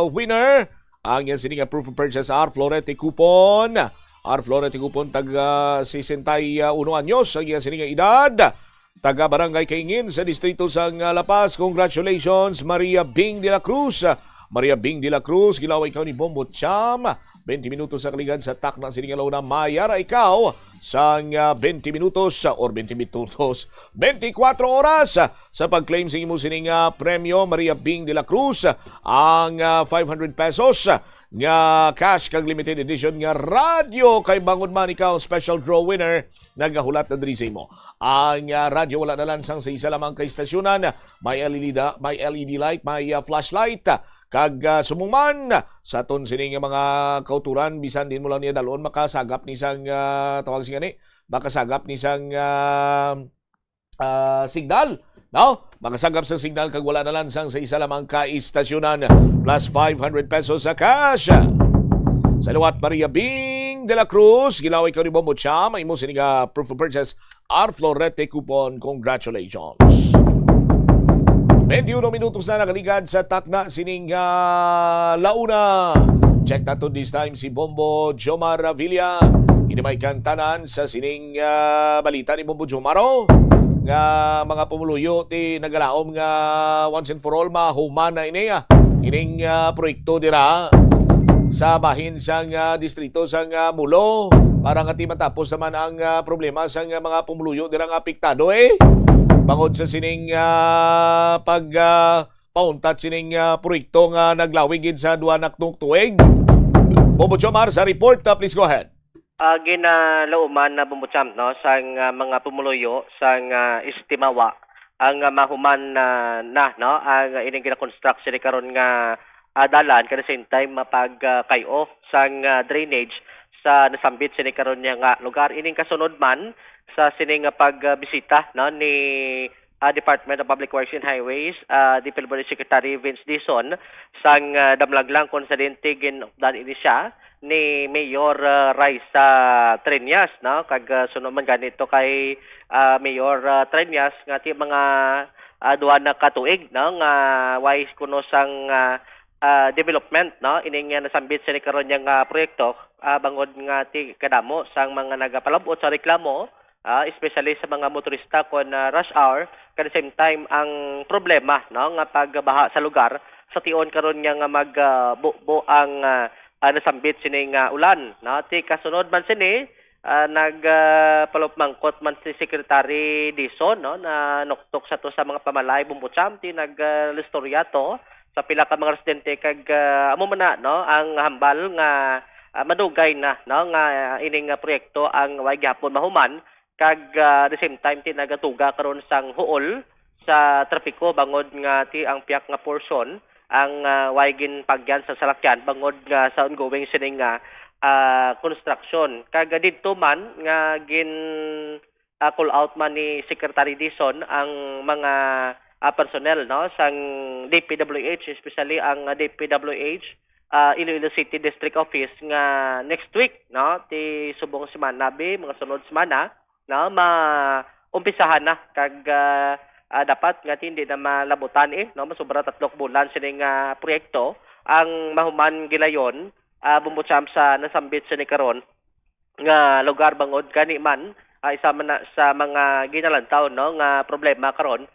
winner. Ang yan sining proof of purchase R Florete coupon. R Florete coupon taga 61 anyos ang yan sining edad. Taga Barangay Kaingin sa distrito sang La Paz. Congratulations Maria Bing de la Cruz. Maria Bing de la Cruz, gilaway ikaw ni Bombo Cham. 20 minutos sa kaligan sa takna sining alauna. Mayara ikaw sang 20 minutos or 20 minutos 24 oras sa pag-claim sa imo sining premyo. Maria Bing de la Cruz ang 500 pesos nga cash kag limited edition nga radyo kay bangon man ikaw special draw winner nagahulat na diri sa imo. Ang radyo wala na lansang sa isa lamang kay stasyonan. May LED light, may flashlight kag sumuman sa ton sining mga kauturan bisan din mo lang niya dalon makasagap ni sang tawag siya ni makasagap ni sang signal. No? Makasagap sa signal kag wala na lansang sa isa lamang ka-istasyonan plus 500 pesos sa cash. Salawat Maria Bing de la Cruz, gilaway ka ni Bombo Cham, may mo siniga proof of purchase R Florete coupon. Congratulations. 21 minutos na nakaligad sa takna sining launa. Check nato this time si Bombo Jomar Villa. Inimay kantanan sa sining balita ni Bombo Jomaro nga mga pumuluyo ti nagalaom nga once and for all mahumana ining proyekto dira sa bahin sang distrito sang Mulo para nga ti matapos naman ang problema sang mga pumuluyo dira nga apektado bangod sa sining pauntat sining proyekto nga naglawig sa duwanak nung tuig. Bobo Jomar sa report, please go ahead. Ginalauman na bumutsam no sang mga pumuluyo sang Istimawa ang mahuman na no ang ining gina-construction ni karon nga dalan kada same time mapag-kayo sang drainage sa nasambit sini karon nga lugar. Ining kasunod man sa sining pagbisita no ni Department of Public Works and Highways, DPWH Secretary Vince Dizon sang damlaglang konsidente ginokdan ini siya ni Mayor Raisa Triñas no kag sunod man ganito kay Mayor Triñas nga ti mga duwa na katuig no nga wise kuno sang development no ining nasambit sa ni karon nga proyekto bangod nga ti kadamo sang mga nagapalabot sa reklamo especially sa mga motorista kon rush hour. At the same time ang problema no nga pagbaha sa lugar sa tion karon nga magbuo ang nasambit sining ulan no. Ti kasunod man sini nagpalupmangkot man si Secretary Dizon no na nuktok sa to sa mga pamalay Bumbucham ti naglistorya to sa pila ka mga residente kag amo man na no ang hambal nga madugay na no nga ining proyekto ang way gihapon mahuman kag the same time ti nagatuga karon sang huol sa trapiko bangod nga ti ang piyak nga portion ang way ginpagyan sa salakyan bangod nga sa ongoing sining construction. Kag didto man nga gin call out man ni Secretary Dizon ang mga personnel no sang DPWH, especially ang DPWH Iloilo City District Office nga next week no ti subong semana mga sunod semana no maumpisahan na kag dapat nga hindi na malabutan no masobra 3 bulan sining proyekto ang mahuman gilayon Bumbucham sa nasambit sini karon nga lugar bangod kani man isa man na sa mga ginalantaw no nga problema karon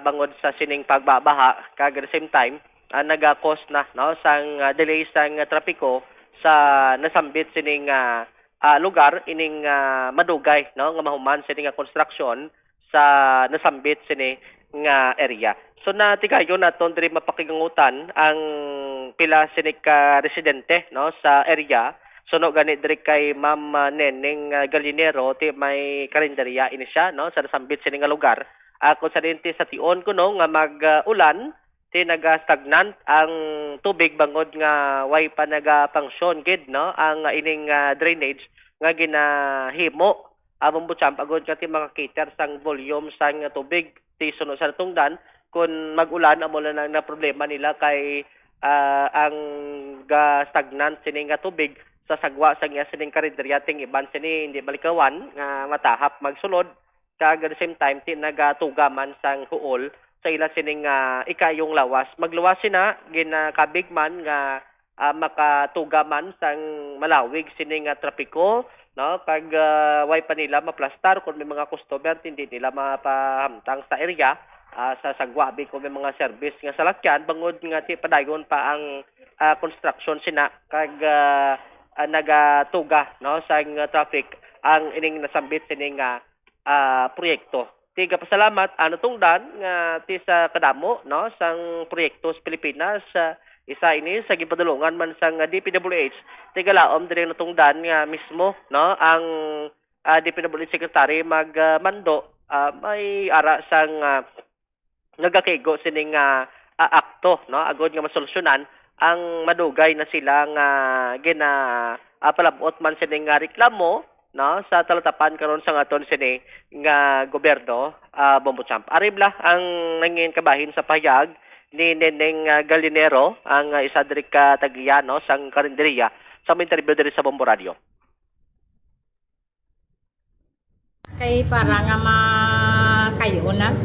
bangod sa sining pagbabaha kag at the same time naga-cause na no sang delay sang trapiko sa nasambit sining lugar ining madugay no nga mahuman sining construction sa nasambit sini nga area. So natikayo naton diri mapakigangutan ang pila sini ka residente no sa area. Suno gani diri kay Ma'am Neneng Galinero ti may karinderya ini siya no sa nasambit sini nga lugar. Ako sa dinti sa tion kuno nga mag-ulan ti naga-stagnant ang tubig bangod nga way pa naga-function gid no ang ining drainage nga ginahimo Bumbucham agod ka ti makakiter sang volume sang tubig ti sunod sa tungdan kun mag-ulan amo lang na problema nila kay ang stagnant sining nga tubig sa sagwa sang sining karinderya ting iban sini hindi malikawan nga matahap magsulod kag at the same time ti nagatugaman sang huol sa ila sining ikayong lawas magluwas sina ginakabig man nga makatugaman sang malawig sining trapiko no pag way pa nila maplastar kung may mga customer hindi nila mapahamtang sa area sa sagwabi kung may mga service nga salakyan bangod nga ti padayon pa ang construction sina kag nagatuga no sang traffic ang ining nasambit sining proyekto. Tiga pasalamat ano tungdan nga ti sa kadamo no sang proyekto sa Pilipinas isa ini sa gipadulungan man sang DPWH tigalaom diri natungdan nga mismo no ang DPWH secretary magmando may ara sang nagakego sining akto no agod nga masolusyonan ang madugay na sila nga palabot man sining reklamo no sa talatapan karon sa aton sini nga gobyerno Bumbucham. Aribla ang nangin kabahin sa pahayag ni Neneng Galinero ang isa diri ka tagiano sang karinderya sa interview diri sa Bombo Radio. Kay para nga makayo na.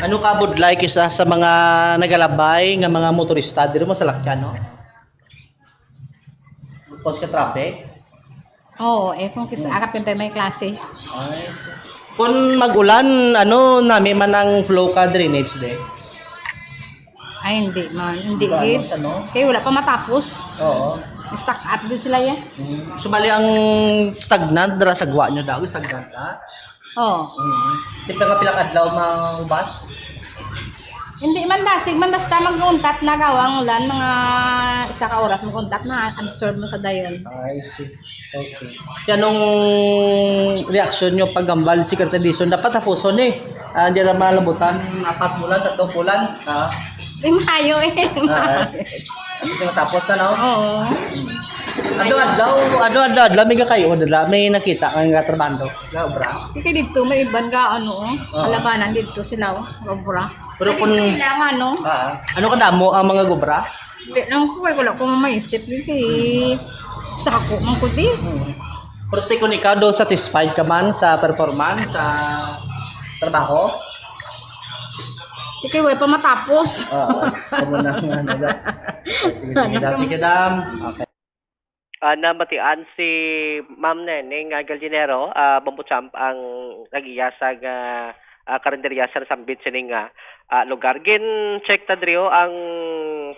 Ano ka budlay kisa sa mga nagalabay nga mga motorista diri mo sa lakyan no? Pos ka traffic? Oo, kung kisa akapin pa may klase. Ay. Kung mag-ulan, ano nami man ang flow ka drainage de? Ay, hindi man. Hindi git. Kaya wala pa matapos. Oo. Stuck up din sila yan. So, bali ang stagnant, dara sagwa nyo daw, stagnant ka? Oo. Di pa nga pilang adlaw mga bus? Hindi man dasig man, basta mag-untat na gawang ulan, mga isa ka oras mag-untat na, absorb mo sa dayon. I see. Okay. Kaya nung reaksyon nyo paggambal si Secretary Dizon, dapat tapuson hindi na malabutan, 4 bulan, 3 bulan. Ay, mayo Kasi matapos na, no? Oo. Adlaw, may kayo, may nakita ang trabando. Obra. Kasi dito, may iban ka, kalabanan dito sila, obra. Pero kung... Kailangan, ano ka damo ang mga gobra? Hindi lang ko, wala ko mamaisip. Kasi, sa ako, man ko di. Pero kung ikaw do satisfied ka man sa performance, sa trabaho? Sige, wala pa matapos. Sige, dam. Okay. namatian si Ma'am Neneng Gallinero, Bombo-champ ang nagiya sa karinderya sa sambit sining lugar. Gin check ta drio ang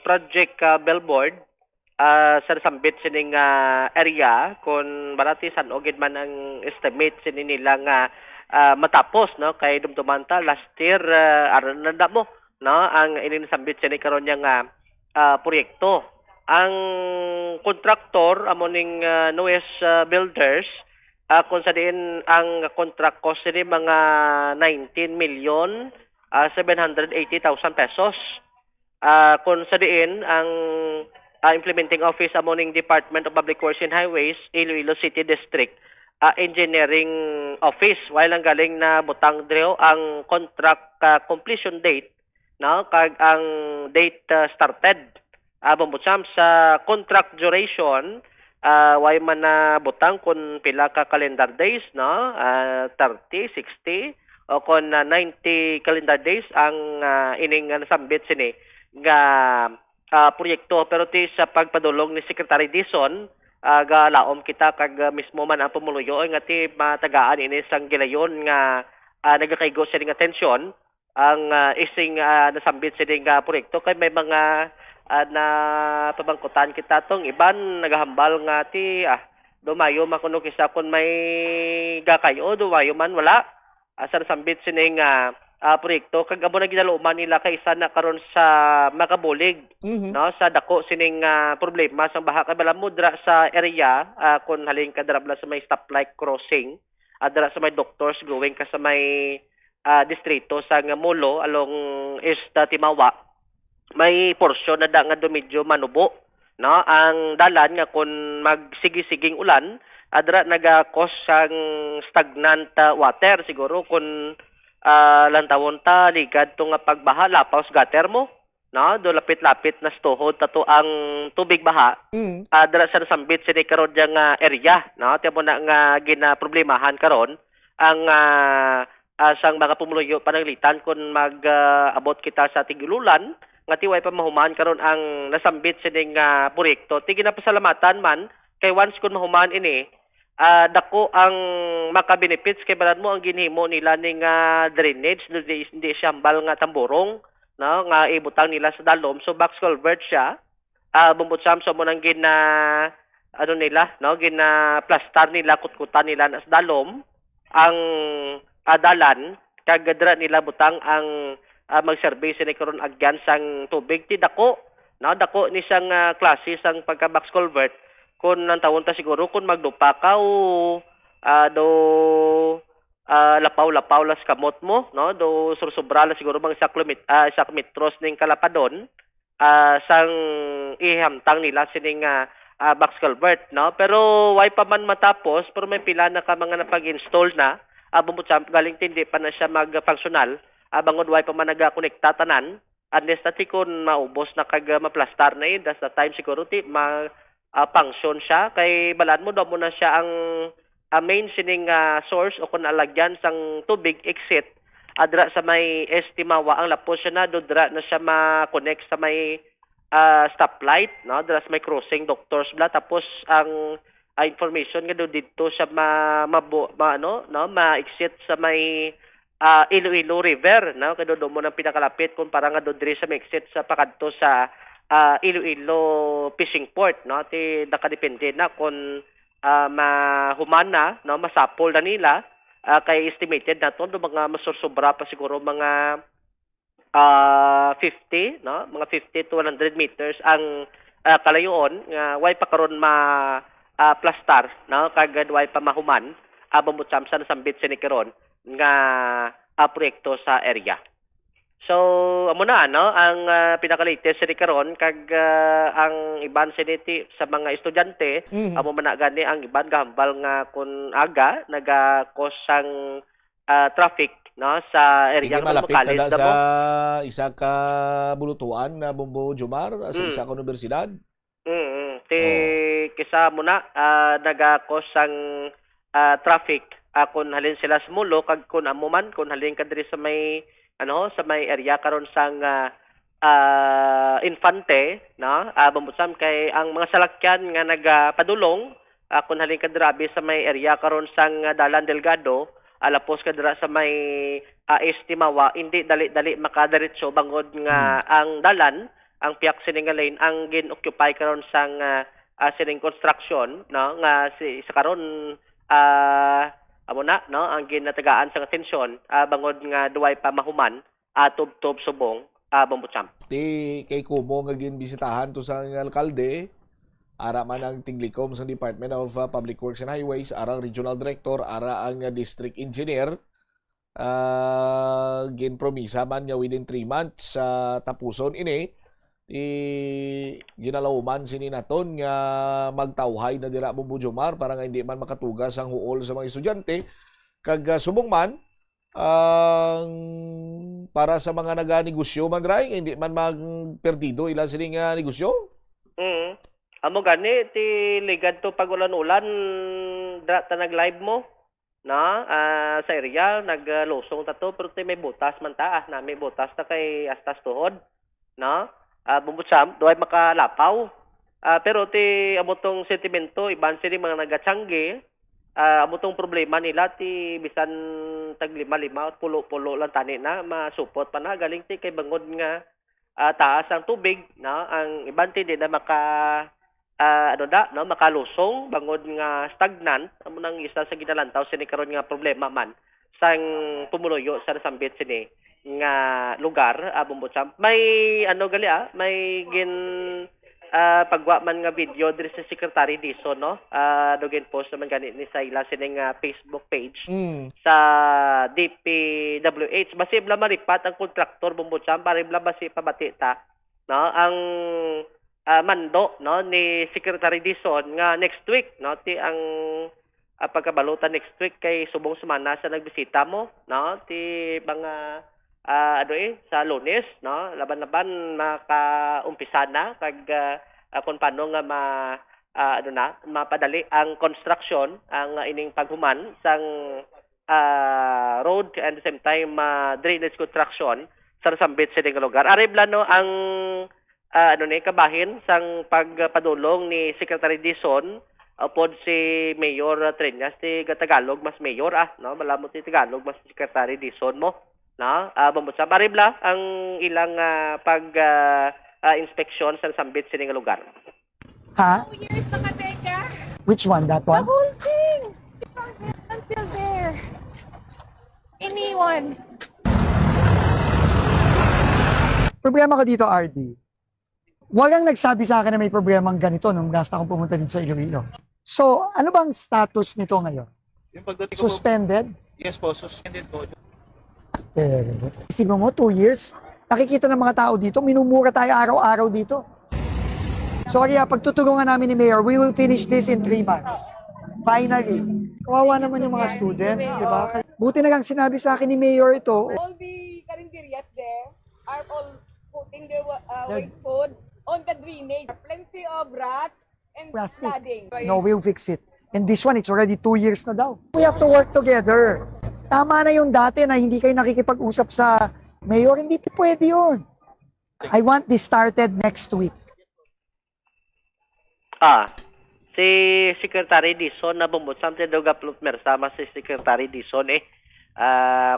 project billboard sa sambit sining area kung baratisan o gid man ang estimate sini nila nga matapos no kay dumdumanta last year aron na mo no ang inisambit sini karon nga proyekto. Ang kontraktor amoning Noes Builders kung sa diin ang contract cost ni mga 19,780,000 pesos. Kung sa diin ang implementing office amoning Department of Public Works and Highways Iloilo City District Engineering Office while ang galing na butang drio ang contract completion date no kag ang date started Bombo-champ sa contract duration way man na butang kun pila ka calendar days no 30, 60 o kun 90 calendar days ang ining nasambit sini nga proyekto pero ti sa pagpadulong ni Secretary Dison galaom kita kag mismo man ang pumuluyo nga ti matagaan ini sang gilayon nga nagakaigo sa ning atensyon ang ising nasambit sini nga proyekto kay may mga na pabangkutan kita tong iban nagahambal nga ti dumayo makuno kisa kun may gakayo dumayo man wala sa sambit sining proyekto kag amo na ginaluman nila kay isa na karon sa makabulig no sa dako sining problema sang baha kay balamod dra sa area kun halin ka dra sa may stoplight crossing dra sa may doctors going ka sa may distrito sa Molo along East Timawa may porsyon na nga do medyo manubo no ang dalan nga kun magsigi-siging ulan adra naga-cause sang stagnant water siguro kun lantawon ta ligad to nga pagbaha lapaw sa gutter mo no do lapit-lapit na stuhod tato ang tubig baha adra sa sambit sini karon nga area no tiamo na nga ginaproblemahan karon ang sang mga pumuluyo pananglitan kun mag-abot kita sa tigululan nga tiway pa mahuman karon ang nasambit sining proyekto. Ti ginapasalamatan man kay once kun mahuman ini dako ang maka-benefits kay balad mo ang ginhimo nila ning drainage hindi siya ambal nga tamborong no nga ibutang nila sa dalom so box culvert siya Bombo-champ so mo nang ano nila no plastar nila kutkutan nila sa dalom ang dalan kag dra nila butang ang mag-survey sini karon agyan sang tubig ti dako no dako ni sang klase sang pagka box culvert kun nang tawon ta siguro kun magdupa ka o lapaw-lapaw las kamot mo no do sursobra la siguro mga sak metros ning kalapadon sang ihamtang nila sining box culvert no pero way pa man matapos pero may pila na ka mga napag-install na Bombo-champ galing tindi pa na siya mag-functional bangod way pa man naga-connecta tanan unless nati kun maubos na kag maplastar na yun that's the time siguro ti function siya kay balaan mo daw mo na siya ang main sining source o kung alagyan sang tubig exit adra sa may Estimawa ang lapos siya na dodra na siya ma-connect sa may stoplight no dra sa may crossing doctors bla tapos ang information nga do dito siya ma-exit sa may Iloilo River no kay do mo nang pinakalapit kung para nga do diri sa exit sa pakadto sa Iloilo Fishing Port no ti nakadepende na kung mahuman na no masapol na nila kay estimated na to do mga masursobra pa siguro mga 50 no mga 50 to 100 meters ang kalayoon nga way pa karon plastar no kagad way pa mahuman Bombo-champ sa nasambit sini karon nga proyekto sa area. So amo na no ang pinaka-latest sini karon kag ang iban siniti sa mga estudyante amo man na gani ang iban gahambal nga kun aga naga-cause sang traffic no sa area ng malapit na sa isa ka bulutuan na Bombo Jomar sa isa ka universidad. Kisa mo na naga-cause sang traffic kun halin sila sa mulo kag kun amo man kun halin ka diri sa may sa may area karon sang infante, no? Bumbutsam kay ang mga salakyan nga nagapadulong kung halin ka dirabi sa may area karon sang Dalan Delgado, alapos ka dira sa may Estimawa, hindi dali makadiretso bangod nga ang dalan, ang piyak sining nga lane ang gin-occupy karon sang sining construction, no? Nga sa karon amo na, no? Ang ginatagaan sa atensyon bangod nga duway pa mahuman tub-tub subong Bumbutsam. Di kay Kumo nga ginbisitahan to sa alkalde, ara man ang tiglikom sa Department of Public Works and Highways, ara ang Regional Director, ara ang District Engineer. Ginpromisa man nga within 3 months sa tapuson ini ginalawman sini naton nga magtawhay na dira Bombo Jomar para nga hindi man makatugas ang huol sa mga estudyante kag subong man para sa mga naganegosyo man dry hindi man magperdido ilan sining negosyo. Amo gani ti ligad to pag ulan-ulan dra ta nag-live mo na sa area naglusong ta to pero ti may butas man ta na may butas ta kay astas tuhod na Bumbutsam duay makalapaw pero ti amo tong sentimento iban sini mga nagatsangge amo tong problema nila ti bisan tag 5 at pulo lang tani na masupot pa na galing ti kay bangod nga taas ang tubig na ang iban ti di na makalusong bangod nga stagnant amo nang isa sa ginalantaw sini karon nga problema man sang pumuluyo sa nasambit sini nga lugar Bumbutsam. May may pagwa man nga video diri sa Secretary Dison, no? Dugin post naman gani ni sa ila sining Facebook page sa DPWH. Basi bla maripat ang kontraktor Bumbutsam para bla basi pabati ta, no? Ang mando, no, ni Secretary Dison nga next week, no, ti ang pagkabalutan next week kay subong semana sa nagbisita mo, no, ti mga sa Lunes, no, laban-laban makaumpisa na kag kung paano nga mapadali ang construction ang ining paghuman sang road and the same time drainage construction sa nasambit sa ding lugar. Aribla no ang kabahin sang pagpadulong ni Secretary Dison upod si Mayor Trinas ti Tagalog mas Mayor no, malamot ti Tagalog mas Secretary Dison mo. No, Bumbutsam aribla ang ilang inspeksyon sa sambit sining lugar. Ha? Which one? That one? The whole thing. Until there. Iniwan. Problema ko dito, RD. Walang nagsabi sa akin na may problemang ganito nung last akong pumunta dito sa Iloilo. So, ano bang status nito ngayon? Suspended? Yes po, suspended po. Isipin mo, 2 years, nakikita ng mga tao dito, minumura tayo araw-araw dito. Sorry pagtutulungan namin ni Mayor, we will finish this in 3 months. Finally. Kawawa naman yung mga students, di ba? Buti na lang sinabi sa akin ni Mayor ito. All the carinderias there are all putting their waste food on the drainage. Plenty of rats and flooding. No, we'll fix it. And this one, it's already 2 years na daw. We have to work together. Tama na yung dati na hindi kayo nakikipag-usap sa mayor. Hindi pwede yun. I want this started next week. Si Secretary Dison na Bumbutsam ti Doga Plutmer sama si Secretary Dison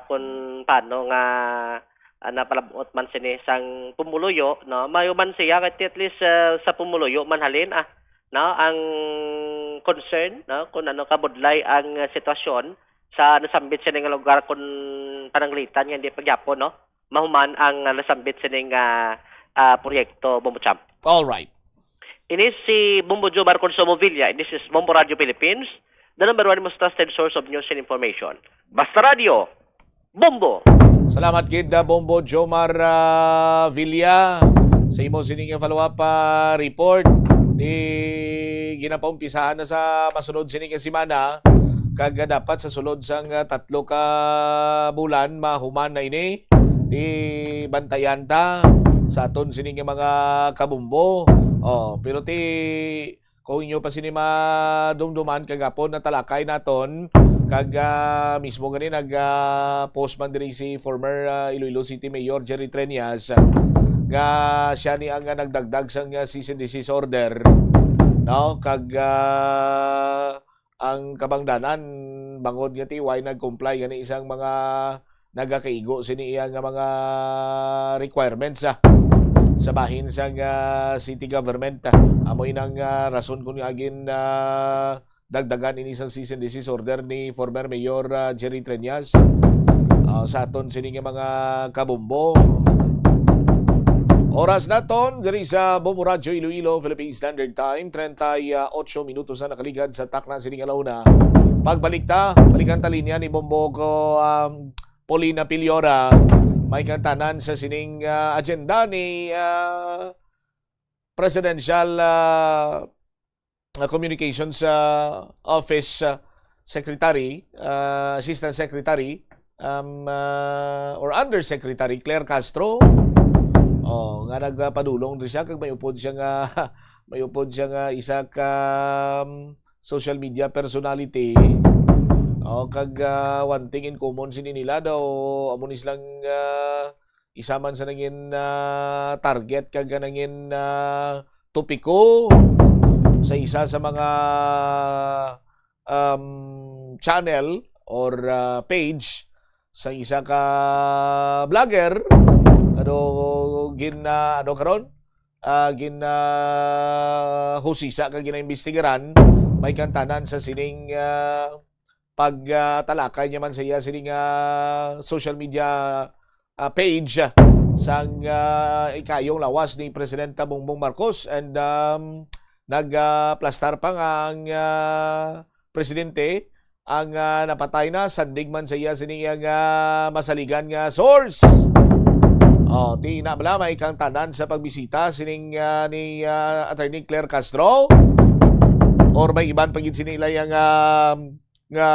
kung paano nga napalabot man sini sang pumuluyo, no, mayuman siya kahit at least sa pumuluyo man halin no, ang concern, no, kung ano kabudlay ang sitwasyon sa nasambit sining lugar kung pananglitan nga hindi pagyapon, no, mahuman ang nasambit sining proyekto Bumbutsam. All right. Ini si Bombo Jomar Consumo Villa. This is Bombo Radio Philippines, the number one most trusted source of news and information. Basta Radio, Bombo! Salamat gid Bombo Jomar Villa sa imo sining follow-up report di ginapaumpisahan na sa masunod sining semana kag dapat sa sulod sang 3 ka bulan mahuman na ini di bantayan ta sa aton sining mga kabumbo. Pero kung inyo pa sinima dumduman kagapon na talakay naton Kag mismo gani nag-post man diri si former Iloilo City Mayor Jerry Treñas nga siya ni ang nagdagdag sang cease and desist order, no? Kag ang kabangdanan bangod nga tiway nag-comply gani isang mga nagakaigo sini iya nga mga requirements sa bahin sang city government. Amoy nang rason kung agin dagdagan ini isang cease and desist order ni former Mayor Jerry Treñas sa aton sini nga mga kabombo. Oras naton diri sa Bombo Radio Iloilo Philippine Standard Time, 38 minutos na nakaligad sa takna sini nga launa. Pagbalik ta, balikan ta linya ni Bombo ko Paulina Piliora. May kantanan sa sining agenda ni Presidential Communications Office Secretary, Assistant Secretary, or Undersecretary Claire Castro. Nga nagpadulong din siya kag may upod siya nga isa ka social media personality. Kag one thing in common sini nila daw amunis lang isa man sa nangin target kag nangin topiko sa isa sa mga channel or page sa isa ka vlogger husisa kag ginaimbestigaran may kantanan sa sining pagtalakay niya man sa iya sining social media page sang ikayong lawas ni Presidenta Bongbong Marcos, and nagplastar pa nga ang presidente ang napatay na sandig man sa iya sining masaligan nga source. Di na bala may kang tanan sa pagbisita sining ni Attorney Claire Castro, or may iban pagid sinila yang nga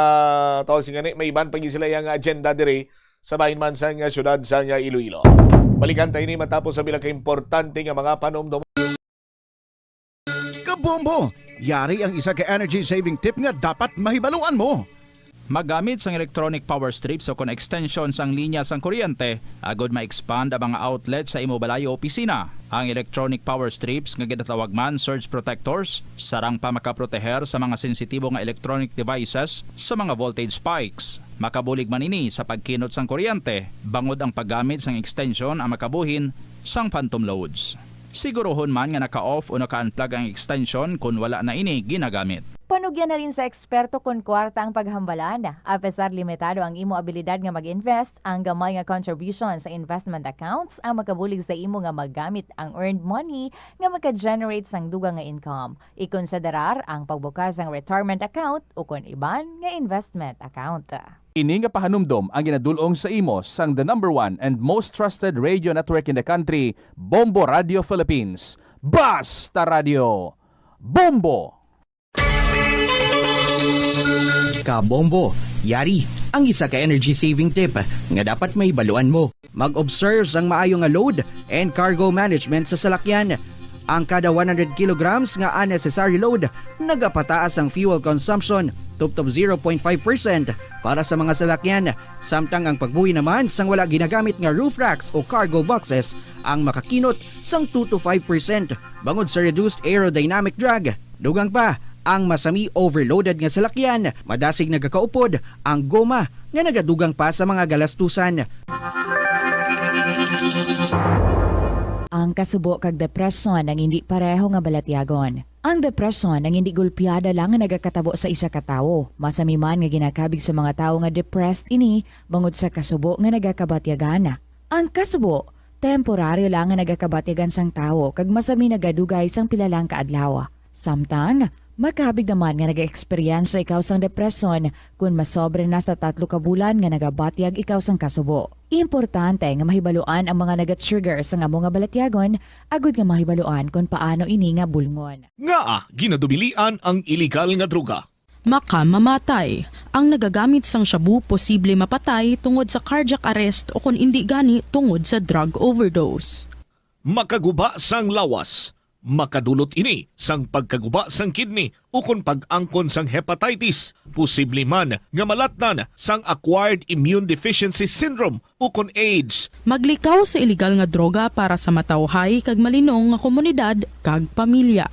tawag singani may iban pagid sila yang agenda diri sa bahin man sa syudad sa Iloilo. Balikan tayo ni matapos sa bilang kaimportante nga mga panumdum. Kabombo! Yari ang isa ka energy saving tip nga dapat mahibaluan mo. Magamit sang electronic power strips o kon extension sang linya sang kuryente agod ma-expand ang mga outlet sa imo balay o opisina. Ang electronic power strips nga ginatawag man surge protectors sarang pa makaproteher sa mga sensitibo nga electronic devices sa mga voltage spikes. Makabulig man ini sa pagkinot sang kuryente bangod ang paggamit sang extension ang makabuhin sang phantom loads. Sigurohon man nga naka-off o naka-unplug ang extension kung wala na ini ginagamit. Panugyan na rin sa eksperto kung kwarta ang paghambalan. Apesar limitado ang imo abilidad nga mag-invest, ang gamay nga contribution sa investment accounts ang makabulig sa imo nga maggamit ang earned money nga maka-generate sang dugang nga income. Ikonsiderar ang pagbukas ng retirement account o kung iban nga investment account. Ini nga pahanumdom ang ginadulong sa imo sang the #1 and most trusted radio network in the country, Bombo Radio Philippines. Basta Radio! Bombo! Kabombo, yari ang isa ka energy saving tip nga dapat may baluan mo. Mag-observe ang maayo nga load and cargo management sa salakyan. Ang kada 100 kilograms nga unnecessary load nagapataas ang fuel consumption tuptop 0.5% para sa mga salakyan, samtang ang pagbuhi naman sang wala ginagamit nga roof racks o cargo boxes ang makakinot sang 2 to 5% bangod sa reduced aerodynamic drag. Dugang pa ang masami overloaded nga salakyan, madasig nagakaupod ang goma nga nagadugang pa sa mga galastusan. Ang kasubo kag depresyon ang hindi pareho nga balatyagon. Ang depresyon ang hindi gulpiyada lang nga nagakatabo sa isa ka tawo. Masami man nga ginakabig sa mga tawo nga depressed ini bangod sa kasubo nga nagakabatyagan. Ang kasubo temporaryo lang nga nagakabatyagan sang tawo kag masami nagadugay sang pilalang kaadlaw. Samtang makabig naman nga nag-experience ikaw sang depresyon kung masobre na sa 3 ka bulan nga nagabatyag ikaw sang kasubo. Importante nga mahibaluan ang mga naga-trigger sa nga mga balatyagon agud nga mahibaluan kung paano ini nga bulngon. Ginadubilian ang illegal nga droga. Makamamatay. Ang nagagamit sang shabu posible mapatay tungod sa cardiac arrest o kung hindi gani tungod sa drug overdose. Makaguba sang lawas. Makadulot ini sang pagkaguba sang kidney ukon pag-angkon sang hepatitis, posible man nga malatnan sang acquired immune deficiency syndrome ukon AIDS. Maglikaw sa illegal nga droga para sa matawhay kag malinong nga komunidad kag pamilya.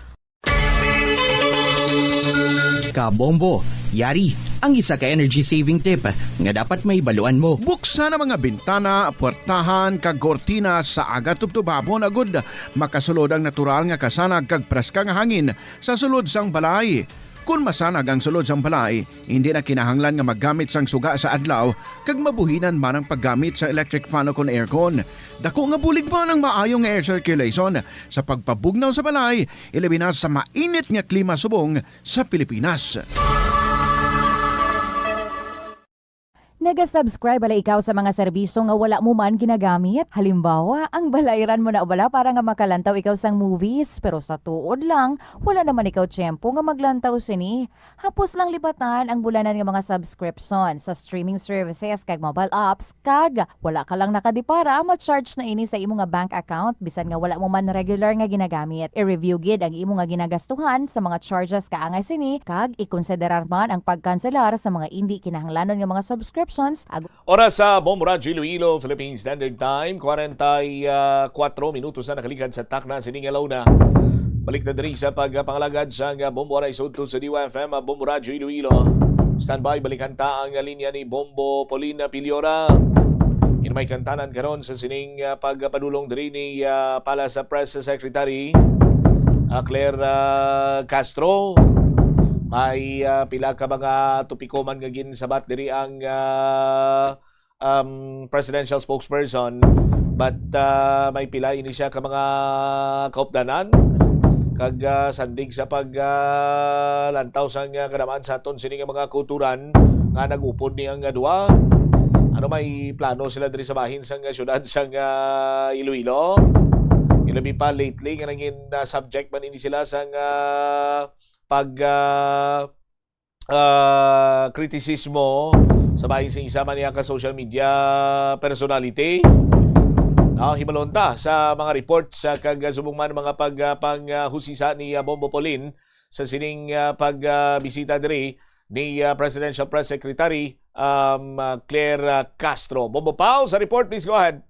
Kabombo, yari ang isa ka energy saving tip nga dapat may baluan mo. Buksan ang mga bintana, puwertahan kag kortina sa aga tubtubabon agud makasulod ang natural nga kasanag kag preska nga hangin sa sulod sang balay. Kung masanag ang sulod sang balay, hindi na kinahanglan nga maggamit sang suga sa adlaw kag mabuhinan man ang paggamit sa electric fan o kon aircon. Dako nga bulig ba ng maayong air circulation sa pagpabugnaw sa balay, ilabi na sa mainit nga klima subong sa Pilipinas. Naga-subscribe bala ikaw sa mga serbisyo nga wala mo man ginagamit? Halimbawa, ang balayran mo na bala para nga makalantaw ikaw sang movies, pero sa tuod lang, wala naman ikaw tiyempo nga maglantaw sini. Hapos lang libatan ang bulanan nga mga subscription sa streaming services kag mobile apps, kag wala ka lang nakadipara, ma-charge na ini sa imo nga bank account bisan nga wala mo man regular nga ginagamit. I-review gid ang imo nga ginagastuhan sa mga charges kaangay sini, kag ikonsiderar man ang pagkanselar sa mga hindi kinahanglanon nga mga subscription. Oras sa Bombo Radyo Iloilo, Philippine Standard Time, 44 minutos na nakaligad sa takna sining alaw na. Balik na diri sa pagpangalagad sa Bombo Radyo sa DYFM, Bombo Radyo Iloilo. Standby, balikan ta ang linya ni Bombo Polina Piliora. May kantanan karon sa sining pagpadulong diri ni pala sa Press Secretary Claire Castro. May pila ka mga tupiko man nga ginsabat diri ang presidential spokesperson, but may pila ini siya ka mga kaupdanan kag sandig sa paglantaw sang kadamaan sa aton sini nga mga kulturan nga nagupod ni ang duwa. Ano may plano sila diri sa bahin sang syudad sang Iloilo? Ilabi pa lately nga naging subject man ini sila sang kritisismo sa bahin sa isa man niya ka social media personality. Himalonta sa mga reports sa kagasubong man mga pagpanghusisa ni Bombo Polin sa sining pagbisita diri ni Presidential Press Secretary Claire Castro. Bombo Pao, sa report, please go ahead.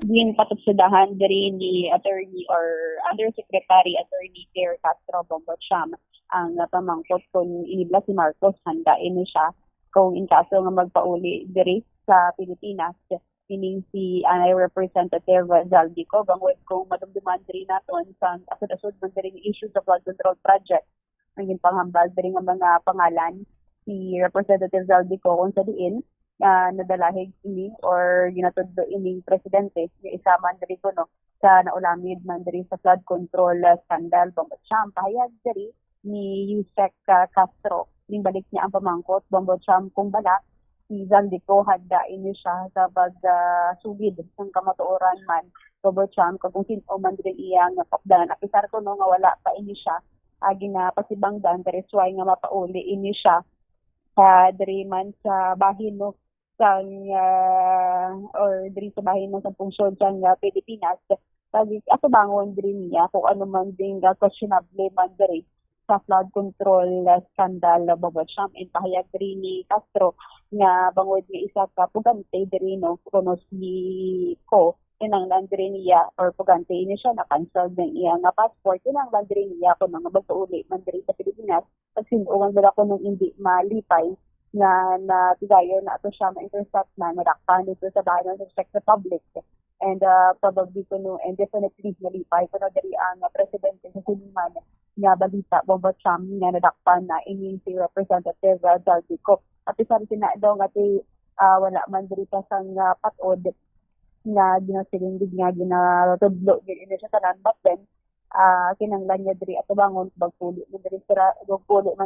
Din patugsudahan diri ni Attorney or Undersecretary Attorney Claire Castro Bombo Cham ang pamangkot kung inibla si Marcos, handain ni siya kung in kaso nga magpauli diri sa Pilipinas, meaning si Representative Zaldico, bangod kung madumduman diri naton sa asod-asod man diri issues of flood control project. Ang panghambal diri nga mga pangalan si Representative Zaldico kung sa diin nadalahig ini or ginatudlo ining presidente nga isa man diri kuno sa naulamid man diri sa flood control scandal. Bombo Cham pahayag diri ni Yusek Castro, balik niya ang pamangkot, Bombo Cham, kung bala, si Zaldico hadain niya siya sa pagsugid ng kamatuoran man, Bombo Cham, kung sino man din iyang kapdanan. Apisar ko no, nga wala pa ini siya, agi na pasibangdan, pero sway nga mapauli ini siya sa diri man sa bahin no, or diri sa bahin no, sa pungsod sa Pilipinas, ato bangon diri niya, kung ano man din questionable man diri sa flood control scandal Bombo Cham. And pahayag diri ni Castro nga bangod nga isa ka pugante diri no kuno si ko inanglan diri niya or pugante ini siya na cancel din iya nga passport inanglan diri niya kuno nga bagtuuli man diri sa Pilipinas pag sinuwan dira kuno hindi malipay nga na tigayo na ato siya ma-intercept na nadakpan dito sa bahay ng Czech Republic. And probably kuno and definitely nalipay kuno diri ang presidente sa Siliman nga balita Bombo Cham nga nadakpan na ini si Representative Zaldico. At isa rin na daw nga wala man diri pa sang patod nga ginasilindig nga ginatudlo gid siya tanan, but then kinanglan niya diri ato bangon bagpulo man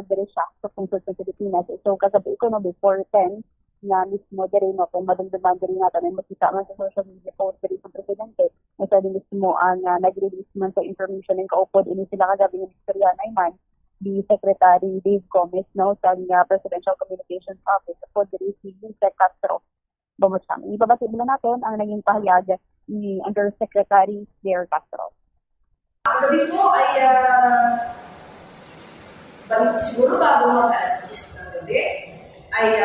diri siya sa pungsod sa Pilipinas. So kasabi ko no before 10 nga mismo diri no kung madumduman diri natin ay makita man sa social media post diri sa presidente na sa mismo ang nag-release man sa information ng kaupod ini sila kagabi ng istorya na man di Secretary Dave Gomez no sa Presidential Communications Office po diri si Yusek Castro Bombo Cham. Ibabati natin ang naging pahayag ni Undersecretary Claire Castro. Kagabi po ay siguro bago mag-alas 10 ng gabi ay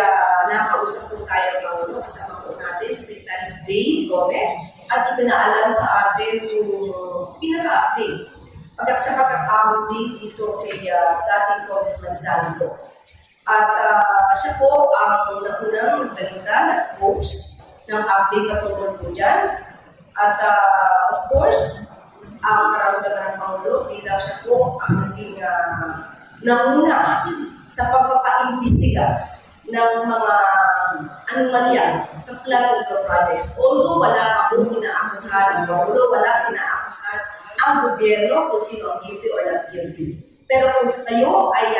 nakausap po tayo ng Pangulo kasama po natin si Secretary Dane Gomez at ipinaalam sa atin yung pinaka-update sa pagkaka-update dito kay dating Congressman Salito. At siya po ang nakunang nagbalita, nag-post ng update patungkol po dyan. At of course, ang karamdaman ng Pangulo bilang siya po ang naging nauna sa pagpapaimbestiga ng mga anomalya sa flood control projects. Although wala pa po inaakusahan ng Pangulo, wala inaakusahan ang gobyerno kung sino ang guilty or not guilty. Pero kung kayo ay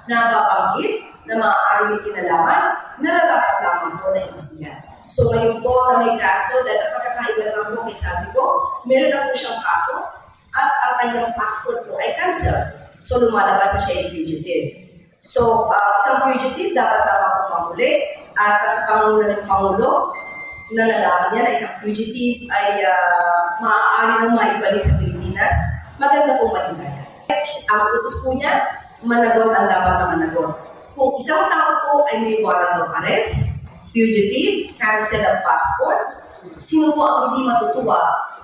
nababanggit na maaaring may kinalaman, nararapat lamang po na imbestigahan. So ngayon po na may kaso, dahil ang pagkakaiba naman po kay Saldi ko, meron na po siyang kaso at ang kanyang passport po ay cancel. So lumalabas na siya yung fugitive. So isang fugitive dapat lamang po mahuli at sa pangunguna ng Pangulo na nalaman niya na isang fugitive ay maaari nang maibalik sa Pilipinas, maganda po malindayan. Ang utos po niya, managot ang dapat na managot. Kung isang tao po ay may warrant of arrest, fugitive, cancel ang passport, sino po ang hindi matutuwa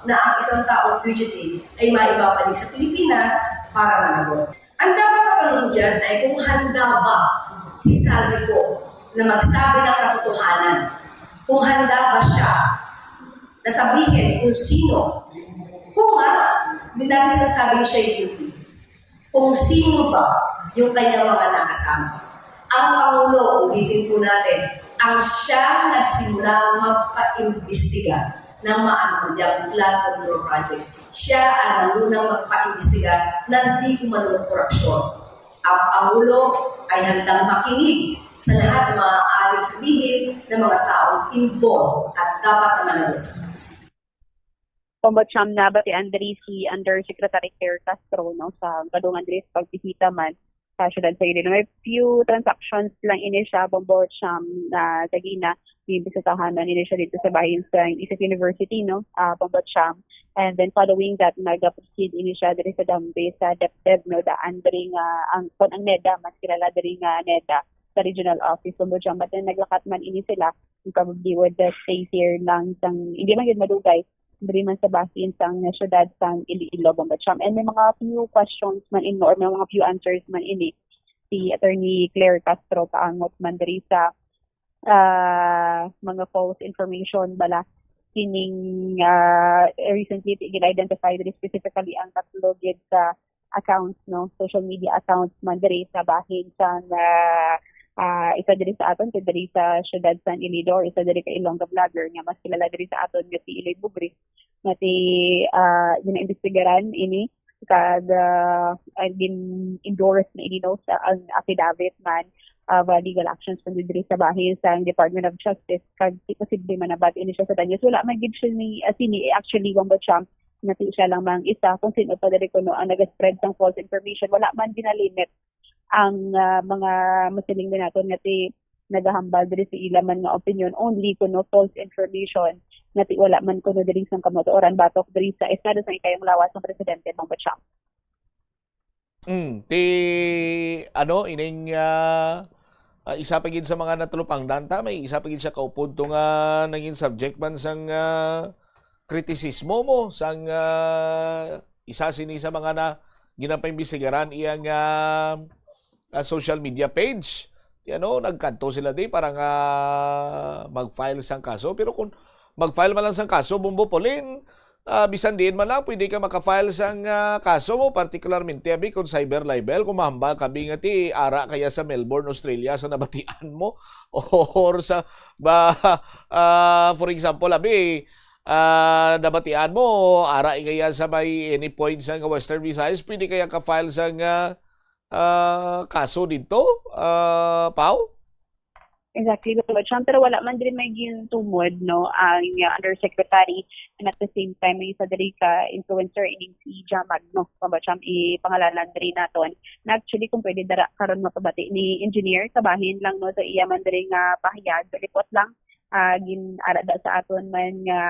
na ang isang taong fugitive ay maibabalik sa Pilipinas para managot? Ang dapat na tanong dyan ay kung handa ba si Saldico na magsabi ng katotohanan, kung handa ba siya na sabihin kung sino, kung hindi natin sinasabing siya guilty, kung sino ba yung kanyang mga nakasama. Ang Pangulo, ulitin po natin, ang siyang nagsimulang magpa-imbestiga ng maanulyang flood control projects. Siya ang nangunang magpa-imbestiga ng di umanong korupsyon. Ang Pangulo ay handang makinig sa lahat ng mga aaring sabihin ng mga taong involved at dapat na managot sa taas. Pambacham na ba si Andres si Undersecretary Claire Castro sa Gadong Andres pagbisita man sa syudad sa Iloilo. May few transactions lang ini siya, Pambacham na Sagina, bibisitahan na ini siya dito sa bayan sa Isip University, Pambacham. And then following that, nag-proceed ini siya dito sa Dambe sa DepDev, daan diri ang NEDA, mas kilala diri NEDA sa regional office Pambacham. But then naglakat man ini sila, probably would stay here lang hindi man yun madugay, diri man sa basin sang syudad sang Iloilo, Pambacham. And may mga few questions man or may mga few answers man ini si Attorney Claire Castro paangot man diri sa mga false information bala kining recently identified specifically ang tatlo gid sa accounts, social media accounts man diri sa bahin sang isa diri sa aton diri sa syudad San Isidro, isa diri ka Ilongga vlogger nga mas kilala diri sa aton nga si Iloy Bugris nga gina-imbestigaran ini kag endorse na ini sa ang affidavit man of legal actions from diri sa bahin sa Department of Justice kag posible man nabat ini siya sa Danyos. Wala man gid siya ni actually Pambacham nati siya lang mang isa kung sino pa diri kuno ang nag-spread ng false information. Wala man ginalimit ang mga masiling din natin ngati nagahambal diri sa ilaman nga opinion only kuno false information ngati wala man kuno diri sang kamatuoran batok diri sa estado sa ikayong lawas ng presidente Pambacham. Ining isa pa gid sa mga natulupang danta, may isa pa gid siya kaupod to nga naging subject man sang kritisismo mo sang isa sini sa mga na ginapaimbestigaran iyang social media page. Nagkanto sila di parang mag-file sang kaso. Pero kung mag-file man lang sang kaso, Bumbo Pauline, bisan din man lang, pwede ka maka-file sang kaso mo, particularmente kung cyber libel, kung mahambal kabi nga ti ara kaya sa Melbourne, Australia, sa nabatian mo, or sa, for example, nabatian mo, ara kaya sa may any point sa Western Visayas, pwede kaya ka-file sang kaso dito, Pao? Exactly, pero wala man din may gintumod ang undersecretary, and at the same time may isa diri ka influencer ining si Jamag Pambacham ipangalanan diri naton na actually kung pwede dara karon mapabati ni engineer sa bahin lang sa iya man diri nga pahayag report lang ginarada sa aton man nga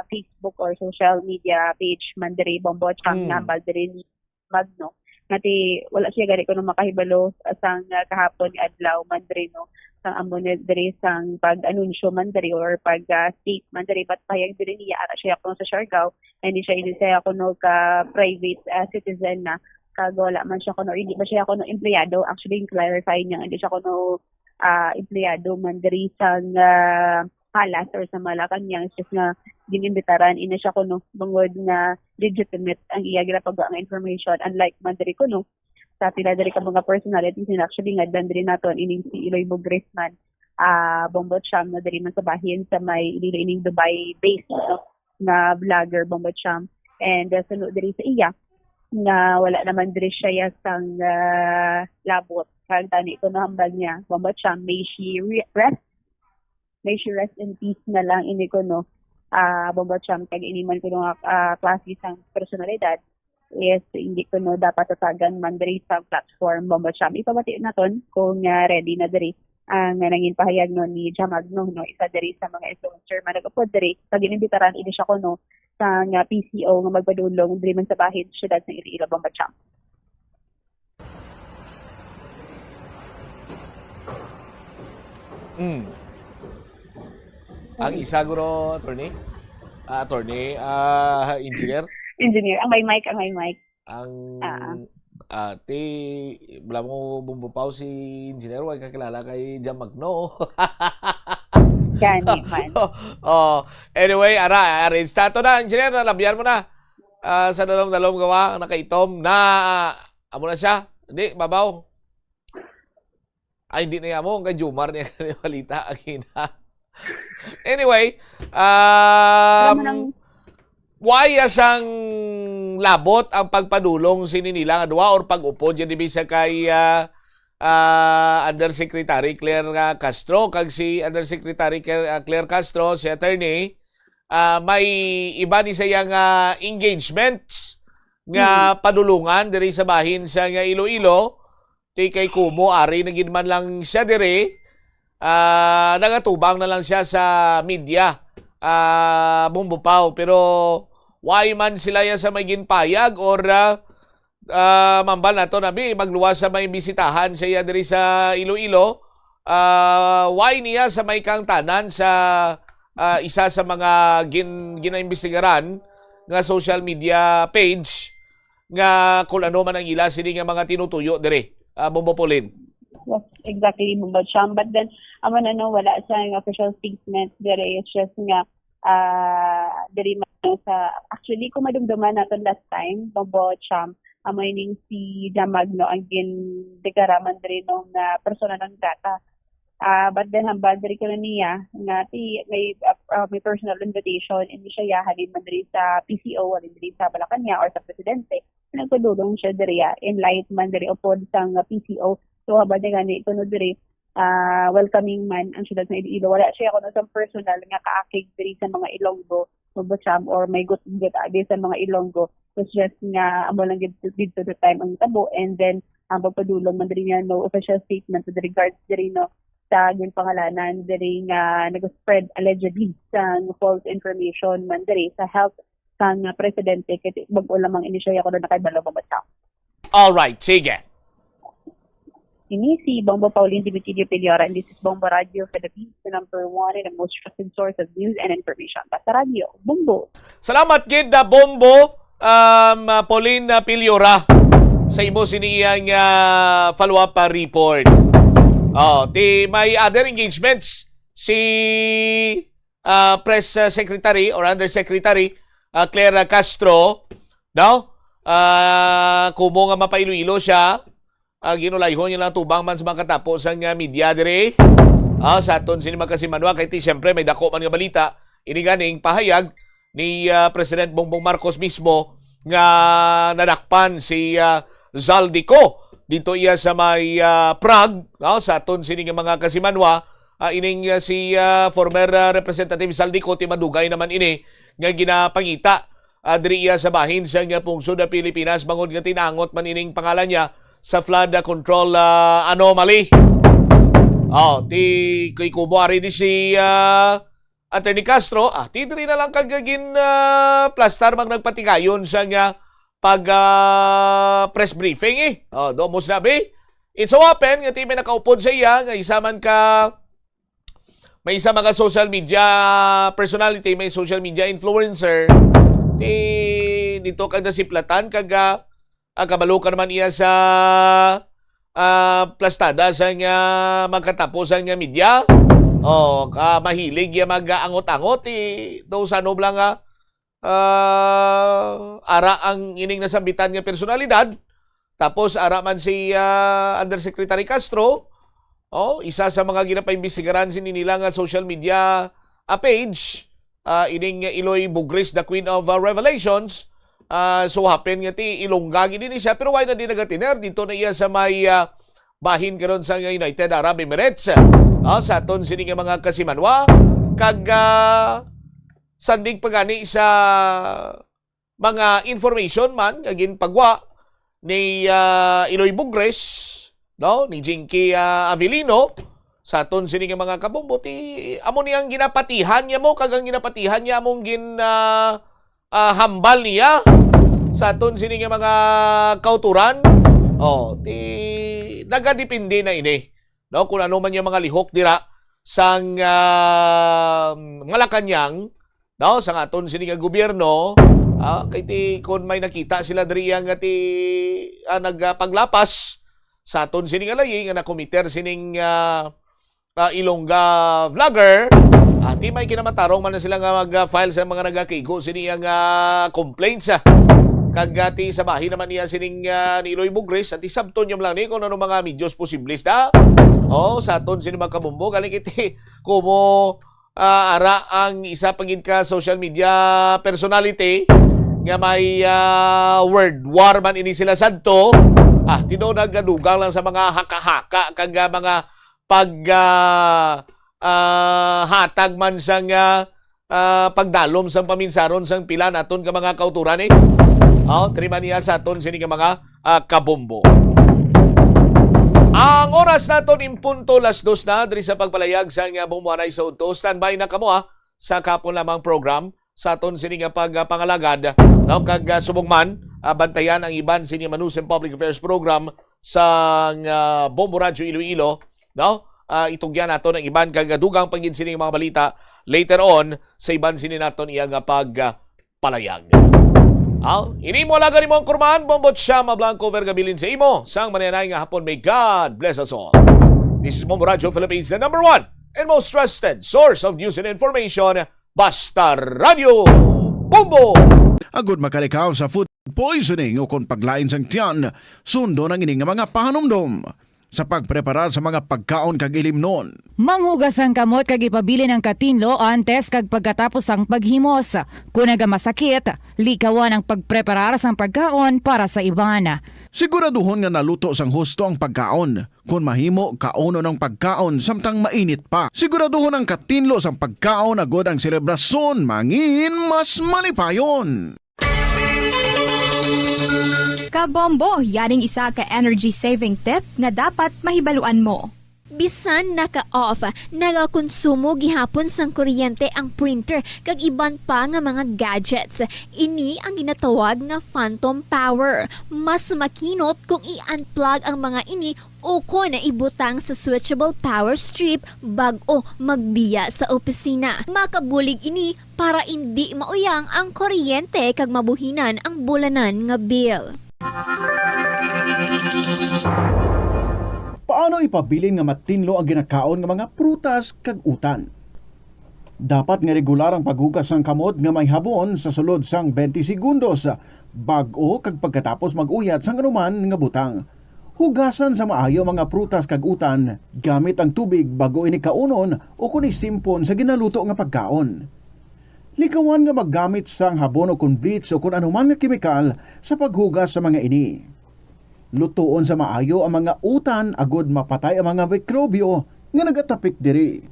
Facebook or social media page man diri Bombo Cham nga bal diri ni Magno. Ngati wala siya gani kuno makahibalo sang kahapon ni adlaw man diri no sang amo diri sang pag-anunsyo man diri or pag-state man diri but payag diri niya ara siya kuno sa Siargao hindi siya kuno ka private citizen na kag wala man siya kuno hindi ba siya kuno empleyado. Actually clarify niya hindi siya kuno empleyado man diri sang Halas or sa Malacanang. It's just nga ginimbitaran ina siya kuno bangod nga legitimate ang iya ginapag ang information unlike man diri kuno sa pila diri ka mga personalities na actually nga dan diri naton ining si Eloy Bogresman Bombo Cham na diri man sa bahin sa may ining Dubai based no na vlogger Bombo Cham and sunod diri sa iya nga wala naman diri siya sang labot kag tani ko na hambal niya Bombo Cham may she rest in peace na lang ini ko no Bombo Cham kag iniman ko nga klase sang personalidad is hindi ko no dapat tatagan man diri sa platform Bombo Cham. Ipabati naton kung ready na diri ang nangin pahayag no ni Jamagno no isa diri sa mga influencer man nagapod diri pag inimbitaran ini siya ko no sa nga PCO nga magpadulong diri man sa bahin siyudad ng Iloilo Bombo Cham. Ang isa guro, attorney? Engineer? Engineer. Ang may mic. Ang wala mo bumbupaw si engineer, huwag kakilala kay Jamagno. Gani man. Anyway, arrange tato na, engineer, nalabyan mo na. Sa dalom-dalom gawa, nakaitom na, amo na siya. Hindi, babaw. Ay, hindi na mo, ang Jumar niya kanilita ang hina. Anyway, why asang labot ang pagpadulong sininilang adwa or pag-upo dyan bisa kay Undersecretary Claire Castro kag si Undersecretary Claire Castro si attorney may iba ni sayang engagements nga padulungan diri sa bahin sa nga Iloilo ti kay Kumo ari nagin man lang siya diri nagatubang na lang siya sa media bumbupaw pero why man sila ya sa may ginpayag or mambal nato nabi magluwas sa may bisitahan siya diri sa Iloilo why niya sa may kangtanan sa isa sa mga ginaimbestigaran nga social media page nga kung ano man ang ila sini nga mga tinutuyo diri Bombopolin. Yes, exactly, Bombo Cham. But then, amo na no, wala sa official statement dere. It's just nga, dere man sa, actually, kung madumduman natin last time, Bombo Cham, amo ining si Jamagno ang gindekaraman dere nung persona ng data. But then, hambal dere ko na niya, nga may personal invitation, hindi siya yahalin man dere sa PCO, halin dere sa Malacanang or sa Presidente. Nagpadulong siya dere, enlight man dere upod sang PCO. So, habang na gani, ito no diri, welcoming man ang siyudad ng Iloilo. Wala siya ako sa personal nga kaakig diri sa mga Ilonggo, Bacham, or may good adi sa mga Ilonggo. So, just nga, amo lang dito the time ang tabo. And then, ang pagpadulong man diri nga, no official statement with regards diri no sa yung pangalanan diri nga nag-spread allegedly sa false information man diri sa health sang presidente kay bag-o lamang ini siya ako na nakadalo Bacham. All right, sige. Ini si Bombo Pauline Dimitidio Piliora and this is Bombo Radio Philippines, the number one and the most trusted source of news and information. Basta Radio, Bombo. Salamat gid na Bombo, Pauline Piliora sa imo siniyang follow-up report. May other engagements si Press Secretary or Undersecretary Claire Castro, no? Kumo nga mapailuilo siya. Ginulayhon niya lang tubang man sa mga katapos ang media dire. Sa aton sini magkasimanwa kay ti siyempre may dako man nga balita ini ganing pahayag ni President Bongbong Marcos mismo nga nadakpan si Zaldico dito iya sa may Prague, sa aton sini nga mga kasimanwa ining si former Representative Zaldico ti madugay naman ini nga ginapangita diri iya sa bahin sa nga pungsod na Pilipinas bangod nga tinangot man ining pangalan niya sa flood control anomaly. Ti kay kubuari di si Attorney Castro, ti diri na lang kagagin plastar mang nagpatigayon sa nga pag press briefing do mo sinabi. It's so happen nga ti may nakaupod sa iya nga isa man ka may isa mga social media personality, may social media influencer dito kag nasiplatan kag kabalukan man iya sa plastada sa nga magkatapos ang media. Mahilig ya mag-angot-angot do sa nobla nga ara ang ining nasambitan nga personalidad. Tapos ara man si Undersecretary Castro, isa sa mga ginapaimbestigaran nila nga social media page, ining Iloy Bugris, the Queen of Revelations. So happen nga ti ilonggagi din siya, pero why na din nagatiner dito na iya sa may bahin karon sa United Arab Emirates. Sa aton sini nga mga kasimanwa kag sandig pagani sa mga information man agin pagwa ni Iloy Bugres, no, ni Jinky Avelino sa aton sini nga mga kabombo amo niyang ginapatihan niya mo kag ang ginapatihan niya among hambal niya sa aton sini nga mga kauturan. Nagadepende na ini, no, kung ano man yung mga lihok dira sang Malacanang, no, sa aton sini nga gobyerno. Kay kung may nakita sila diri nga nagpaglapas sa aton sini nga layi nga nakomiter sining Ilongga vlogger, di may kinamatarong man na sila nga mag-file sa mga nagakigo sini nga complaints kagati sa bahin naman niya sining ni Iloy Bugres at isabton niyo lang ni kung ano mga medios posibles sa aton sini mga kabumbo galing iti kumo ara ang isa pagid ka social media personality nga may word war man ini sila sadto. Tino nagadugang lang sa mga haka-haka kag mga hatag man sang pagdalom sang paminsaron sang pila naton ka mga kauturan trima niya sa aton sini ka mga kabombo. Ang oras naton impunto 2:00 na diri sa pagpalayag sa nga bumuanay sa udto. Standby na kamo sa kapon lamang program sa aton sini nga pagpangalagad, no, kag subong man bantayan ang iban sini Manusem Public Affairs Program sa Bombo Radyo Iloilo, no. Itugyan naton ang iban kag dugang pagin sini mga balita later on sa iban sini naton iya nga pagpalayag. Ini mo laga ni mo ang kurmaan, Bombot Shama Blanco Vergabilin sa imo. Sang mananay nga hapon, may God bless us all. This is Bombo Radio Philippines, the #1 and most trusted source of news and information, Basta Radio Bombo! Agud makalikaw sa food poisoning o kung paglain sang tiyan, sundo ng ining mga pahanumdom sa pagpreparar sa mga pagkaon kag ilimnon. Manghugas ang kamot kag ipabili ng katinlo antes kag pagkatapos ang paghimos. Kung nagamasakit, likawan ang pagpreparar sang pagkaon para sa iban. Siguraduhon nga naluto sang husto ang pagkaon. Kung mahimo, kauno ng pagkaon samtang mainit pa. Siguraduhon ang katinlo sang pagkaon agod ang selebrasyon mangin mas malipayon. Kabombo, yaring isa ka energy saving tip na dapat mahibaluan mo. Bisan naka-off, nagakonsumo gihapon sang kuryente ang printer kag iban pa nga mga gadgets. Ini ang ginatawag nga phantom power. Mas makinot kung i-unplug ang mga ini o kung ibutang sa switchable power strip bag-o magbiya sa opisina. Makabulig ini para hindi mauyang ang kuryente kag mabuhinan ang bulanan nga bill. Paano ipabilin nga matinlo ang ginakaon nga mga prutas kag utan? Dapat nga regular ang paghugas ng kamot nga may habon sa sulod sang 20 segundos bag-o kag pagkatapos mag-uyat sang anuman nga butang. Hugasan sa maayo mga prutas kag utan gamit ang tubig bago ini kaunon o kun isimpon sa ginaluto nga pagkaon. Likawan nga maggamit sang habon o kun bleach o kun anuman nga kemikal sa paghugas sa mga ini. Lutuon sa maayo ang mga utan agod mapatay ang mga mikrobyo nga nagatapik diri.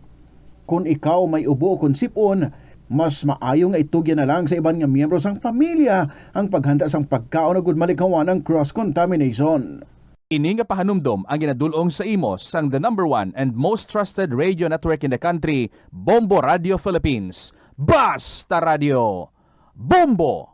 Kung ikaw may ubo o kun sipon, mas maayo nga itugyan na lang sa iban nga miyembro sang pamilya ang paghanda sang pagkaon agod malikawan ang cross-contamination. Ini nga pahanumdom ang ginadulong sa imo sang the #1 and most trusted radio network in the country, Bombo Radio Philippines. Basta Radio! Bombo!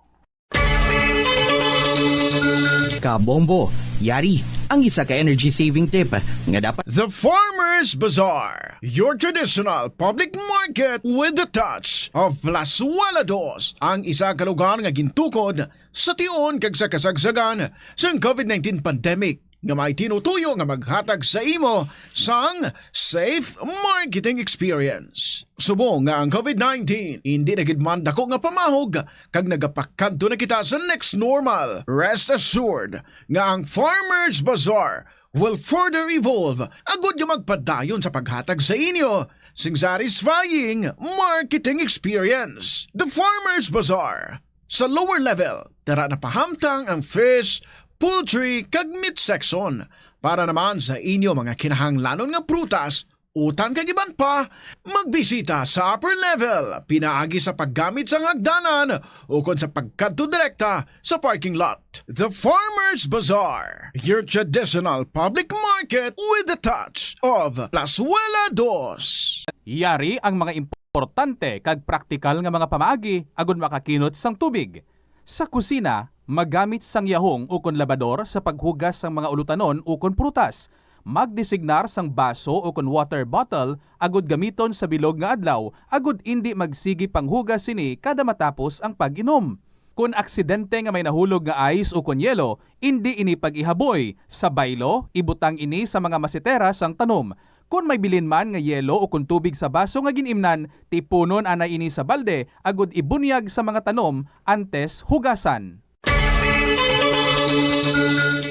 Kabombo, yari ang isa ka energy saving tip nga dapat The Farmer's Bazaar, your traditional public market with the touch of Plazuela Dos, ang isa ka lugar nga gintukod sa tion kag sa kasagsagan sa COVID-19 pandemic nga may tinutuyo nga maghatag sa imo sang safe marketing experience. Subong nga ang COVID-19 hindi na gid man dako nga pamahog kag nagapakadto na kita sa next normal. Rest assured nga ang Farmer's Bazaar will further evolve agud yung magpadayon sa paghatag sa inyo sing satisfying marketing experience. The Farmer's Bazaar. Sa lower level, tara na pahamtang ang fish, poultry kag meat section para naman sa inyo mga kinahanglanon nga prutas, utang kag iban pa, magbisita sa upper level, pinaagi sa paggamit sa hagdanan o kon sa pagkadto direkta sa parking lot. The Farmer's Bazaar, your traditional public market with the touch of Plazuela Dos. Yari ang mga importante kag praktikal nga mga pamaagi agud makakinot sang tubig. Sa kusina, magamit sang yahong o kon labador sa paghugas sang mga ulutanon o kon prutas. Magdesignar sang baso o kon water bottle agud gamiton sa bilog nga adlaw agud indi magsigi panghugas sini kada matapos ang pag-inom. Kung aksidente nga may nahulog nga ice o kon yelo, indi ini pag-ihaboy. Sa baylo, ibutang ini sa mga masitera sang tanom. Kung may bilin man nga yelo o kung tubig sa baso nga ginimnan, tipunon anay ini sa balde agud ibunyag sa mga tanom antes hugasan.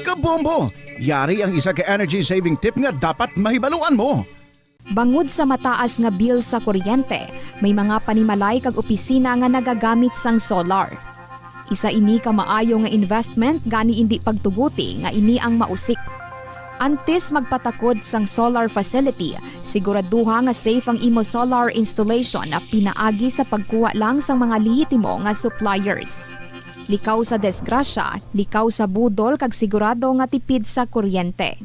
Kabombo! Yari ang isa ka energy saving tip nga dapat mahibaluan mo. Bangod sa mataas nga bill sa kuryente, may mga panimalay kag opisina nga nagagamit sang solar. Isa ini ka maayo nga investment gani indi pagtuguti nga ini ang mausik. Antes magpatakod sang solar facility, siguraduha nga safe ang imo solar installation na pinaagi sa pagkuha lang sang mga lehitimo nga suppliers. Likaw sa desgrasya, likaw sa budol kag sigurado nga tipid sa kuryente.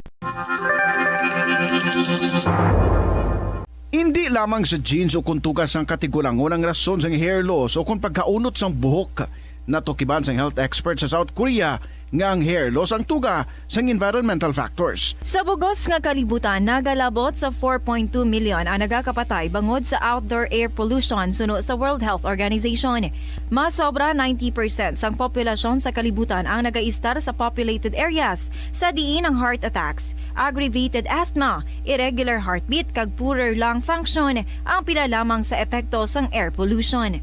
Hindi lamang sa jeans o kung tugas ang katigulangon ang rason sang hair loss o kung pagkaunot sang buhok. Natukiban sang health expert sa South Korea nga ang hair loss ang tuga sang environmental factors. Sa bugos nga kalibutan, nagalabot sa 4.2 million ang nagakapatay bangod sa outdoor air pollution suno sa World Health Organization. Mas sobra 90% sang populasyon sa kalibutan ang nagaistar sa populated areas, sa diin ang heart attacks, aggravated asthma, irregular heartbeat kag poorer lung function ang pila lamang sa epekto sang air pollution.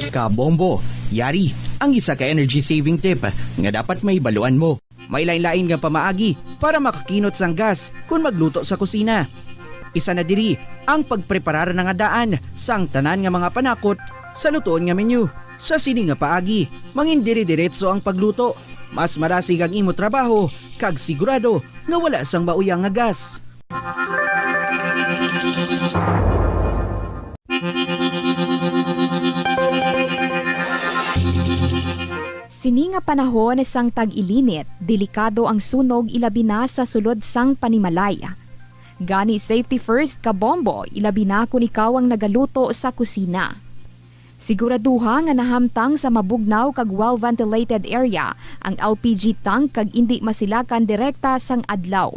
Kabombo, yari ang isa ka energy saving tip nga dapat mahibaluan mo. May lain-lain nga pamaagi para makakinot sang gas kung magluto sa kusina. Isa na diri ang pagpreparar ng daan sang tanan nga mga panakot sa lutoon nga menu. Sa sini nga paagi, mangindiri-diretso ang pagluto. Mas marasig ang imo trabaho kag sigurado nga wala sang mauyang nga gas. Sini nga panahon sang tag-ilinit, delikado ang sunog ilabi na sa sulod sang panimalay. Gani safety first kabombo, ilabi na kung ikaw ang nagaluto sa kusina. Siguraduha nga nahamtang sa mabugnaw kag well-ventilated area ang LPG tank kag indi masilakan direkta sang adlaw.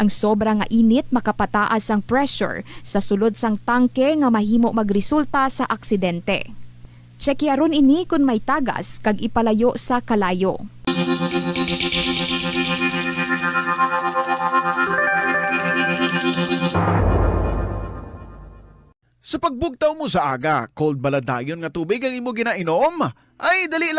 Ang sobra nga init makapataas ang pressure sa sulod sang tangke nga mahimo magresulta sa aksidente. Tsekyaron ini kung may tagas kag ipalayo sa kalayo. Sa pagbugtaw mo sa aga, cold baladayon nga tubig ang imo ginainom? Ay, dali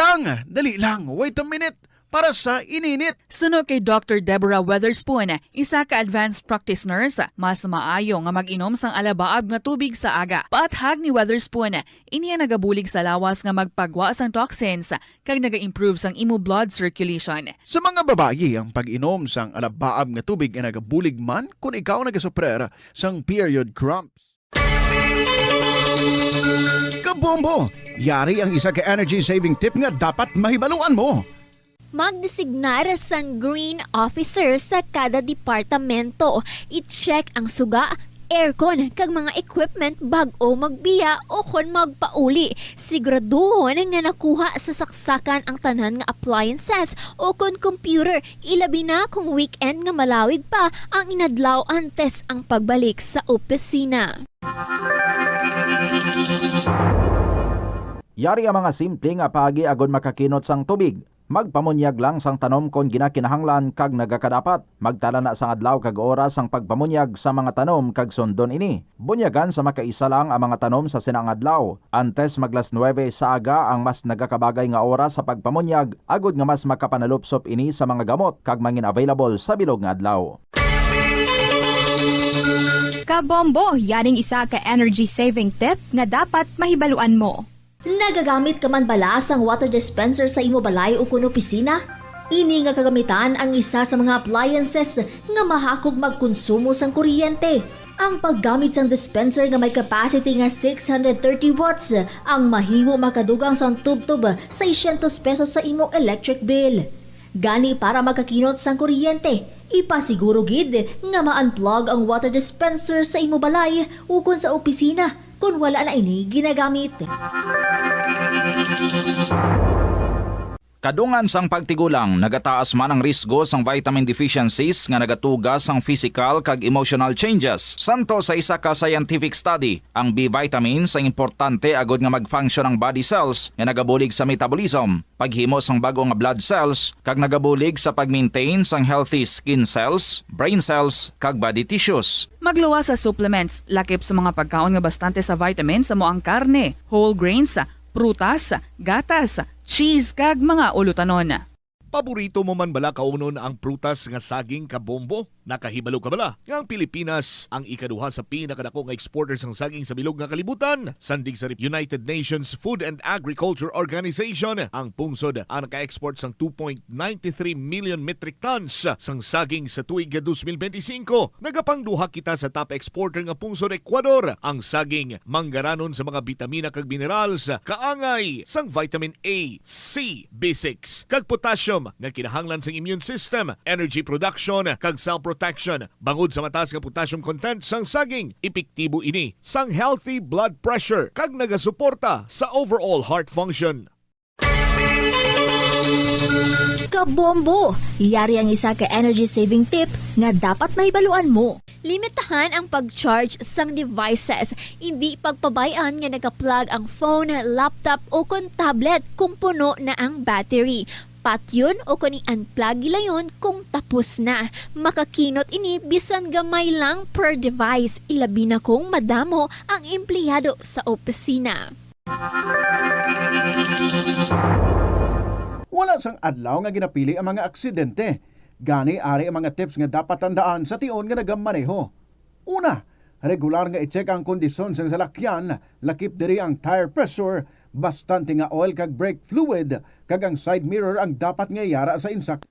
lang, wait a minute. Para sa ininit. Suno kay Dr. Deborah Weatherspoon, isa ka advanced practice nurse, mas maayo nga mag-inom sang alabaab nga tubig sa aga. Paathag ni Weatherspoon, iniya nagabulig sa lawas nga magpagwa sang toxins kag naga-improve sang imo blood circulation. Sa mga babayi, ang pag-inom sang alabaab nga tubig ay nagabulig man kung ikaw nagasuprer sang period cramps. Kabombo! Yari ang isa ka energy saving tip nga dapat mahibaluan mo. magdesignar sang green officer sa kada departamento. I-check ang suga, aircon kag mga equipment bag-o magbiya o kon magpauli. Siguraduhon nga nakuha sa saksakan ang tanan nga appliances o kon computer. Ilabi na kung weekend nga malawig pa ang inadlaw antes ang pagbalik sa opisina. Yari ang mga simple nga paagi agon makakinot sang tubig. Magpamunyag lang sang tanom kon ginakinahanglan kag nagakadapat. Magtala na sang adlaw kag oras ang pagpamunyag sa mga tanom kag sundon ini. Bunyagan sa makaisa lang ang mga tanom sa sinang adlaw. Antes maglas 9 sa aga ang mas nagakabagay nga oras sa pagpamunyag agod nga mas makapanalupsop ini sa mga gamot kag mangin available sa bilog nga adlaw. Kabombo, yaring isa ka energy saving tip nga dapat mahibaluan mo. Nagagamit ka man bala sang water dispenser sa imo balay o kuno opisina? Ini nga kagamitan ang isa sa mga appliances nga mahakog magkonsumo sang kuryente. Ang paggamit sang dispenser nga may capacity nga 630 watts ang mahiwo makadugang sang tubtub sa 600 pesos sa imo electric bill. Gani para makakinot sang kuryente, ipasiguro gid nga ma-unplug ang water dispenser sa imo balay ukon sa opisina kung wala na ini ginagamit. Kadungan sang pagtigulang, nagataas man ang risgo sang vitamin deficiencies nga nagatugas sang physical kag emotional changes. Santo sa isa ka scientific study, ang B vitamins ang importante agod nga mag-function ang body cells nga nagabulig sa metabolism, paghimo sang bago nga blood cells kag nagabulig sa pag-maintain sang healthy skin cells, brain cells kag body tissues. Magluwa sa supplements, lakip sa mga pagkaon nga bastante sa vitamins sa moang karne, whole grains, prutas, gatas, cheese kag mga ulutanon. Paborito mo man bala kaunon ang prutas nga saging kabombo? Nakahibalo ka bala? Nga ang Pilipinas ang ikaduha sa pinakadako nga exporters ng saging sa bilog nga kalibutan. Sandig sa United Nations Food and Agriculture Organization, ang pungsod ang naka-export sang 2.93 million metric tons sang saging sa tuig 2025. Nagapangduha kita sa top exporter nga pungsod Ecuador. Ang saging manggaranon sa mga bitamina kag minerals, kaangay sang vitamin A, C, B6 kag potassium nga kinahanglan sa immune system, energy production kag cell protection. Bangod sa mataas nga potassium content sang saging, epektibo ini sang healthy blood pressure kag nagasuporta sa overall heart function. Kabombo! Yari ang isa ka energy saving tip nga dapat mahibaluan mo. Limitahan ang pag-charge sang devices. Hindi pagpabayaan nga naka-plug ang phone, laptop o kon tablet kung puno na ang battery. Patyon o kung i-unplug gilayon kung tapos na. Makakinot ini bisan gamay lang per device. Ilabi na kung madamo ang empleyado sa opisina. Wala sang adlaw nga ginapili ang mga aksidente. Gani ari ang mga tips nga dapat tandaan sa tion nga nagamaneho. Una, regular nga i-check ang kondisyon sang salakyan, lakip diri ang tire pressure, bastante nga oil kag brake fluid, kag ang side mirror ang dapat nga yara sa insak.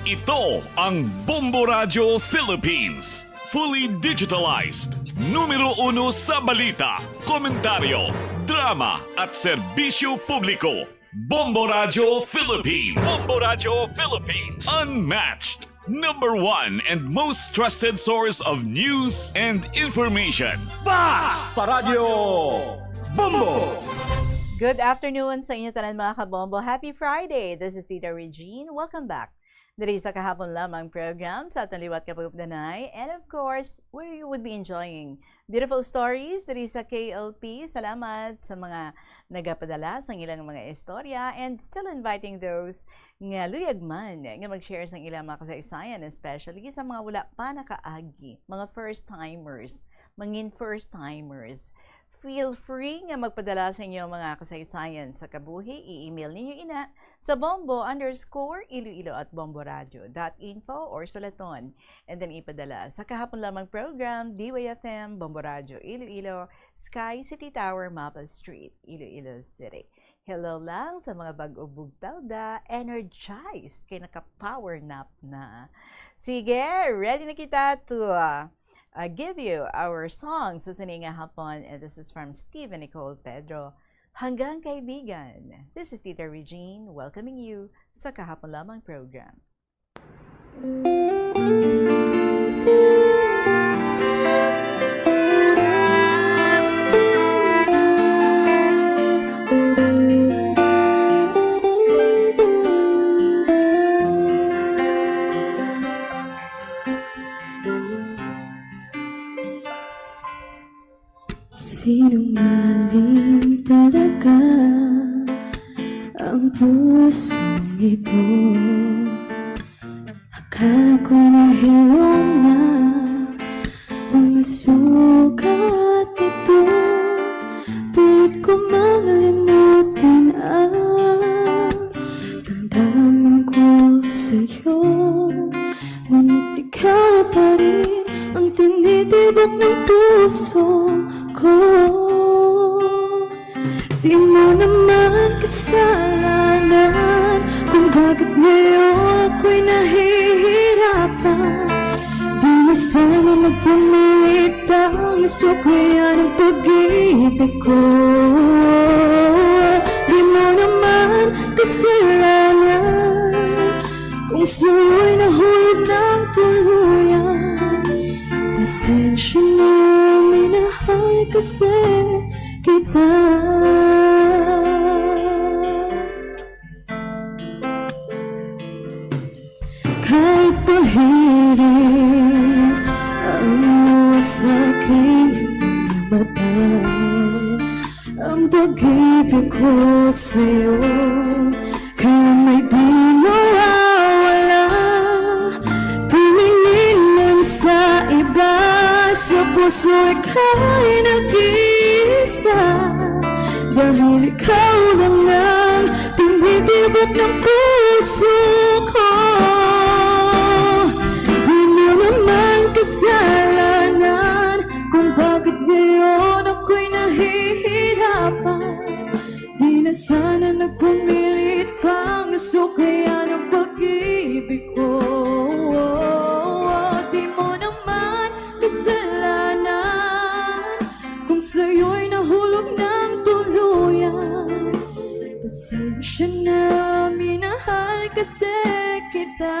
Ito ang Bombo Radio Philippines. Fully digitalized. Numero 1 sa balita, komentaryo, drama at serbisyo publiko. Bombo Radio Philippines. Bombo Radio Philippines. Unmatched. Number 1 and most trusted source of news and information. Basta Radio Bombo! Good afternoon sa inyo tanan mga kabombo. Happy Friday! This is Tita Regine. Welcome back. Diri sa kahapon lamang program sa atong liwat kapagupdanay. And of course, we would be enjoying beautiful stories diri sa KLP. Salamat sa mga nagapadala sa ilang mga istorya and still inviting those nga luyag man nga mag-share sa ilang mga kasaysayan, especially sa mga wala pa nakaagi, mga first-timers, mangin first-timers. Feel free nga magpadala sa inyo mga kasaysayan sa kabuhi. I-email ninyo ina sa bombo_iloilo@bomboradio.info or sulaton. And then ipadala sa kahapon lamang program, DYFM, Bombo Radio, Iloilo, Sky City Tower, Mapa Street, Iloilo City. Hello lang sa mga bag-ubog talda, energized, kay naka-power nap na. Sige, ready na kita to give you our song sa sininga hapon, and this is from Steve and Nicole Pedro. hanggang kaibigan. This is Tita Regine welcoming you sa Kahapon Lamang program. Sinungaling talaga ang pusong ito. Akala ko nahilong na mga sugat nito. Pilit ko makalimutan ang damdamin ko sa'yo. Ngunit ikaw pa rin ang tinitibok ng puso ko. Di mo naman kasalanan kung bakit ngayon ako'y nahihirapan. Di na sana magpumilit pang nasuklayan ang pag-ibig ko. Di mo naman kasalanan kung sa'yo'y nahulog ng tuluyan. Pasensya na, minahal kasi kita. Kahit pahirin ang luha sa'king mata, ang pag-ibig ko sa'yo kaya may di mawawala. Tumingin man sa iba, sa puso ika'y nag-iisa. Dahil ikaw lang ang tinitibok ng puso ko. Di mo naman kasalanan kung bakit ngayon ako'y nahihirapan. Di na sana nagpumilit pang nasuklayan ang pag-ibig ko. Di mo naman kasalanan kung sa'yo'y nahulog ng tuluyan. Pasensya na, minahal kasi kita.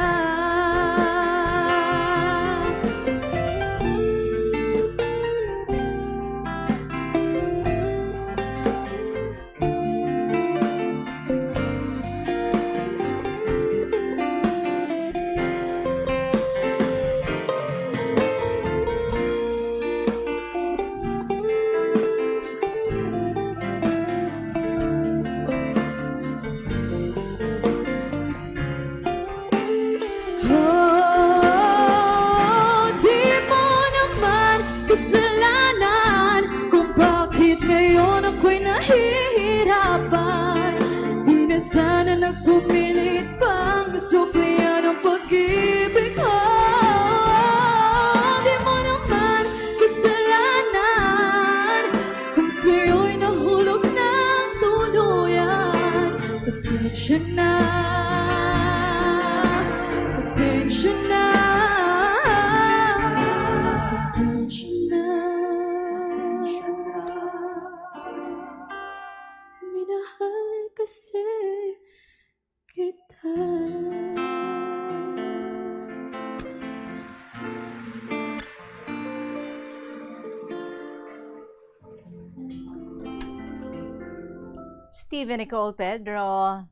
Sana nagpumilit pang suklayan ang pag-ibig ko. Di mo naman kasalanan kung sa'yo'y nahulog ng tuluyan. Pasensya na, pasensya na, pasensya na. Minahal kasi kita. Stephen Nicole Pedro,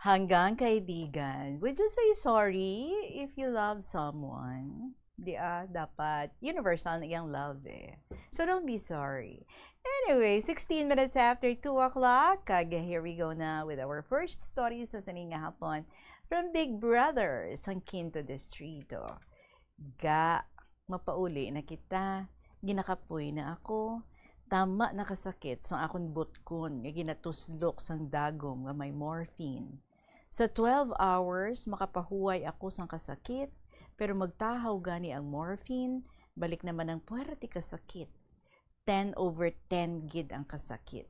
hanggang kaibigan. Would you say sorry if you love someone? Dapat universal na yung love eh. So don't be sorry. Anyway, 16 minutes after 2 o'clock, here we go na with our first story sa sining hapon from Big Brother sa Quinto Distrito. Mapauli na kita, ginakapoy na ako, tama nakasakit sa akong butkon, nga ginatuslok sang dagom nga may morphine. Sa 12 hours, makapahuway ako sang kasakit, pero magtahaw gani ang morphine, balik naman ang puwerti kasakit. 10/10 gid ang kasakit.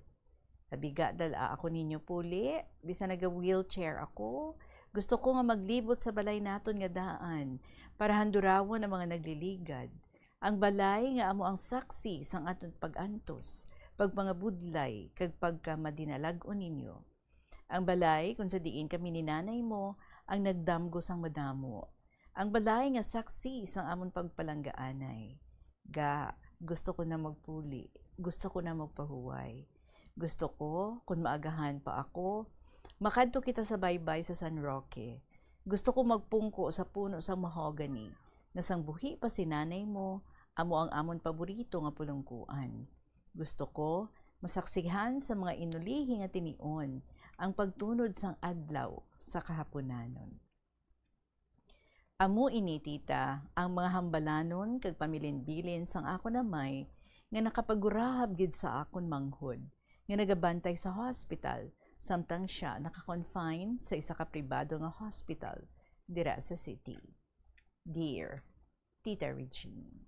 Tabiga dala ako ninyo puli, bisa naga-wheelchair ako. Gusto ko nga maglibot sa balay naton nga daan para handurawon ang mga nagliligad. Ang balay nga amo ang saksi sang aton pag-antos, pag mga budlay, kag pagka madinalag-on ninyo. Ang balay, kung sa diin kami ni nanay mo, ang nagdamgo sang madamo. Ang balay nga saksi sang amon pagpalanggaanay. Ga, gusto ko na magpuli, gusto ko na magpahuway. Gusto ko, kung maagahan pa ako, makadto kita sa baybay sa San Roque. Gusto ko magpungko sa puno sa mahogany, na sang buhi pa si nanay mo, amo ang amon paborito nga pulungkuan. Gusto ko, masaksihan sa mga inulihi nga tinion, ang pagtunod sang adlaw sa kahaponanon. Amo ini, tita, ang mga hambalanon kag pamilin-bilin sang ako na may, nga nakapagurahab gid sa akon manghod, nga nagabantay sa hospital, samtang siya nakakonfine sa isa ka pribado nga hospital dira sa city. Dear Tita Regine.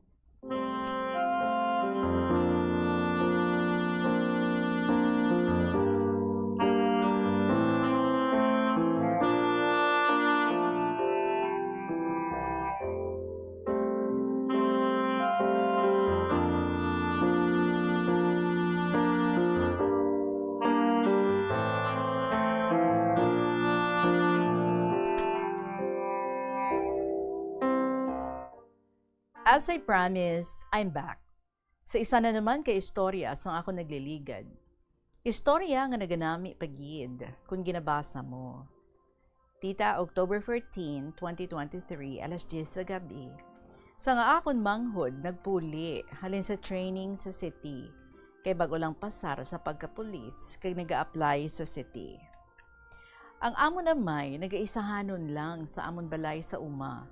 As I promised, I'm back. Sa isa na naman kay istorya sang ako nagliligad. Istorya nga naganami pagid kung ginabasa mo. Tita, October 14, 2023, alas 10 sa gabi. Sa nga akon manghod, nagpuli, halin sa training sa city. Kay bago lang pasar sa pagkapulis, kay nag-a-apply sa city. Ang amon amay, nag-aisahanon lang sa amon balay sa uma.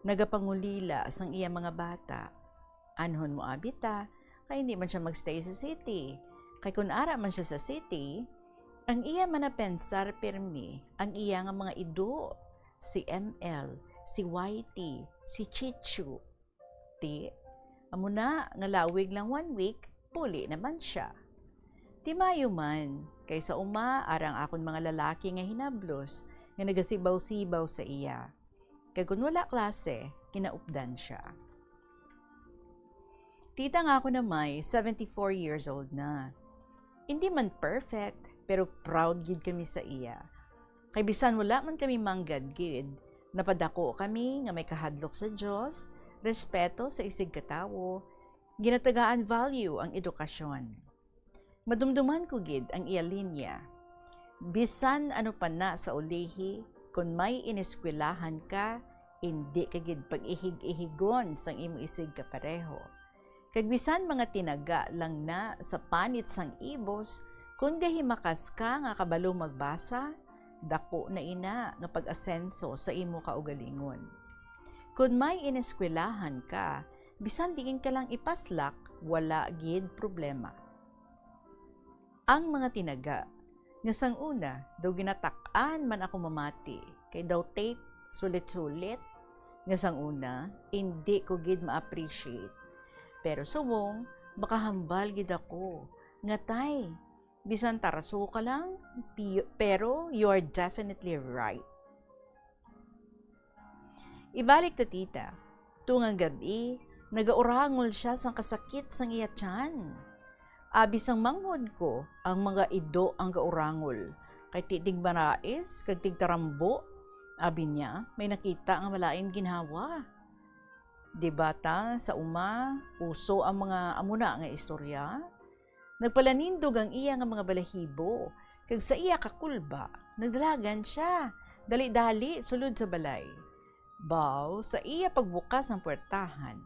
Nagapangulila sang iya mga bata. Anhon mo abita, kay hindi man siya magstay sa city. Kay kun ara man siya sa city, ang iya man na pensar permi, ang iya nga mga ido, si ML, si YT, si Chichu. Ti, amo na, nga lawig lang 1 week, puli naman siya. Ti mayo man, kay sa uma, arang akon mga lalaki nga hinablos, nga nagasibaw-sibaw sa iya. Kaya kung wala klase, kinaupdan siya. Tita nga ako na may 74 years old na. Hindi man perfect, pero proud gid kami sa iya. Kay bisan wala man kami manggad gid, napadako kami nga may kahadlok sa Dios, respeto sa isig katawo, ginatagaan value ang edukasyon. Madumduman ko gid ang iya linya. Bisan ano pa na sa ulihi, kung may ineskwelahan ka, hindi ka gid pag-ihig-ihigon sang imo isig kapareho. Kagbisan mga tinaga lang na sa panit sang ibos, kung gahimakas ka nga kabalo magbasa, dako na ina nga pag-asenso sa imo kaugalingon. Kung may ineskwelahan ka, bisan diin ka lang ipaslak, wala gid problema. Ang mga tinaga, nga sang una, daw ginatak-an man ako mamati, kay daw tape, sulit-sulit, nga sang una, hindi ko gid ma-appreciate. Pero suwong, makahambal gid ako, nga tay, bisan taraso ka lang, pero you are definitely right. Ibalik ta tita, tungang gabi, nagaurangol siya sang kasakit sang iya tiyan. Abis ang manghod ko, ang mga ido ang gaurangol. Kay titig marais, kag tigtarambo. Abi niya, may nakita nga malain ginhawa. Di bata, sa uma, uso ang mga amuna nga istorya. Nagpalanindog ang iya nga mga balahibo. Kag sa iya kakulba, nagdalagan siya. Dali-dali, sulod sa balay. Baw, sa iya pagbukas ng puwertahan,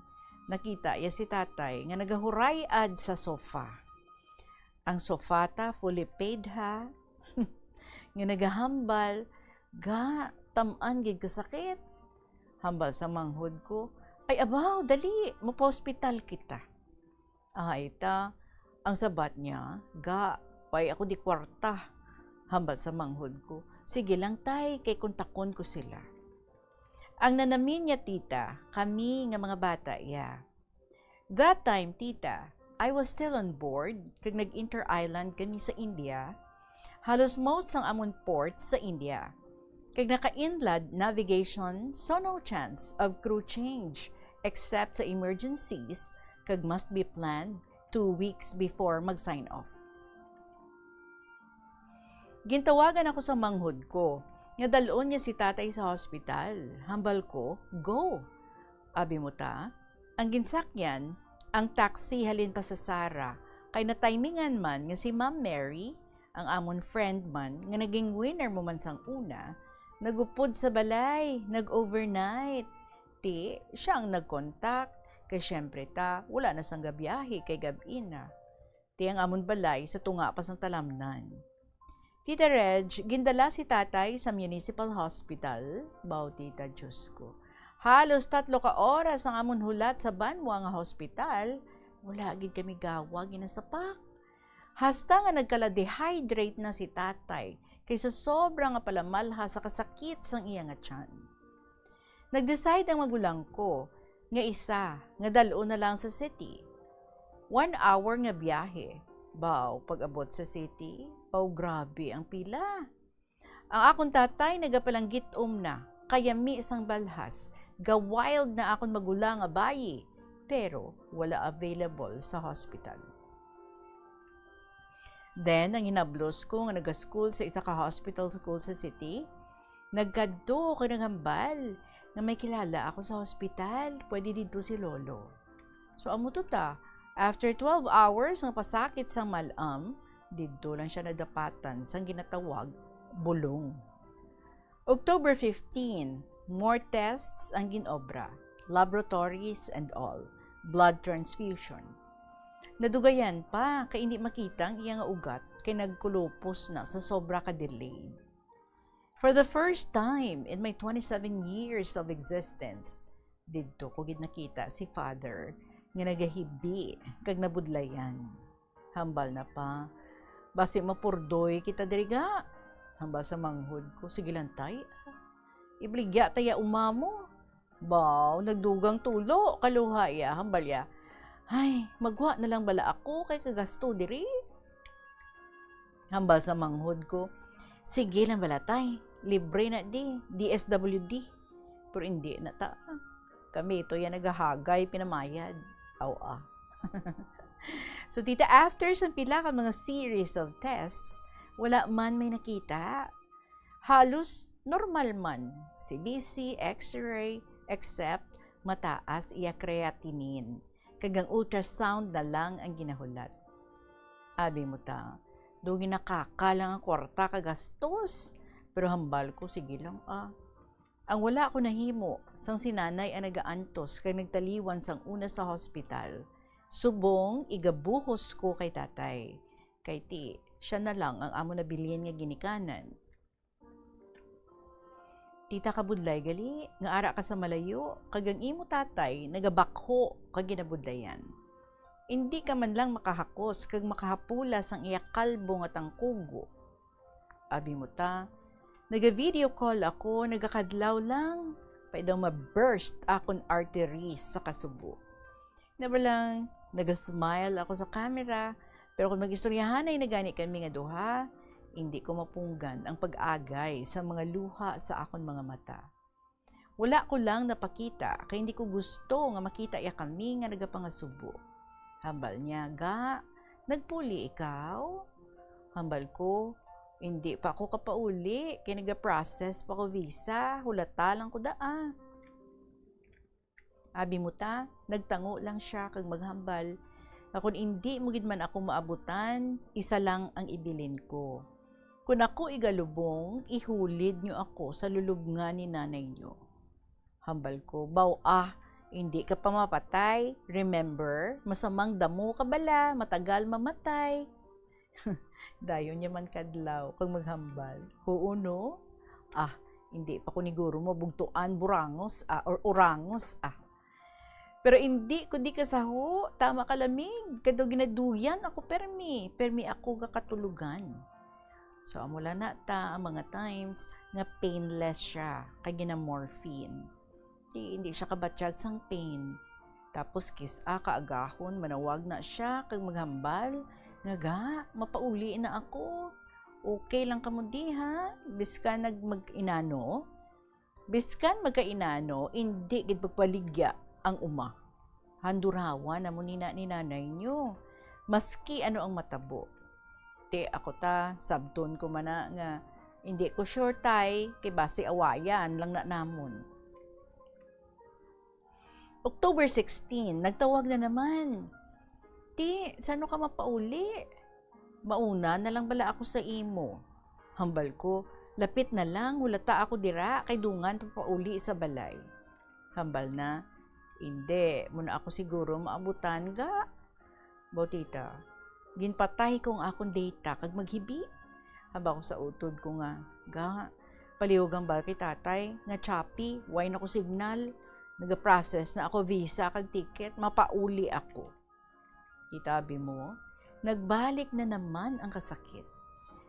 nakita iya si tatay nga nagahuray-ad sa sofa. Ang sofata fully paid ha. Nga nagahambal, ga, tamaan gid kasakit. Hambal sa manghod ko, ay abaw, dali, mapa-hospital kita. Ay ta, ang sabat niya, ga, pay ako di kwarta. Hambal sa manghod ko, sige lang tay, kay kontakon ko sila. Ang nanamin niya tita, kami nga mga bata iya. That time tita, I was still on board kag nag-inter-island kami sa India. Halos most ang amon port sa India. Kag naka-inland navigation, so no chance of crew change except sa emergencies kag must be planned 2 weeks before mag-sign off. Gintawagan ako sa manghod ko, nga dalon niya si tatay sa hospital. Hambal ko, go. Abi mo ta, ang ginsakyan, ang taxi halin pa sa Sara, kay na timingan man nga si Ma'am Mary, ang amon friend man, nga naging winner mo man sang una, nagupod sa balay, nag-overnight. Ti, siya ang nag-contact, kay syempre ta, wala na sang gabiyahe kay gabi na. Ti ang amon balay sa tunga pa sang talamnan. Tita Reg, gindala si tatay sa municipal hospital. Baw tita, Diyos ko. Halos 3 ka oras ang amon hulat sa Banwa nga hospital. Wala gid kami gawa, ginasapak. Hasta nga nagkala-dehydrate na si tatay kaysa sobra nga palamalha sa kasakit sang iya nga tiyan. Nag-decide ang magulang ko nga isa nga dalon na lang sa city. 1 hour nga biyahe. Baw, pag-abot sa city, grabe ang pila. Ang akong tatay nagapalanggit na, kaya mi isang balhas, ga-wild na akong magulang nga bayi, pero wala available sa hospital. Then, ang inablos ko nga nag-school sa isa ka hospital school sa city, nagkadto ko naghambal nga may kilala ako sa hospital, pwede dito si Lolo. So, amo to ta, after 12 hours ng pasakit sa malam, dito lang siya nadapatan sang ginatawag bulong. October 15, more tests ang ginobra, laboratories and all, blood transfusion. Nadugayan pa kay hindi makita ang iyang ugat kay nagkulupos na sa sobra ka delayed. For the first time in my 27 years of existence, dito ko gid nakita si Father nga nagahibi kag nabudlayan. Hambal na pa, basi mapurdoy kita diriga. Hambal sa manghod ko, sige lang tay. Ibligya taya umamo. Baw, nagdugang tulo, kaluhaya, hambal ya. Ay, magwa na lang bala ako kay kagasto diri. Hambal sa manghod ko, sige lang bala tay, libre na di, DSWD. Pero hindi na ta. Kami ito yan nagahagay, pinamayad. Aw. So, tita, after sa pila ka mga series of tests, wala man may nakita. Halos normal man. CBC, X-ray, except mataas iya creatinine. Kagang ultrasound na lang ang ginahulat. Abi mo ta, doon nakakalang ang kwarta kagastos. Pero hambal ko, sige lang Ang wala ko nahimo, sang sinanay ang nagaantos kay nagtaliwan sang una sa hospital. Subong, igabuhos ko kay tatay. Kay ti, siya na lang ang amo na bilhin nga ginikanan. Tita kabudlay gali, nga ara ka sa malayo, kagang imo tatay, nagabakho kag ginabudlayan. Hindi ka man lang makahakos kag makahapula sang iya kalbo nga tangkugo. Abi mo ta, naga-video call ako, nagakadlaw lang, paidaw ma-burst akong arteries sa kasubo. Nabalang, naga-smile ako sa camera, pero kung mag-istoryahan ay nagani kami nga duha, hindi ko mapunggan ang pag-agay sa mga luha sa akong mga mata. Wala ko lang napakita, kaya hindi ko gusto nga makita iya kami nga nagapangasubo. Hambal niya, ga, nagpuli ikaw? Hambal ko, hindi pa ako kapauli, kaya nag-process pa ko visa, hulata lang ko daa. Abi mo ta, nagtango lang siya kag maghambal. Kung hindi mo gid man ako maabutan, isa lang ang ibilin ko. Kung ako igalubong, ihulid nyo ako sa lulubngan ni nanay nyo. Hambal ko, baw hindi ka pa mapatay. Remember, masamang damo ka bala, matagal mamatay. Dayon niya man kadlaw, kag maghambal. Oo no? Hindi pa ko ni guro mo bugtuan burangos, or orangos, Pero hindi ko di kasaho, tama kalamig, kado ginaduyan ako permi ako kakatulugan. So, amula na ta, ang mga times, nga painless siya, kay gina-morphine. Hindi siya kabatsyag sang pain. Tapos kaagahon, manawag na siya, kag maghambal, nga mapauli na ako. Okay lang kamo di ha? Biskan mag-inano? Biskan magka-inano, hindi gid pagpaligya ang uma. Handurawa na mo ni nanay nyo. Maski ano ang matabo. Ti ako ta, sabton ko man na nga, hindi ko sure tay, kay base awayan lang na namon. October 16, nagtawag na naman. Ti, sano ka mapauli? Mauna na lang bala ako sa imo. Hambal ko, lapit na lang, hulata ako dira, kay dungan pauli sa balay. Hambal na, hindi, muna ako siguro maabutan ga. Botita, ginpatay kong akong data kag maghibi. Haba ko sa utod ko nga, ga, palihugang bal kay tatay, nga choppy, why na ko signal, nag-process na ako visa kag ticket, mapauli ako. Itabi mo, nagbalik na naman ang kasakit.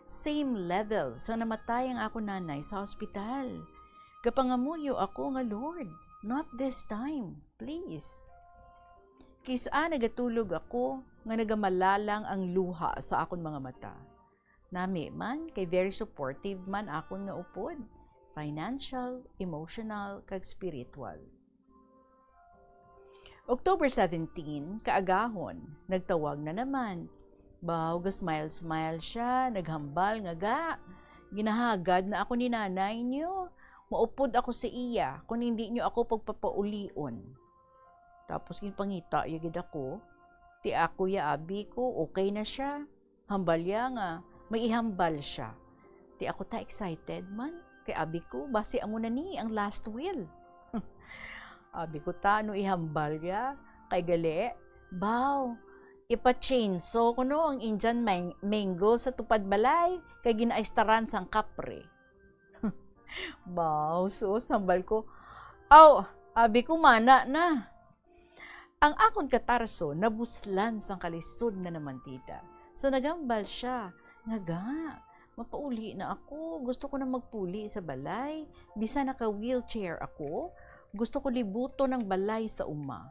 Same level sa namatay ang ako nanay sa ospital. Kapangamuyo ako nga Lord, not this time, please. Kisa nagatulog ako nga nagamalalang ang luha sa akon mga mata. Nami man, kay very supportive man akon nga upod, financial, emotional, kag spiritual. October 17, kaagahon, nagtawag na naman. Baw, smile-smile siya, naghambal nga ga. Ginahagad na ako ni nanay niyo. Maupod ako sa iya kung hindi niyo ako pagpapaulion. Tapos ginpangita, yagid ako. Ti ako ya abi ko, okay na siya. Hambal ya nga, may ihambal siya. Ti ako ta excited man. Kay abi ko, base amo na ni ang last will. Abi ko ta, no ihambal ya. Kay gali, baw, ipa-chainsaw ko no ang Indian mango sa tupad balay. Kay ginaistaran sang kapre. Baw, so sambal ko, aw, abi ko mana na. Ang akon katarso, nabuslan sang kalisod na naman tita. So nagambal siya, nga mapauli na ako, gusto ko na magpuli sa balay, bisa naka-wheelchair ako, gusto ko libuto ng balay sa uma.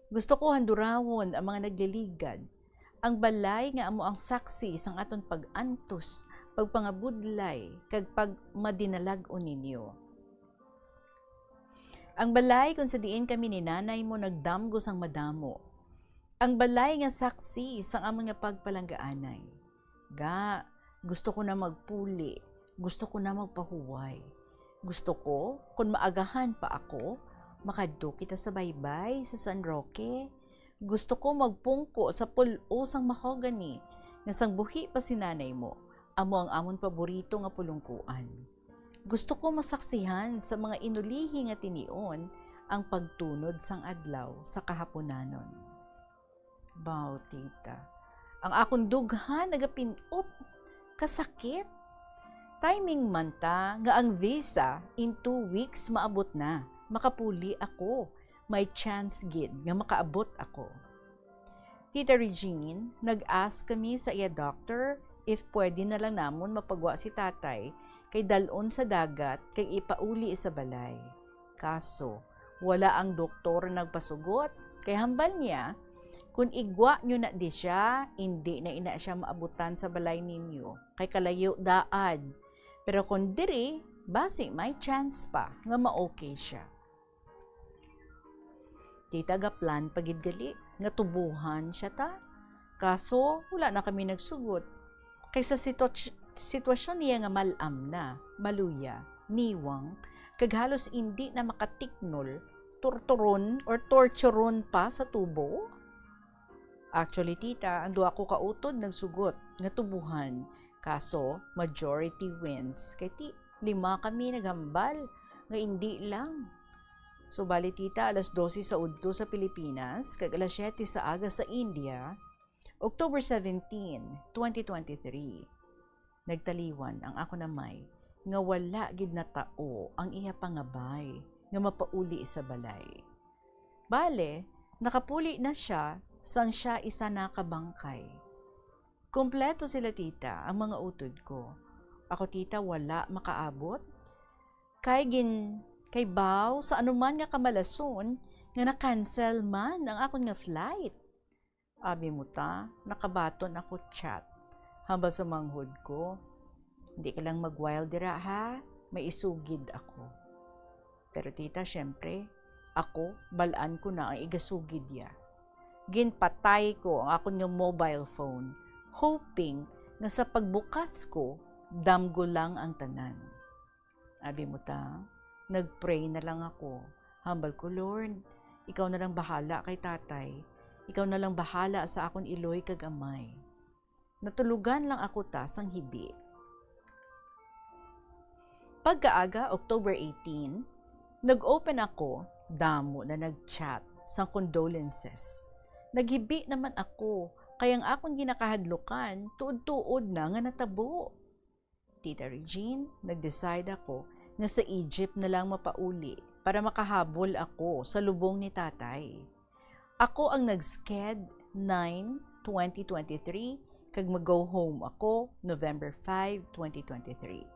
Gusto ko handurawon ang mga nagliligad. Ang balay nga amo ang saksi sang aton pag-antos, pagpangabudlay, kag pagmadinalag-on ninyo. Ang balay kung sa diin kami ni nanay mo nagdamgo sang madamo. Ang balay nga saksi sang among nga pagpalanggaanay. Ga, gusto ko na magpuli, gusto ko na magpahuway. Gusto ko, kung maagahan pa ako, makadto kita sa baybay sa San Roque. Gusto ko magpungko sa pulo sang mahogany, nga sang buhi pa si nanay mo, amo ang amon paborito nga pulungkuan. Gusto ko masaksihan sa mga inulihi nga tinion ang pagtunod sang adlaw sa kahaponanon. Baw, tita, ang akong dughan nagapinot, kasakit. Timing man ta nga ang visa in 2 weeks maabot na. Makapuli ako. May chance gid nga makaabot ako. Tita Regine, nag-ask kami sa iya doctor if pwede na lang namon mapagwa si tatay kay dalon sa dagat kay ipauli sa balay. Kaso, wala ang doktor nagpasugot kay hambal niya kung igwa nyo na di siya, hindi na ina siya maabutan sa balay ninyo kay kalayo daad. Pero kung diri, basi may chance pa nga ma-okay siya. Tita gaplan pagid gali nga tubuhan siya ta. Kaso wala na kami nagsugot. Kaysa sitwasyon niya nga malam na, maluya, niwang, kag halos hindi na makatiknol, torturon or torturon pa sa tubo. Actually tita, ando ako kautod nagsugot nga tubuhan. Kaso, majority wins. Kaya 5 kami naghambal, nga hindi lang. So, bali tita, alas 12 sa udto sa Pilipinas, kag alas 7 sa aga sa India, October 17, 2023. Nagtaliwan ang ako namay, nga wala gid na tao ang iya pangabay, nga mapauli sa balay. Bale, nakapuli na siya, sang siya isa nakabangkay. Kompleto sila tita, ang mga utod ko. Ako tita, wala makaabot. Kay baw, sa anuman nga kamalason, nga na-cancel man ang akon nga flight. Abi mo ta, nakabaton ako chat. Hambal sa manghod ko, hindi ka lang mag-wild dira ha, may isugid ako. Pero tita, syempre, ako, balaan ko na ang igasugid ya. ginpatay ko ang akong nga mobile phone, hoping nga sa pagbukas ko, damgo lang ang tanan. Abi mo ta, nagpray na lang ako. Hambal ko, Lord, ikaw na lang bahala kay tatay. Ikaw na lang bahala sa akong iloy kag amay. Natulugan lang ako ta sang hibi. Pagkaaga, October 18, nag-open ako, damo na nag-chat sang condolences. Naghibi naman ako, kayang akong ginakahadlukan, tuod-tuod na nga natabo. Tita Regine, nag-decide ako nga sa Egypt na lang mapauli para makahabol ako sa lubong ni tatay. Ako ang nag-sked 9/2023 kag mag-go home ako November 5, 2023.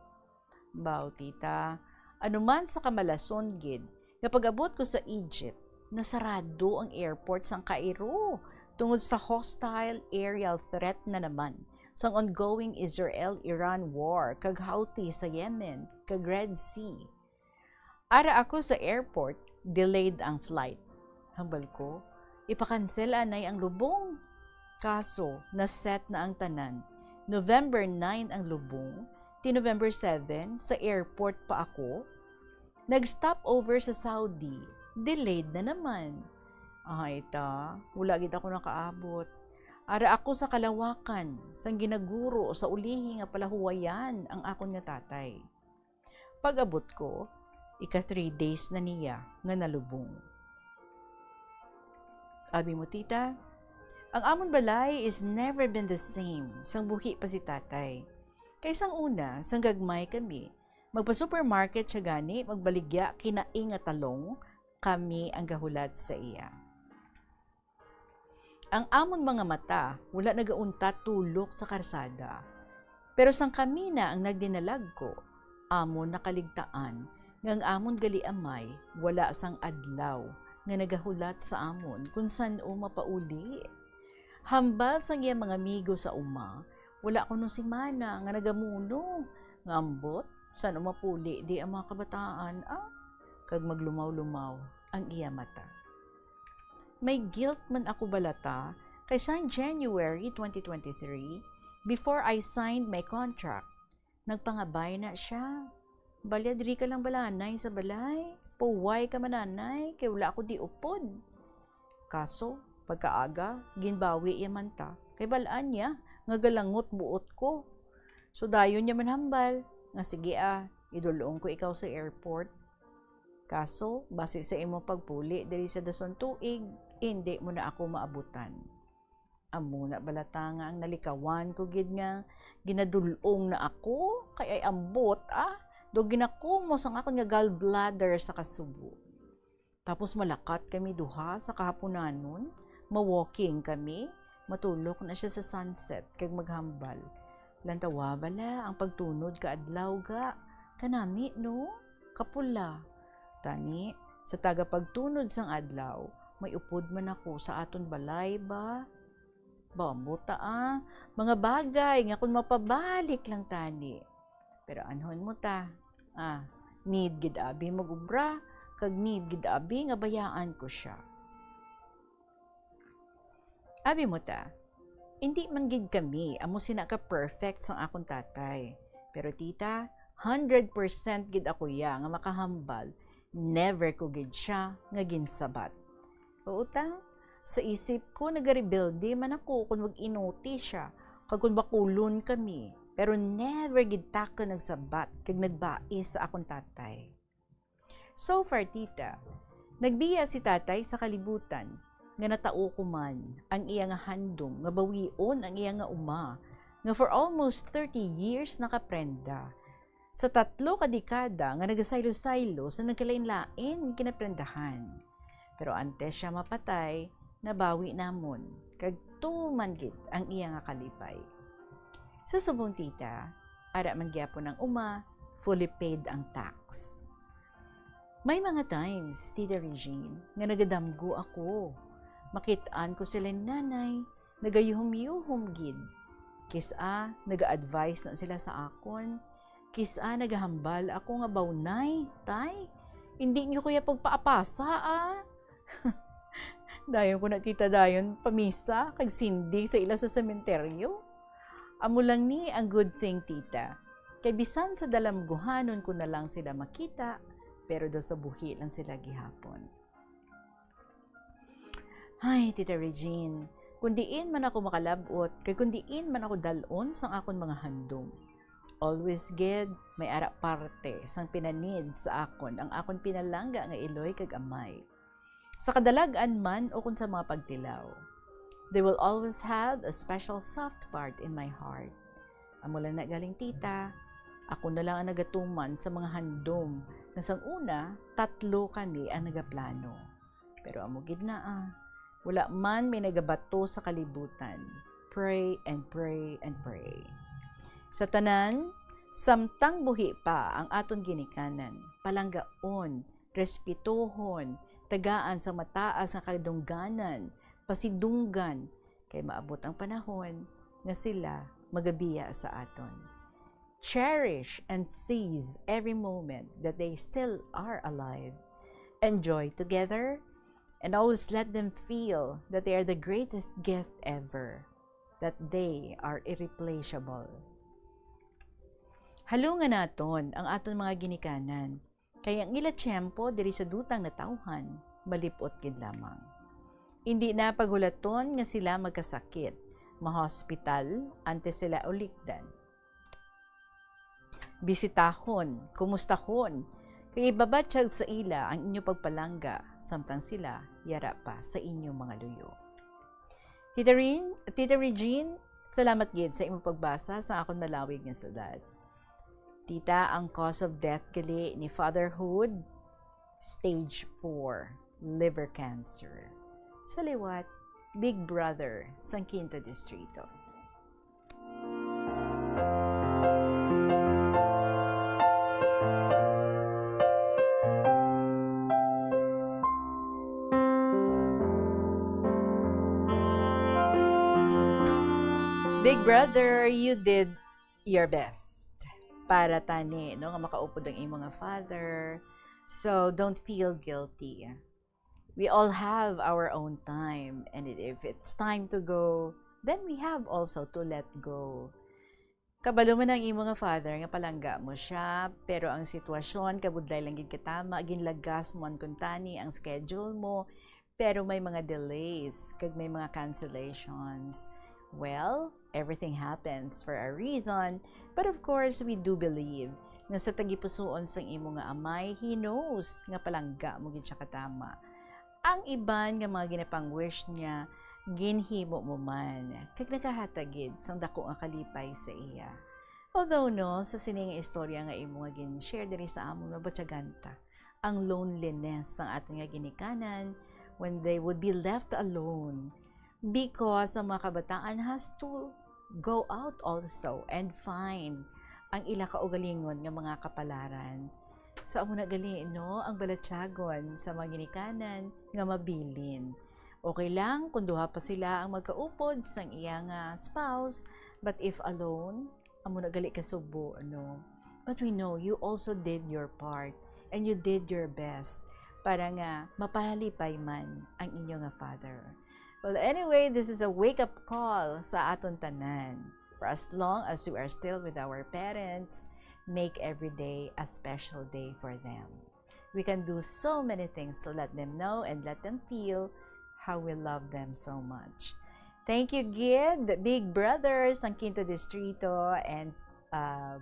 Baw, tita, anuman sa kamalason gid, kapag abot ko sa Egypt, nasarado ang airport sang Cairo tungod sa hostile aerial threat na naman sang ongoing Israel-Iran war kag Houthi sa Yemen kag Red Sea. Ara ako sa airport, delayed ang flight. Hambal ko, ipakansel anay ang lubong. Kaso, na-set na ang tanan. November 9 ang lubong, November 7 sa airport pa ako. Nag-stop over sa Saudi, delayed na naman. Ay ta, wala gid ako nakaabot. Ara ako sa kalawakan, sang ginaguro sa ulihi nga palahuwayan ang akon nga tatay. Pag-abot ko, ika 3 days na niya nga nalubong. Abi mo, tita, ang amon balay is never been the same sang buhi pa si tatay. Kaysang una, sang gagmay kami, magpa-supermarket siya gani, magbaligya kinaing nga talong, kami ang gahulat sa iya. Ang amon mga mata, wala nagaunta tulok sa karsada. Pero sang kami na ang nagdinalag ko, amon nakaligtaan, ngang amon gali amay, wala sang adlaw, nga nagahulat sa amon kung saan o mapauli. Hambal sang iya mga amigo sa uma, wala ko nung simana nga nagamuno, nga ambot, saan o mapuli di ang mga kabataan, kag maglumaw-lumaw ang iya mata. May guilt man ako balata kay sa January 2023, before I signed my contract, nagpangabay na siya. Balya, diri ka lang balanay sa balay. Puway ka mananay, kay wala ako di upod. Kaso, pagkaaga, ginbawi yaman ta. Kay balaan niya, nga galangot buot ko. So dayon niya manhambal, nga sige idulong ko ikaw sa airport. Kaso, base sa imo pagpuli diri sa dason tuig, hindi mo na ako maabutan. Amo na balata nga ang nalikawan ko gid nga ginadulong na ako kay ay ambot do ginakumo sang akon nga gallbladder sa Kasubo. Tapos malakat kami duha sa kahaponanon, ma-walking kami, matulok na siya sa sunset kag maghambal. Lantawa bala ang pagtunod ka adlaw ga kanami no kapula. Tani sa tagapagtunod sang adlaw, may upod man ako sa aton balay ba? Bambuta mga bagay nga kung mapabalik lang tani. Pero anhon mo ta, need gid abi magubra, kag need gid abi nga bayaan ko siya. Abi mo ta, hindi man gid kami, amo sina ka perfect sang akong tatay. Pero tita, 100% gid ako ya nga makahambal, never ko gid siya nga ginsabat. Oo ta, sa isip ko nagarebelde man ako kung mag-inuti siya, kag kung bakulon kami. Pero never gid ta ka nagsabat kag nagbais sa akong tatay. So far, tita, nagbiya si tatay sa kalibutan nga natao ko man ang iya nga handom nga bawion ang iya nga uma nga for almost 30 years nakaprenda. Sa 3 ka dekada nga nagasaylo-saylo sa nagkalain-lain kinaprendahan. Pero antes siya mapatay, nabawi namon kag tuman gid ang iya nga kalipay. Sa subong tita, ara man gyapon ang uma, fully paid ang tax. May mga times, Tita Regine, nga nagadamgo ako. Makitaan ko sila nanay, nagayuhom-yuhom gid. Kisa, naga-advise na sila sa akon. Kisa, nagahambal ako nga bawnay, tay. Hindi niyo kuya pagpaapasa, Dayon ko na tita dayon pamisa kag sindi sa ila sa sementeryo. Amo lang ni ang good thing tita. Kay bisan sa dalamguhanon ko na lang sila makita, pero do sa buhi lang sila gihapon. Ay, Tita Regine, kundiin man ako makalabot, kay kundiin man ako dalon sang akon mga handom. Always gid may ara parte sang pinanid sa akon ang akon pinalangga nga iloy kag amay. Sa kadalagan man o kung sa mga pagtilaw, they will always have a special soft part in my heart. Amo lang na galing tita, ako na lang ang nagatuman sa mga handom na sang una, 3 kami ang nagaplano. Pero amo gid na wala man may nagabato sa kalibutan. Pray and pray and pray. Sa tanan, samtang buhi pa ang aton ginikanan, palanggaon, respetuhon, tagaan sa mataas nga kadungganan, pasidunggan, kay maabot ang panahon nga sila magabiya sa aton. Cherish and seize every moment that they still are alive. Enjoy together and always let them feel that they are the greatest gift ever, that they are irreplaceable. Halungan naton ang aton mga ginikanan, kaya ang ila tiyempo diri sa dutang na tawhan, malipot gid lamang. Hindi na paghulaton nga sila magkasakit, mahospital, ante sila ulikdan. Bisitahon, kumustahon, kay ibabatsyag sa ila ang inyo pagpalangga, samtang sila yara pa sa inyong mga luyo. Tita Regine, salamat gid sa imong pagbasa sa akong malawig nga sulat. Tita, ang cause of death gali ni fatherhood, stage 4, liver cancer. Sa liwat, Big Brother, sang Quinto Distrito. Big Brother, you did your best para tani no nga makaupod ang imong nga father. So don't feel guilty. We all have our own time, and if it's time to go, then we have also to let go. Kabalo man ang imong nga father nga palangga mo siya, pero ang sitwasyon kabudlay lang gid katama, ginlagas mo an kuntani ang schedule mo, pero may mga delays kag may mga cancellations. Well, everything happens for a reason, but of course, we do believe nga sa tagipusoon sang imo nga amay, he knows nga palangga mo gid siya katama. Ang iban nga mga ginapang-wish niya, ginhimo mo man, kag nakahatagid sang dako nga kalipay sa iya. Although no, sa sining istorya nga imo nga gin-share diri sa among nga batyaganta, ang loneliness sang aton nga ginikanan when they would be left alone, because ang mga kabataan has to go out also and find ang ila kaugalingon nga mga kapalaran. Sa amo na gali, no, ang balatyagon sa mga ginikanan nga mabilin. Okay lang kung duha pa sila ang magkaupod sang iyang spouse, but if alone, amo na gali kasubo, no. But we know you also did your part and you did your best para nga mapalipay man ang inyo nga father. Well, anyway, this is a wake-up call sa aton tanan. For as long as we are still with our parents, make every day a special day for them. We can do so many things to let them know and let them feel how we love them so much. Thank you, Gid, Big Brothers ng Quinto Distrito. And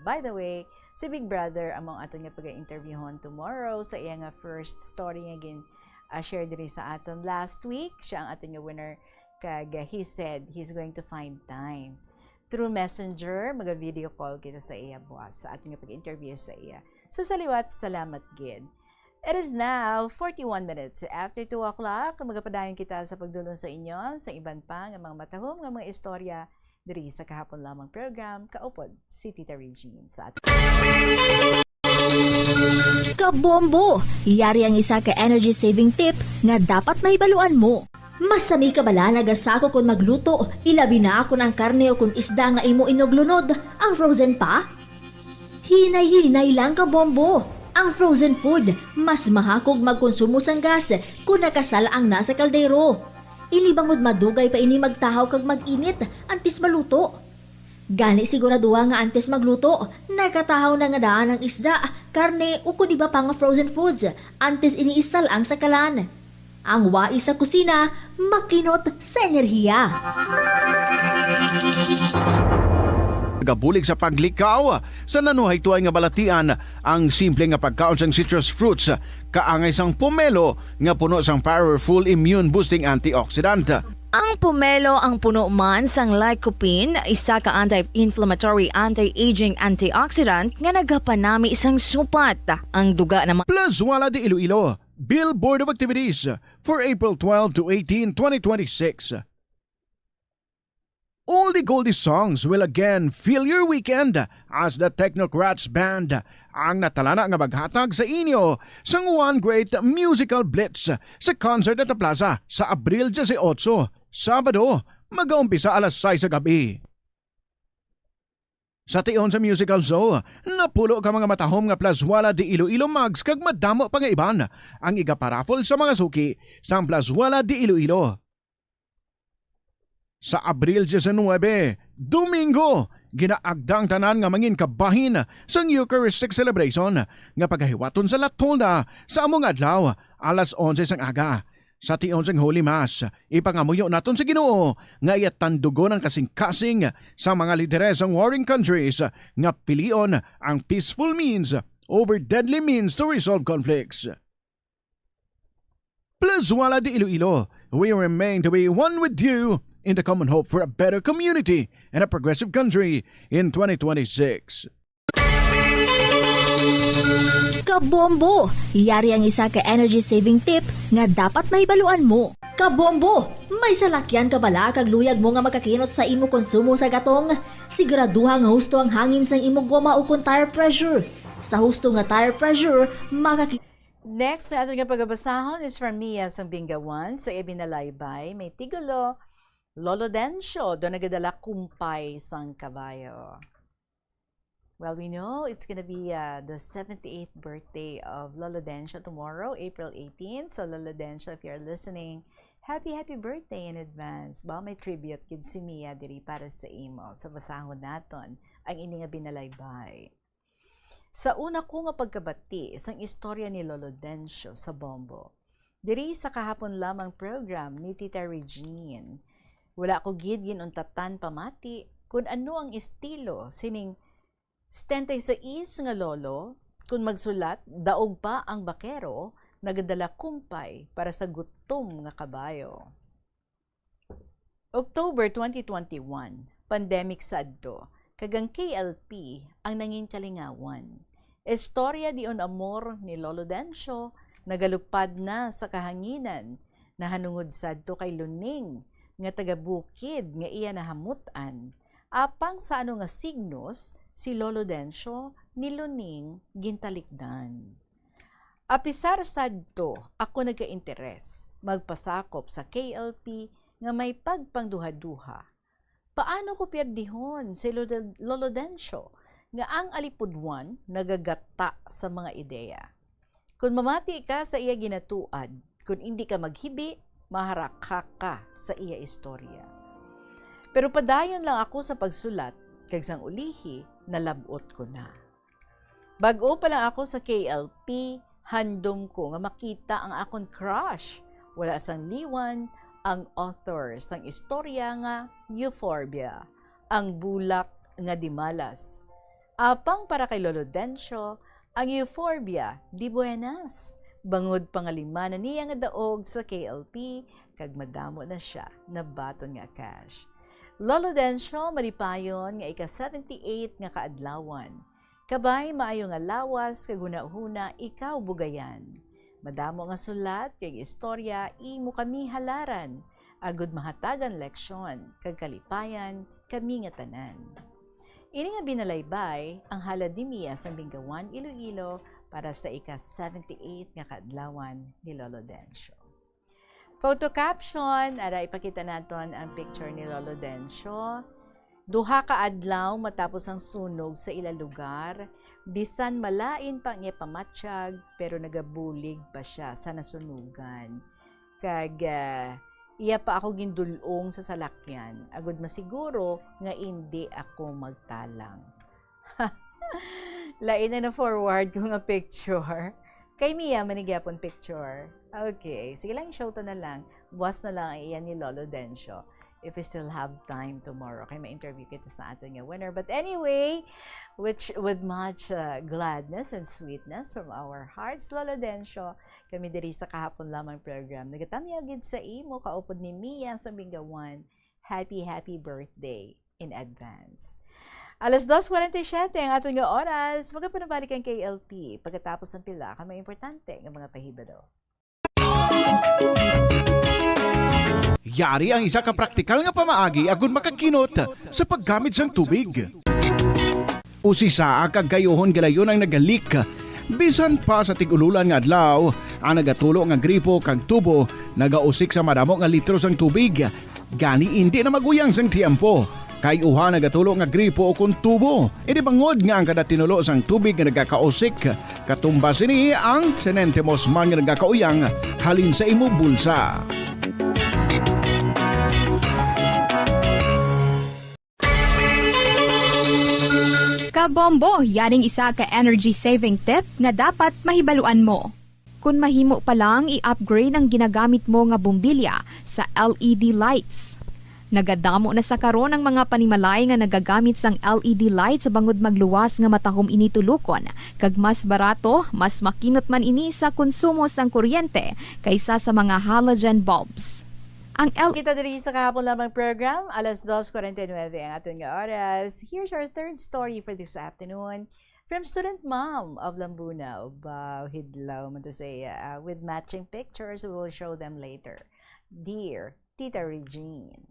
by the way, si Big Brother among aton nga pag-interviewon tomorrow sa iya nga first story nga share diri sa aton last week. Siya ang aton nga winner kag he said he's going to find time through Messenger, maga-video call kita sa iya boss sa aton nga pag-interview sa iya. So sa liwat, salamat gid. It is now 41 minutes after 2 o'clock. Magapadayon kita sa pagdulong sa inyo sa iban pa nga mga matahom nga mga istorya diri sa kahapon lamang program kaupod si Tita Regine sa aton. Kabombo! Yari ang isa ka energy saving tip nga dapat mahibaluan mo. Masami ka bala nagasako kung magluto, ilabi na ako ng karne o kung isda nga imo inoglunod, ang frozen pa? Hinay-hinay lang kabombo! Ang frozen food, mas mahakog magkonsumo sang gas kung nakasala ang nasa kaldero. Ilibangod madugay pa ini magtahaw kag mag-init antes maluto. Gani siguraduha nga antes magluto, nagkatahaw na nga daan ang isda, karne o kung iba pa nga frozen foods antes iniisal ang sakalan. Ang wais sa kusina, makinot sa enerhiya. Gabulig sa paglikaw sa nanuhay tuay nga balatian ang simple nga pagkaon sang citrus fruits kaangay sang pomelo nga puno sang powerful immune boosting antioxidant. Ang pomelo ang puno man sang lycopene, isa ka anti-inflammatory, anti-aging antioxidant nga nagapanami isang supat. Ang duga naman Plus Wala de Iloilo, Billboard of Activities for April 12 to 18, 2026. Oldie Goldie songs will again fill your weekend as the Technocrats Band ang natalana nga maghatag sa inyo sang one great musical blitz sa concert at the plaza sa Abril 18, Sabado, mag-aumpisa alas 6 sa gabi. Sa tion sa musical show, napulo ka mga matahom nga Plazwala de Iloilo mugs kag madamo pa nga iban ang igaparafol sa mga suki sa Plazwala de Iloilo. Sa Abril 19, Domingo, ginaagdang tanan nga mangin kabahin sa Eucharistic celebration nga paghahiwaton sa Latolda sa among adlaw alas 11 sang aga. Sa tion sang Holy Mass, ipangamuyo naton sa Ginoo nga iatandugon ang kasing-kasing sa mga lideres ng warring countries nga pilion ang peaceful means over deadly means to resolve conflicts. Plazwala de Iloilo, we remain to be one with you in the common hope for a better community and a progressive country in 2026. Kabombo! Yari ang isa ka energy saving tip nga dapat mahibaluan mo. Kabombo! May salakyan ka bala kag luyag mo nga makakinot sa imo konsumo sa gatong. Siguraduha nga husto ang hangin sa imo goma o kung tire pressure. Sa husto nga tire pressure, Next na ating pagbabasahon is from Mia sang Bingawan sa Ibinalaybay. May tigulo, Lolo Dencio, doon nagadala kumpay sang kabayo. Well, we know it's gonna be the 78th birthday of Lolo Dencio tomorrow, April 18. So Lolo Dencio, if you're listening, happy birthday in advance. Ba may tribute kid si Mia diri para sa imo. Sa basahon naton ang ini nga binalaybay. Sa una ko nga pagkabati isang istorya ni Lolo Dencio sa Bombo. Diri sa kahapon lamang program ni Tita Regine. Wala ko gid ginuntatan pamati kung ano ang estilo sining 76 nga lolo kung magsulat daog pa ang bakero nagadala kumpay para sa gutom nga kabayo. October 2021, pandemic sadto, kagang KLP ang nangin kalingawan. Istorya dion amor ni Lolo Dencio nagalupad na sa kahanginan na hanungod sadto kay Luning nga taga-bukid nga iya nahamutan. Apang sa ano nga signos si Lolo Dencio ni Luning gintalikdan. Apisar sadto ako nagka-interes magpasakop sa KLP nga may pagpangduha-duha. Paano ko pierdihon si Lolo Dencio nga ang alipudwan nagagata sa mga ideya. Kung mamati ka sa iya ginatuad, kung hindi ka maghibi, maharaka ka sa iya istorya. Pero padayon lang ako sa pagsulat, kag sang ulihi, nalabot ko na. Bago pa lang ako sa KLP, handom ko nga makita ang akong crush. Wala sang liwan, ang author sang istorya nga Euphorbia, ang bulak nga dimalas. Apang para kay Lolo Dencio, ang Euphorbia di buenas. Bangod pangalimanan niya nga daog sa KLP, kag madamo na siya na baton nga cash. Lolo Dencio malipayon nga ika-78 nga kaadlawan. Kabay maayo nga lawas kag hunahuna ikaw bugayan. Madamo nga sulat kag istorya imo kami halaran. Agud mahatagan leksyon kag kalipayan kami nga tanan. Ini nga binalaybay ang haladimiya sa Bingawan, Iloilo para sa ika-78 nga kaadlawan ni Lolo Dencio. Photo caption, ara ipakita naton ang picture ni Lolo Dencio. Duha ka adlaw matapos ang sunog sa ila lugar, bisan malain pa ang pamatsyag pero nagabulig pa siya sa nasunugan. Kag iya pa ako gindulong sa salakyan. Agud masiguro nga hindi ako magtalang. Lain na forward ko nga picture. Kay Mia manigyapon picture. Okay, sige lang, show to na lang. Buwas na lang iyan ni Lolo Dencio. If we still have time tomorrow, kay ma-interview kita sa ating winner. But anyway, with much gladness and sweetness from our hearts, Lolo Dencio, kami diri sa kahapon lamang program. Nagatamyagid sa imo, kaupod ni Mia sa Bingawan. Happy birthday in advance. Alas 2:47 ang atong nga oras. Magapanabalik ang KLP. Pagkatapos ng pila, kamay importante ng mga pahibado. Yari ang isa ka praktikal nga pamaagi agon makakinot sa paggamit sang tubig. Usisa kag gayohon galayon ang nagalik. Bisan pa sa tig-ululan nga adlaw, ang nagatulo nga gripo kag tubo nagausik sa madamo nga litro sang tubig. Gani hindi na maguyang sang tiempo. Kay uha nagatulo nga gripo o kun tubo. Idi bangod nga ang kada tinulo sang tubig nga nagakausik. Katumbas ini ang senentimos man nga nagakauyang halin sa imo bulsa. Kabombo, yaring isa ka energy saving tip nga dapat mahibaluan mo. Kung mahimo pa lang i-upgrade ang ginagamit mo nga bumbilya sa LED lights. Nagadamo na sa karon ang mga panimalay nga nagagamit sang LED lights sa bangod magluwas nga matahom ini tulukon. Kag mas barato, mas makinot man ini sa konsumo sang kuryente kaysa sa mga halogen bulbs. Ang Kita diri sa kahapon lamang program, alas 2:49 ang ating oras. Here's our third story for this afternoon from student mom of Lambuna. Hidlaw man to say, with matching pictures, we will show them later. Dear Tita Regine.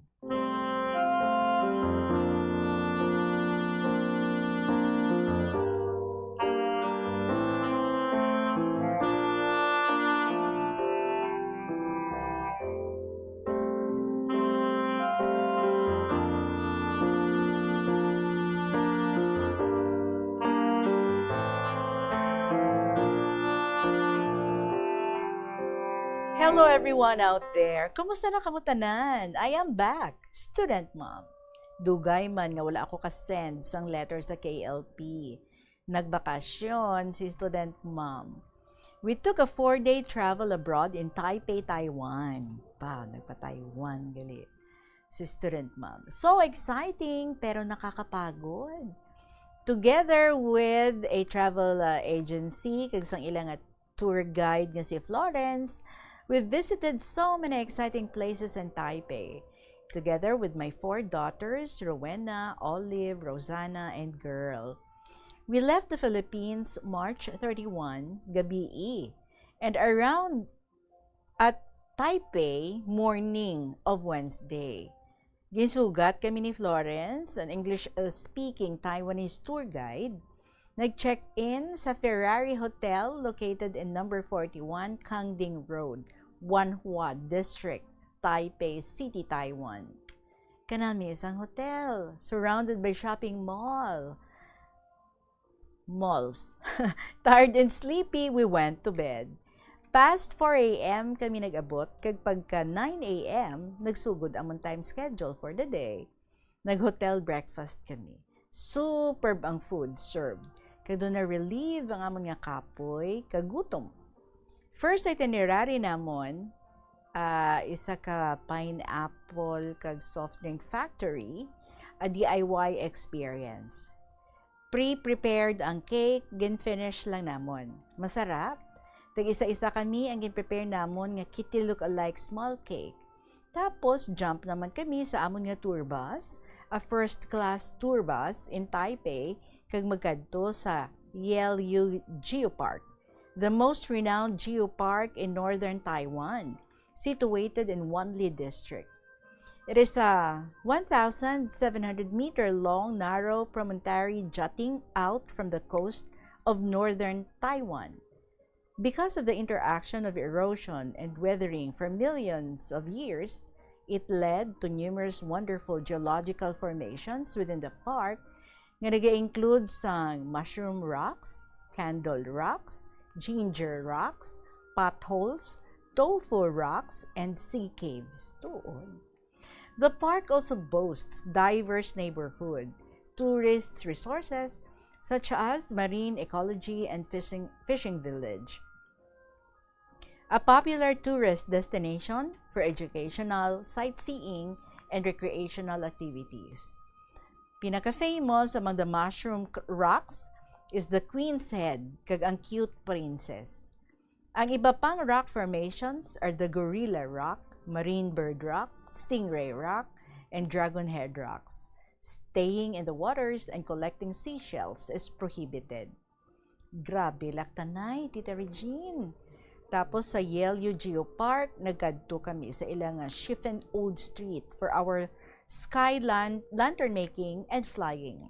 Hello everyone out there. Kumusta na kamutanan? I am back, student mom. Dugay man nga wala ako ka-send sang letter sa KLP. Nagbakasyon si student mom. We took a 4-day travel abroad in Taipei, Taiwan. Nagpa-Taiwan gali. Si student mom. So exciting pero nakakapagod. Together with a travel agency, kag sang ilang tour guide nga si Florence, we've visited so many exciting places in Taipei, together with my 4 daughters, Rowena, Olive, Rosanna, and Girl. We left the Philippines March 31, gabi, and around at Taipei, morning of Wednesday. Ginsugat kami ni Florence, an English-speaking Taiwanese tour guide. Nag-check-in sa Ferrari Hotel located in number 41 Kangding Road, Wanhua District, Taipei City, Taiwan. Kanami isang hotel surrounded by shopping malls. Tired and sleepy, we went to bed. Past 4 a.m. kami nag-abot, kag pagka 9 a.m. nagsugod among time schedule for the day. Nag-hotel breakfast kami. Superb ang food served. Kag doon na-relieve ang among nga kapoy, kagutom. First itinerary namon, isa ka pineapple kag soft drink factory, a DIY experience. Pre-prepared ang cake, gin-finish lang namon. Masarap. Tag isa-isa kami ang gin-prepare namon nga kitty look-alike small cake. Tapos, jump naman kami sa amon nga tour bus, a first-class tour bus in Taipei, kag magkadto sa Yelyu Geopark, the most renowned geopark in northern Taiwan, situated in Wanli District. It is a 1,700-meter long, narrow promontory jutting out from the coast of northern Taiwan. Because of the interaction of erosion and weathering for millions of years, it led to numerous wonderful geological formations within the park nga nag-include sang mushroom rocks, candle rocks, ginger rocks, potholes, tofu rocks, and sea caves. Tuon. The park also boasts diverse neighborhood, tourist resources such as marine ecology and fishing village. A popular tourist destination for educational, sightseeing, and recreational activities. Pinaka-famous among the mushroom rocks is the Queen's Head, kag ang cute princess. Ang iba pang rock formations are the Gorilla Rock, Marine Bird Rock, Stingray Rock, and Dragon Head Rocks. Staying in the waters and collecting seashells is prohibited. Grabe, laktanay, Tita Regine. Tapos sa Yellow Geopark, nagkadto kami sa ilang Shifen Old Street for our skyland lantern making and flying.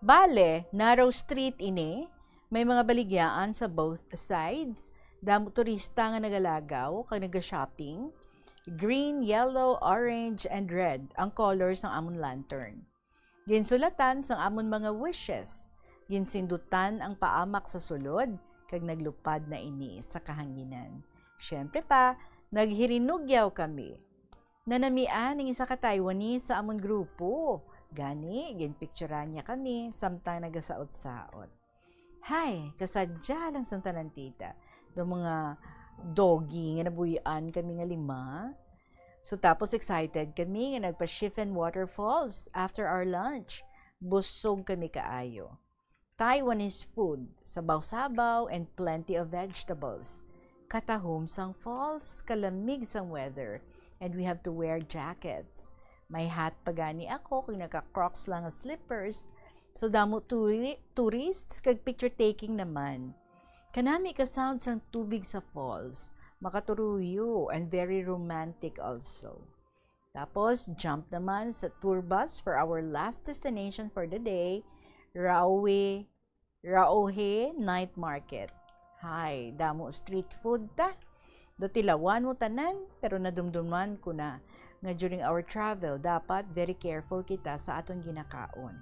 Bale, narrow street ini, may mga baligyaan sa both sides. Damo turista nga nagalagaw kag naga-shopping. Green, yellow, orange, and red ang colors ng amon lantern. Ginsulatan sang amon mga wishes. Ginsindutan ang paamak sa sulod kag naglupad na ini sa kahanginan. Syempre pa, naghirinugyaw kami. Nanamian ng isa ka Taiwanese sa amon grupo. Gani, ginpicturean niya kami samtang nagasaot-saot. Hay, kasadya lang sang tanan tita. Do mga doggy nga nabuyan kami nga 5. So tapos excited kami nga nagpa-Shifen Waterfalls after our lunch. Busog kami kaayo. Taiwanese food, sabaw-sabaw and plenty of vegetables. Katahom sang falls, kalamig sang weather, and we have to wear jackets. May hat pagani ako kung naka-crocs lang nga slippers. So damo tourists kag picture taking naman. Kanami ka sound sang tubig sa falls, makaturuyo and very romantic also. Tapos jump naman sa tour bus for our last destination for the day, Raohe Night Market. Hay, damo street food ta. Do tilawan mo tanan, pero nadumduman ko na nga during our travel dapat very careful kita sa aton ginakaon.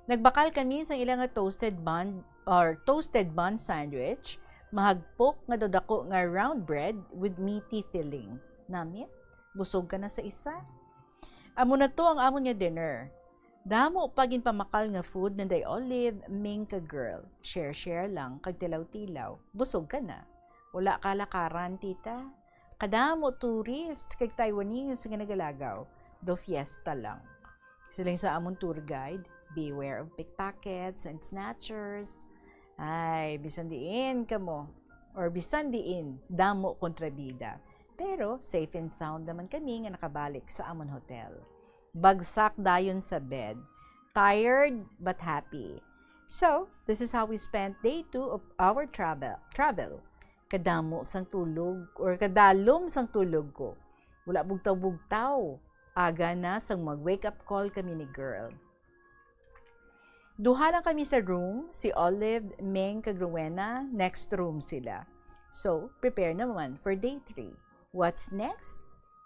Nagbakal kami sa ilang toasted bun sandwich, mahagpok nga dodako nga round bread with meaty filling. Namit, busog ka na sa isa. Amo na to ang amon nga dinner. Damo pagin pamakal nga food na day Olive, Ming ka girl. Share lang, kag tilaw-tilaw. Busog ka na. Wala ka lakaran, tita. Kadamo tourist kag Taiwanese nga nagalagaw. Do fiesta lang. Silang sa amon tour guide, beware of pickpockets and snatchers. Ay, bisan diin ka mo. Or bisan diin, damo kontrabida. Pero safe and sound naman kami nga nakabalik sa amon hotel. Bagsak dayon sa bed. Tired but happy. So, this is how we spent day 2 of our travel. Kadamo sang tulog or kadalom sang tulog ko. Wala bugtaw-bugtaw. Aga na sang mag-wake up call kami ni girl. Duha lang kami sa room, si Olive, Meng, kag Rowena, next room sila. So, prepare naman for day 3. What's next?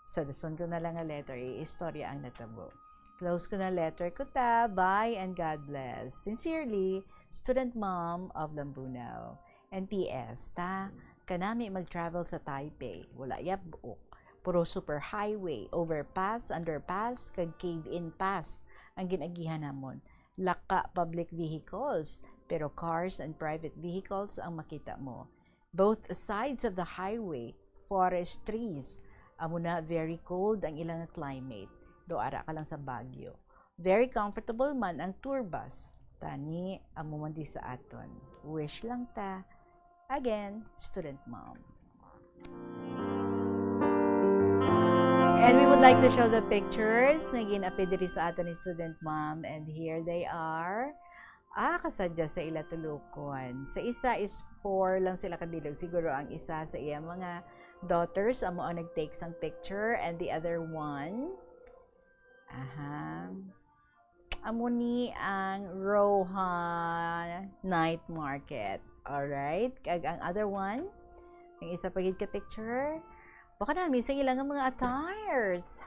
Sa dason ko na lang ang letter, istorya ang natabo. Close ko na letter ko ta. Bye and God bless. Sincerely, Student Mom of Lambunaw. And PS, kanami mag-travel sa Taipei. Wala yap buok. Puro super highway, overpass, underpass, kag cave-in pass ang ginagihan namon. Laka public vehicles, pero cars and private vehicles ang makita mo. Both sides of the highway, forest trees. Amo na very cold ang ilang climate. Do ara ka lang sa Baguio. Very comfortable man ang tour bus. Tani, amo man di sa aton. Wish lang ta. Again, Student Mom. And we would like to show the pictures na ginapid diri sa aton ni Student Mom. And here they are. Kasadya sa ila tulukon. Sa isa is 4 lang sila kabilog. Siguro ang isa sa iya mga daughters amo ang nag-take sang picture. And the other one, amo ni ang Rohan Night Market. Alright? Kag ang other one, ang isa pagid ka picture, baka namin sa ilang mga attires.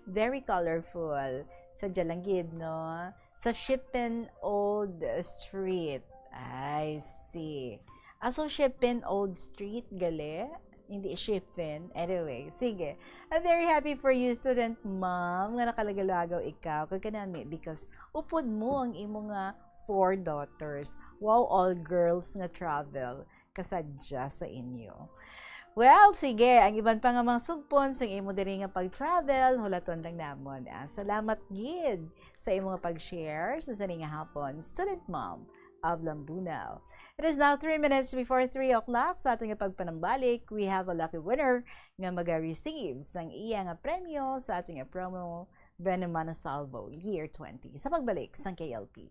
Very colorful. Sadya lang gid, no? Sa Shipen Old Street. I see. Aso Shipin Old Street, gali? Hindi Shipin. Anyway, sige. I'm very happy for you, student mom, nga nakalagalagaw ikaw. Kag kanami, because upod mo ang imo nga 4 daughters. Wow, all girls nga travel. Kasadya sa inyo. Well, sige, ang iban pa nga mga sugpon sa imo diri nga pag-travel, hulaton lang namon. Salamat gid sa imo nga pag-share sa sani nga hapon. Student mom of Lambunaw. It is now 3 minutes before 3 o'clock. Sa atong pagpanambalik, we have a lucky winner nga mag-receive sang iya nga premyo sa atong promo Benamana Salvo Year 20 sa pagbalik sang KLP.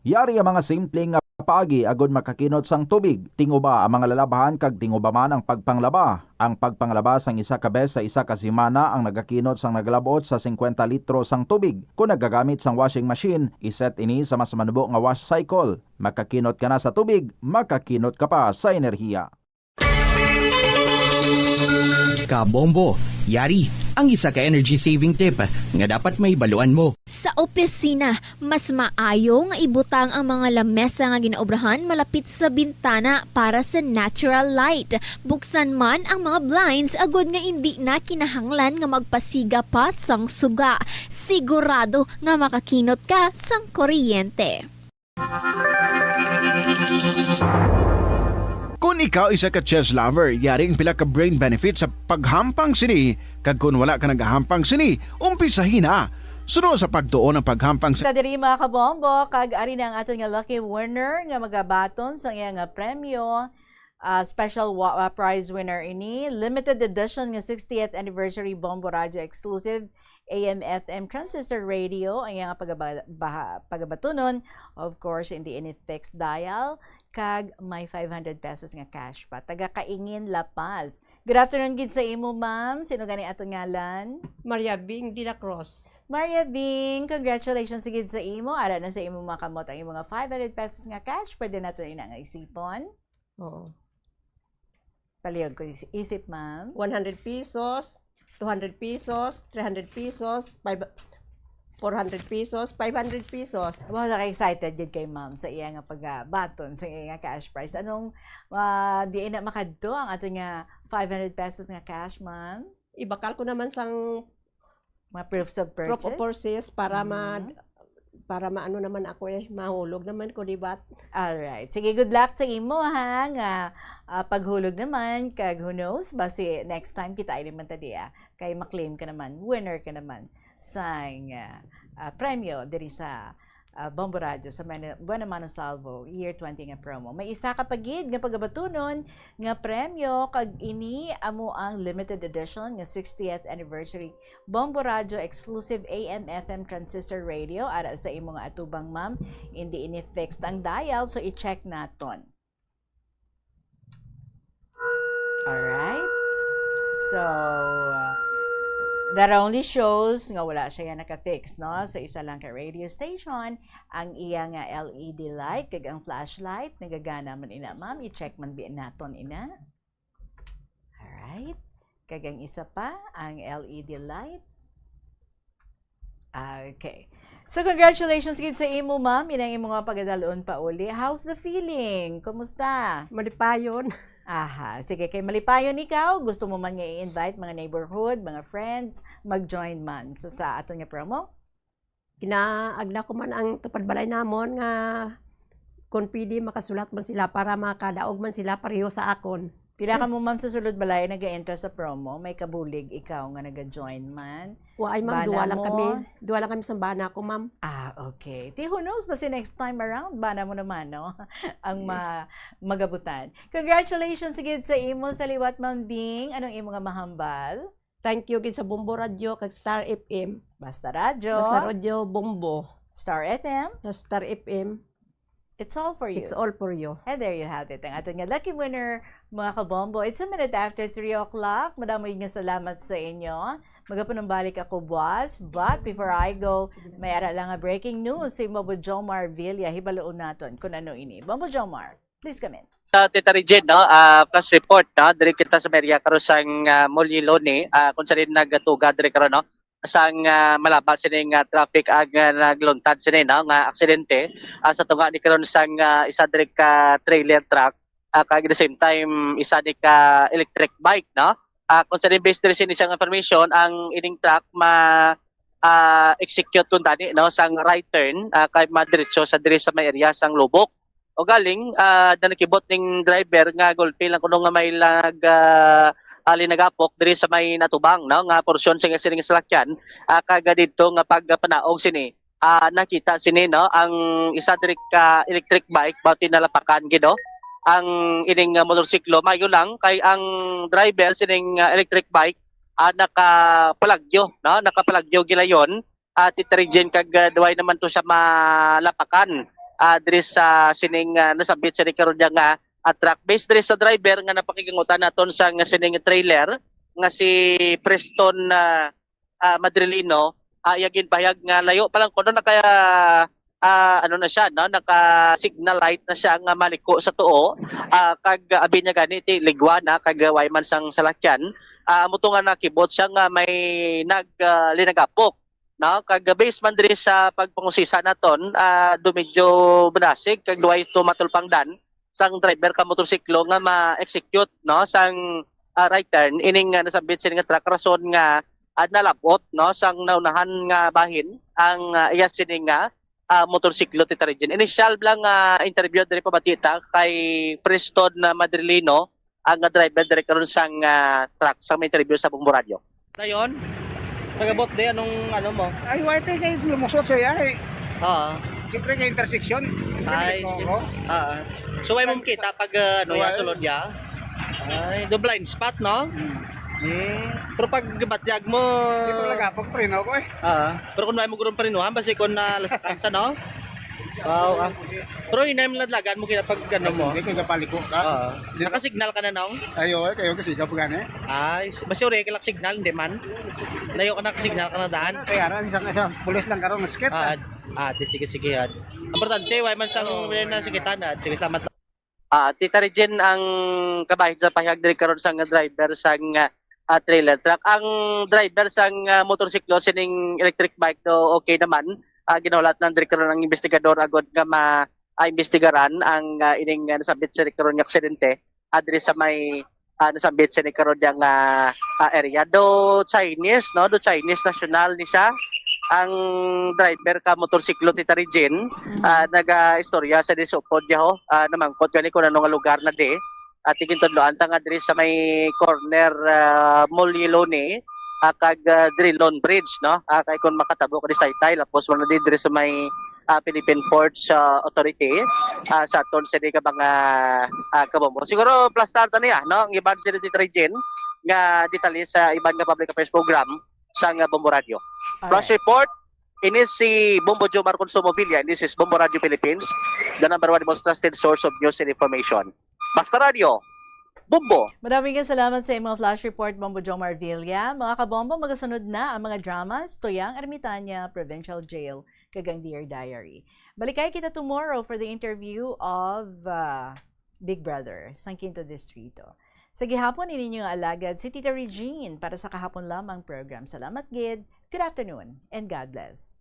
Yari ang mga simpleng nga paagi agod makakinot sang tubig. Tinguba ang mga lalabahan kag tinguba man ang pagpanglaba. Ang pagpanglaba sang isa ka bes sa isa ka semana ang nagakinot sang naglabot sa 50 litro sang tubig. Kung nagagamit sang washing machine, iset ini sa mas manubo nga wash cycle. Makakinot ka na sa tubig, makakinot ka pa sa enerhiya. Kabombo, yari ang isa ka energy saving tip nga dapat may baluan mo. Sa opisina, mas maayo nga ibutang ang mga lamesa nga ginaobrahan malapit sa bintana para sa natural light. Buksan man ang mga blinds agod nga hindi na kinahanglan nga magpasiga pa sang suga. Sigurado nga makakinot ka sang kuryente. Kung ikaw isa ka chess lover, yaring pila ka brain benefit sa paghampang sini. Kag kung wala ka nagahampang sini, umpisahin na. Sunod sa pagtuon ng paghampang sini. Sa diri mga kabombo, kag ari na ang ato nga lucky winner nga magabaton sa iya nga premyo. Special prize winner ini, limited edition nga 60th anniversary Bombo Radio exclusive AM/FM transistor radio ang iyang pagabatunon. Of course, hindi ini fixed dial. Kag may 500 pesos nga cash pa. Taga Kaingin, La Paz. Good afternoon gid sa imo, ma'am. Sino gani ato ngalan? Maria Bing de la Cruz. Maria Bing, congratulations gid sa imo. Ara na sa imo makamot ang imo nga 500 pesos nga cash. Pwede nato ina nga isipon. Oo. Palihog ko isip, ma'am. 100 pesos, 200 pesos, 300 pesos, 400 pesos, 500 pesos. Wow, excited gid kay ma'am sa iya nga pagbaton sa iya nga cash prize. Anong di na makadto ang ato nga 500 pesos nga cash, ma'am? Ibakal ko naman sang mga proofs of purchase. Proof of purchase para para maano naman ako mahulog naman ko, diba? Alright. Sige, good luck sa imo ha nga paghulog naman kag who knows basi next time kita ay naman tadiya kay maklaim ka naman, winner ka naman sa premyo diri sa Bombo Radio sa Benamana Salvo Year 20 nga promo. May isa ka pagid nga pagabatunon nga premyo kag ini amo ang limited edition nga 60th anniversary Bombo Radio exclusive AM/FM transistor radio ara sa imo nga atubang, ma'am. Hindi ini fixed ang dial, so i-check naton. Alright. So that only shows nga wala siya naka-fix, no? Sa isa lang ka radio station, ang iya nga LED light, kag ang flashlight, nagagana man ina, ma'am. I-check man biin naton ina. Alright. Kag ang isa pa, ang LED light. Okay. So, congratulations gid sa imo, ma'am. Inang imo nga pagadaloon pa uli. How's the feeling? Kumusta? Malipayon. Aha. Sige, kay malipayon ikaw, gusto mo man nga i-invite mga neighborhood, mga friends, mag-join man sa ato nga promo? Ginaagna ko man ang tupad balay namon nga kung pwede makasulat man sila para makadaog man sila pareho sa akon. Pila ka mo, ma'am, sa sulod balay nag-enter sa promo, may kabulig ikaw nga nag-join man. Ay, ma'am, duwa lang kami sa bana ko, ma'am. Okay. Who knows, basi next time around, bana mo naman, no? ang magabutan. Congratulations again sa imo sa liwat, Ma'am Bing. Anong imo nga mahambal? Thank you gid sa Bombo Radio kag Star FM. Basta radyo. Basta radio Bombo. Star FM. Star FM. It's all for you. It's all for you. And there you have it. Ang ating lucky winner, mga kabombo. It's a minute after 3 o'clock. Madami nga salamat sa inyo. Magapanumbalik ako, boss. But before I go, may ara lang nga breaking news si Bombo Jomar Villa. Hibaloon natin kung ano ini. Bombo Jomar, please come in. Tita Regine, no, plus report, no, diri kita sa Maria karusang Muliloni, kung saan nagatuga diri karon, no, sang malabas sining traffic ag nagluntad sini, no, nga aksidente sa tunga ni karon sang isa diri ka trailer truck kag at the same time isa di ka electric bike, no? Kung sa based diri sa isang information, ang ining truck execute kun tani, no, sang right turn kay madiretso sa diri sa may area sang Lubok. O galing nakibot ning driver nga gulpi lang kuno nga may linagapok diri sa may natubang, no, nga porsyon sa sining salakyan kaga didto nga pagpanaog sini nakita sini, no, ang isa diri ka electric bike bao tinalapakan gid, no, ang ining motorsiklo mayo lang kay ang driver sining electric bike nakapalagyo, no, nakapalagyo gilayon at itarigin kag duway naman to sa malapakan diri sa sining nasabit sa karon nga truck based diri sa driver nga napakigangutan naton sa nga sining trailer nga si Preston Madrilino. Yagin payag nga layo pa lang kuno na kaya ano na siya, no, naka-signal light na siya nga maliko sa tuo kag abi niya ganiti ligwa na kag wayman sang salakyan muto nga nakibot siya nga may linagapok, no, kag base man diri sa pagpangusisa naton do medyo banasig kag duay tumatulpangdan sang driver ka motorsiklo nga ma-execute, no, sang right turn ining nasabit sini nga truck rason nga nalabot, no, sang naunahan nga bahin ang iya sini nga motorsiklo ti Tarijin. Initial lang interview diri pabatita kay Preston Madrilino ang driver diri karon sang truck sa may interview sa Bumbo Radio. Dayon, pagabot di anong ano mo? Ay, wait kay lumusot siya eh. Siyempre kay intersection. Ay, so way mo kita pag ano ya sulod ya. Ay, do blind spot, no? Pero pag batyag mo... Hindi pa lagapag pa rin ako eh. Pero kung may mo gurong pa rin, basi kung nalasakan sa, no? Pero inay mo ladlagan mo kina pag gano'n mo. Hindi ko paliko ka. Nakasignal ka na, no? Ayo, kayo kasi ka pag ay, basi uri ka lang signal, hindi man. Layo ka nakasignal ka na daan. Kaya rin, isang pulis lang karoon ng skit. Sige. Ang importante, way man sang na sikitan. Sige, salamat. Tita Regine, ang kabahid sa pahiyag diri karon sang driver sang trailer truck. Ang driver sang motorsiklo sining electric bike do okay naman. Ginulat lang diri karon ang investigador agod nga ma-investigaran ang ining nasabit sa karon nga aksidente diri sa may nasabit sa karon yang area do Chinese, no, do Chinese national ni siya. Ang driver ka motorsiklo ti Tarijin naga-istorya sa disupod niya ho namangkot gani kung anong lugar na di at ikintundoan ta nga diri sa may corner Molilone kag Drilon Bridge, no, kay kung makatabo ka di Taytay lapos mo na diri sa may Philippine Ports Authority sa aton sa di ka mga kabombo siguro plus tarta niya, no, ang iban sa ti Tarijin nga detalye sa iban nga public affairs program sa Bombo Radio. Flash report, ini si Bombo Jomar Consumo Villa. This is Bombo Radio Philippines, the number one most trusted source of news and information. Basta Radio, Bombo. Maraming salamat sa imong flash report, Bombo Jomar Villa. Mga kabombo, magasunod na ang mga dramas, Tuyang Ermitaña Provincial Jail, kagang Dear Diary. Balikay kita tomorrow for the interview of Big Brother, sang Quinto Distrito. Sa gihapon, ininyo alagad si Tita Regine para sa kahapon lamang program. Salamat, Gid. Good afternoon and God bless.